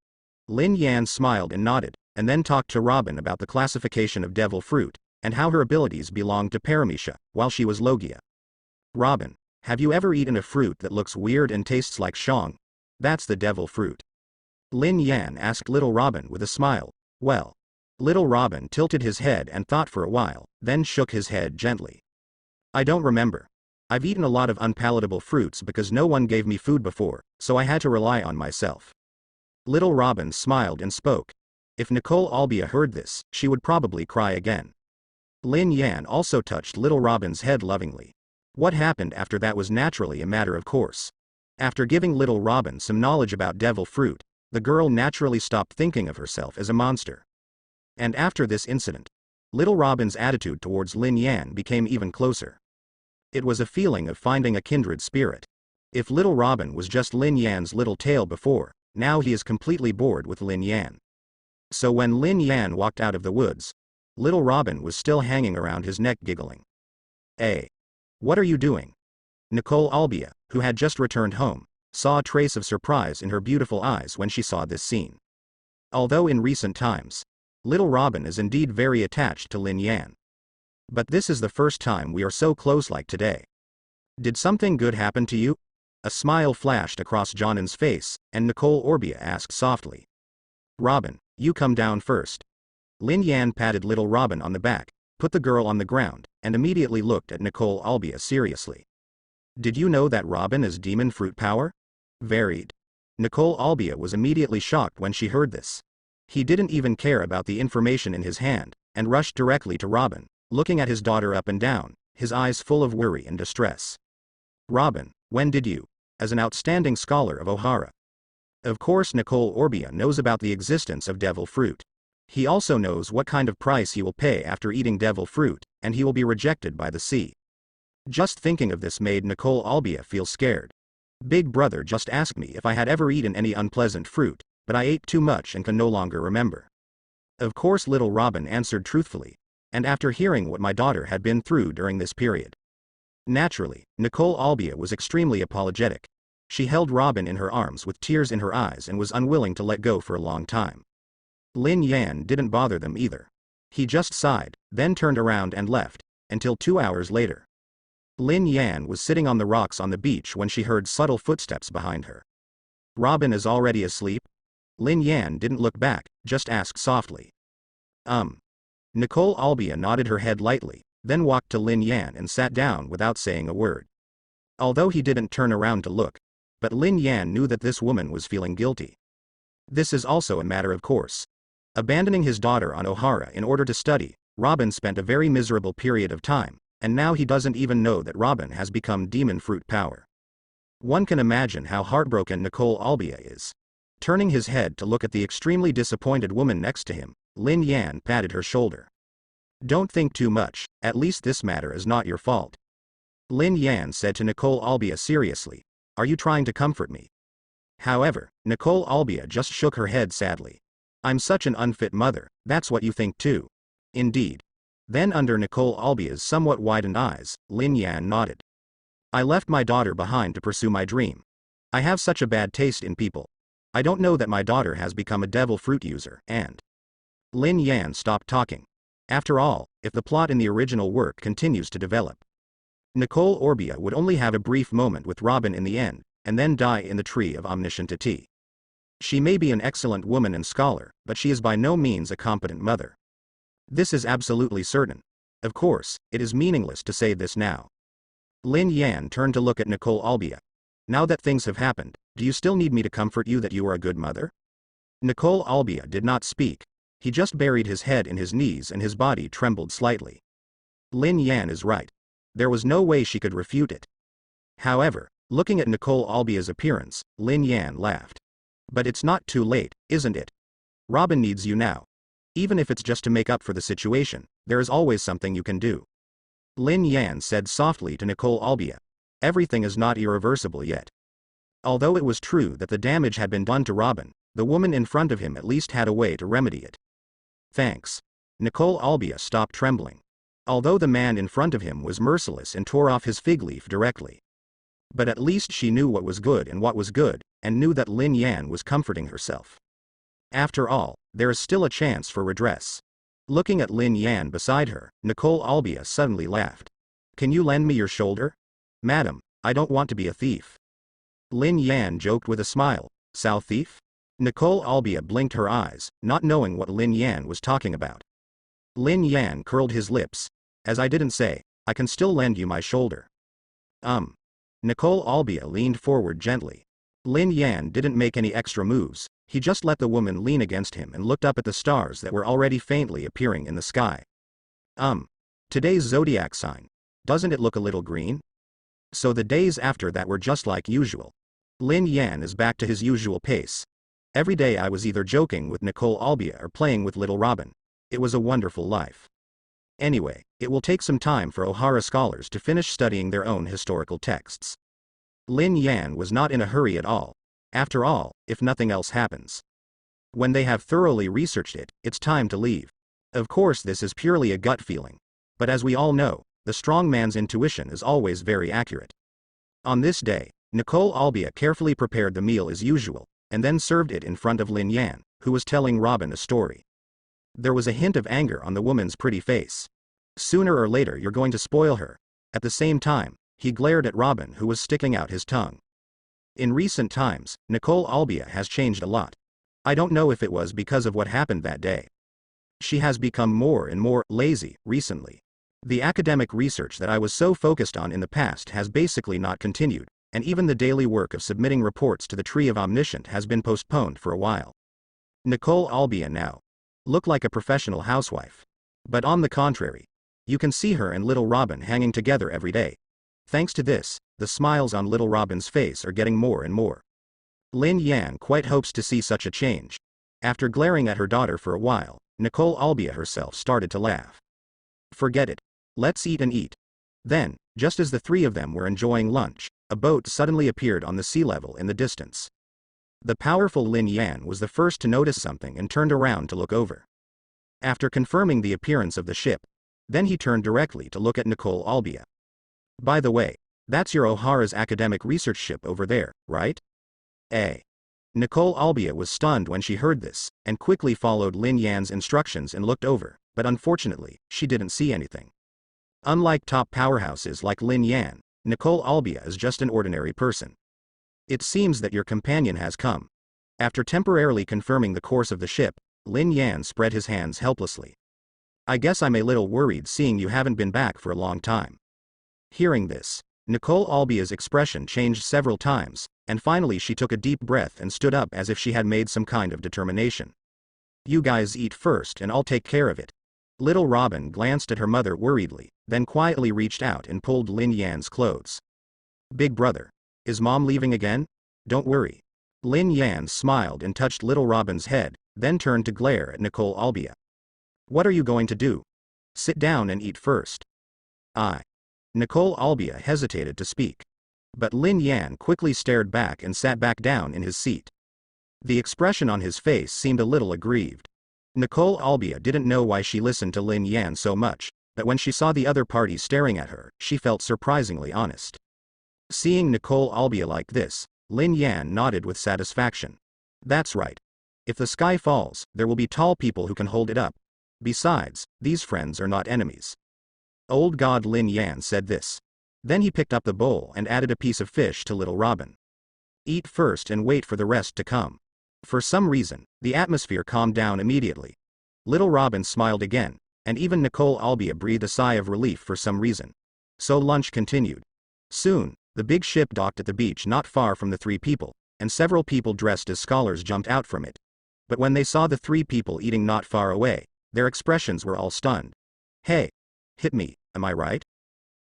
Lin Yan smiled and nodded, and then talked to Robin about the classification of devil fruit, and how her abilities belonged to Paramisha, while she was Logia. Robin, have you ever eaten a fruit that looks weird and tastes like shong? That's the devil fruit. Lin Yan asked Little Robin with a smile. Well. Little Robin tilted his head and thought for a while, then shook his head gently. I don't remember. I've eaten a lot of unpalatable fruits because no one gave me food before, so I had to rely on myself. Little Robin smiled and spoke. If Nicole Albia heard this, she would probably cry again. Lin Yan also touched Little Robin's head lovingly. What happened after that was naturally a matter of course. After giving Little Robin some knowledge about devil fruit, the girl naturally stopped thinking of herself as a monster. And after this incident, Little Robin's attitude towards Lin Yan became even closer. It was a feeling of finding a kindred spirit. If Little Robin was just Lin Yan's little tail before, now he is completely bored with Lin Yan. So when Lin Yan walked out of the woods, Little Robin was still hanging around his neck giggling. Hey! What are you doing? Nicole Albia, who had just returned home, saw a trace of surprise in her beautiful eyes when she saw this scene. Although in recent times, Little Robin is indeed very attached to Lin Yan. But this is the first time we are so close like today. Did something good happen to you? A smile flashed across Johnon's face, and Nicole Orbia asked softly. Robin, you come down first. Lin Yan patted Little Robin on the back, put the girl on the ground, and immediately looked at Nicole Albia seriously. Did you know that Robin is demon fruit power? Varied. Nicole Albia was immediately shocked when she heard this. He didn't even care about the information in his hand, and rushed directly to Robin, looking at his daughter up and down, his eyes full of worry and distress. Robin, when did you, as an outstanding scholar of Ohara? Of course Nicole Orbia knows about the existence of devil fruit. He also knows what kind of price he will pay after eating devil fruit, and he will be rejected by the sea. Just thinking of this made Nicole Albia feel scared. Big brother just asked me if I had ever eaten any unpleasant fruit, but I ate too much and can no longer remember. Of course Little Robin answered truthfully, and after hearing what my daughter had been through during this period. Naturally, Nicole Albia was extremely apologetic. She held Robin in her arms with tears in her eyes and was unwilling to let go for a long time. Lin Yan didn't bother them either. He just sighed, then turned around and left, until 2 hours later. Lin Yan was sitting on the rocks on the beach when she heard subtle footsteps behind her. Robin is already asleep? Lin Yan didn't look back, just asked softly. Nicole Albia nodded her head lightly, then walked to Lin Yan and sat down without saying a word. Although he didn't turn around to look, but Lin Yan knew that this woman was feeling guilty. This is also a matter of course. Abandoning his daughter on Ohara in order to study, Robin spent a very miserable period of time, and now he doesn't even know that Robin has become demon fruit power. One can imagine how heartbroken Nicole Albia is. Turning his head to look at the extremely disappointed woman next to him, Lin Yan patted her shoulder. Don't think too much, at least this matter is not your fault. Lin Yan said to Nicole Albia seriously, are you trying to comfort me? However, Nicole Albia just shook her head sadly. I'm such an unfit mother, that's what you think too. Indeed. Then under Nicole Albia's somewhat widened eyes, Lin Yan nodded. I left my daughter behind to pursue my dream. I have such a bad taste in people. I don't know that my daughter has become a devil fruit user, and... Lin Yan stopped talking. After all, if the plot in the original work continues to develop, Nicole Orbia would only have a brief moment with Robin in the end, and then die in the tree of omniscientity. She may be an excellent woman and scholar, but she is by no means a competent mother. This is absolutely certain. Of course, it is meaningless to say this now. Lin Yan turned to look at Nicole Albia. Now that things have happened, Do you still need me to comfort you that you are a good mother? Nicole Albia did not speak. He just buried his head in his knees and his body trembled slightly. Lin Yan is right. There was no way she could refute it. However, looking at Nicole Albia's appearance, Lin Yan laughed. But it's not too late, isn't it? Robin needs you now. Even if it's just to make up for the situation, there is always something you can do. Lin Yan said softly to Nicole Albia. Everything is not irreversible yet. Although it was true that the damage had been done to Robin, the woman in front of him at least had a way to remedy it. Thanks. Nicole Albia stopped trembling. Although the man in front of him was merciless and tore off his fig leaf directly. But at least she knew what was good, and knew that Lin Yan was comforting herself. After all, there is still a chance for redress. Looking at Lin Yan beside her, Nicole Albia suddenly laughed. Can you lend me your shoulder? Madam, I don't want to be a thief. Lin Yan joked with a smile. Sao thief? Nicole Albia blinked her eyes, not knowing what Lin Yan was talking about. Lin Yan curled his lips. As I didn't say, I can still lend you my shoulder. Nicole Albia leaned forward gently. Lin Yan didn't make any extra moves, he just let the woman lean against him and looked up at the stars that were already faintly appearing in the sky. Today's zodiac sign. Doesn't it look a little green? So the days after that were just like usual. Lin Yan is back to his usual pace. Every day I was either joking with Nicole Albia or playing with little Robin. It was a wonderful life. Anyway, it will take some time for Ohara scholars to finish studying their own historical texts. Lin Yan was not in a hurry at all. After all, if nothing else happens. When they have thoroughly researched it, it's time to leave. Of course this is purely a gut feeling. But as we all know, the strong man's intuition is always very accurate. On this day, Nicole Albia carefully prepared the meal as usual, and then served it in front of Lin Yan, who was telling Robin a story. There was a hint of anger on the woman's pretty face. Sooner or later you're going to spoil her. At the same time, he glared at Robin, who was sticking out his tongue. In recent times, Nicole Albia has changed a lot. I don't know if it was because of what happened that day. She has become more and more lazy recently. The academic research that I was so focused on in the past has basically not continued, and even the daily work of submitting reports to the Tree of Omniscient has been postponed for a while. Nicole Albia now looked like a professional housewife. But on the contrary, you can see her and little Robin hanging together every day. Thanks to this, the smiles on little Robin's face are getting more and more. Lin Yan quite hopes to see such a change. After glaring at her daughter for a while, Nicole Albia herself started to laugh. Forget it. Let's eat and eat. Then, just as the three of them were enjoying lunch, a boat suddenly appeared on the sea level in the distance. The powerful Lin Yan was the first to notice something and turned around to look over. After confirming the appearance of the ship, then he turned directly to look at Nicole Albia. By the way, that's your Ohara's academic research ship over there, right? Nicole Albia was stunned when she heard this, and quickly followed Lin Yan's instructions and looked over, but unfortunately, she didn't see anything. Unlike top powerhouses like Lin Yan, Nicole Albia is just an ordinary person. It seems that your companion has come. After temporarily confirming the course of the ship, Lin Yan spread his hands helplessly. I guess I'm a little worried seeing you haven't been back for a long time. Hearing this, Nicole Albia's expression changed several times, and finally she took a deep breath and stood up as if she had made some kind of determination. You guys eat first and I'll take care of it. Little Robin glanced at her mother worriedly, then quietly reached out and pulled Lin Yan's clothes. Big brother. Is mom leaving again? Don't worry. Lin Yan smiled and touched little Robin's head, then turned to glare at Nicole Albia. What are you going to do? Sit down and eat first. Nicole Albia hesitated to speak. But Lin Yan quickly stared back and sat back down in his seat. The expression on his face seemed a little aggrieved. Nicole Albia didn't know why she listened to Lin Yan so much, but when she saw the other party staring at her, she felt surprisingly honest. Seeing Nicole Albia like this, Lin Yan nodded with satisfaction. That's right. If the sky falls, there will be tall people who can hold it up. Besides, these friends are not enemies. Old God Lin Yan said this. Then he picked up the bowl and added a piece of fish to little Robin. Eat first and wait for the rest to come. For some reason, the atmosphere calmed down immediately. Little Robin smiled again, and even Nicole Albia breathed a sigh of relief for some reason. So lunch continued. Soon, the big ship docked at the beach not far from the three people, and several people dressed as scholars jumped out from it. But when they saw the three people eating not far away, their expressions were all stunned. Hey! Hit me, am I right?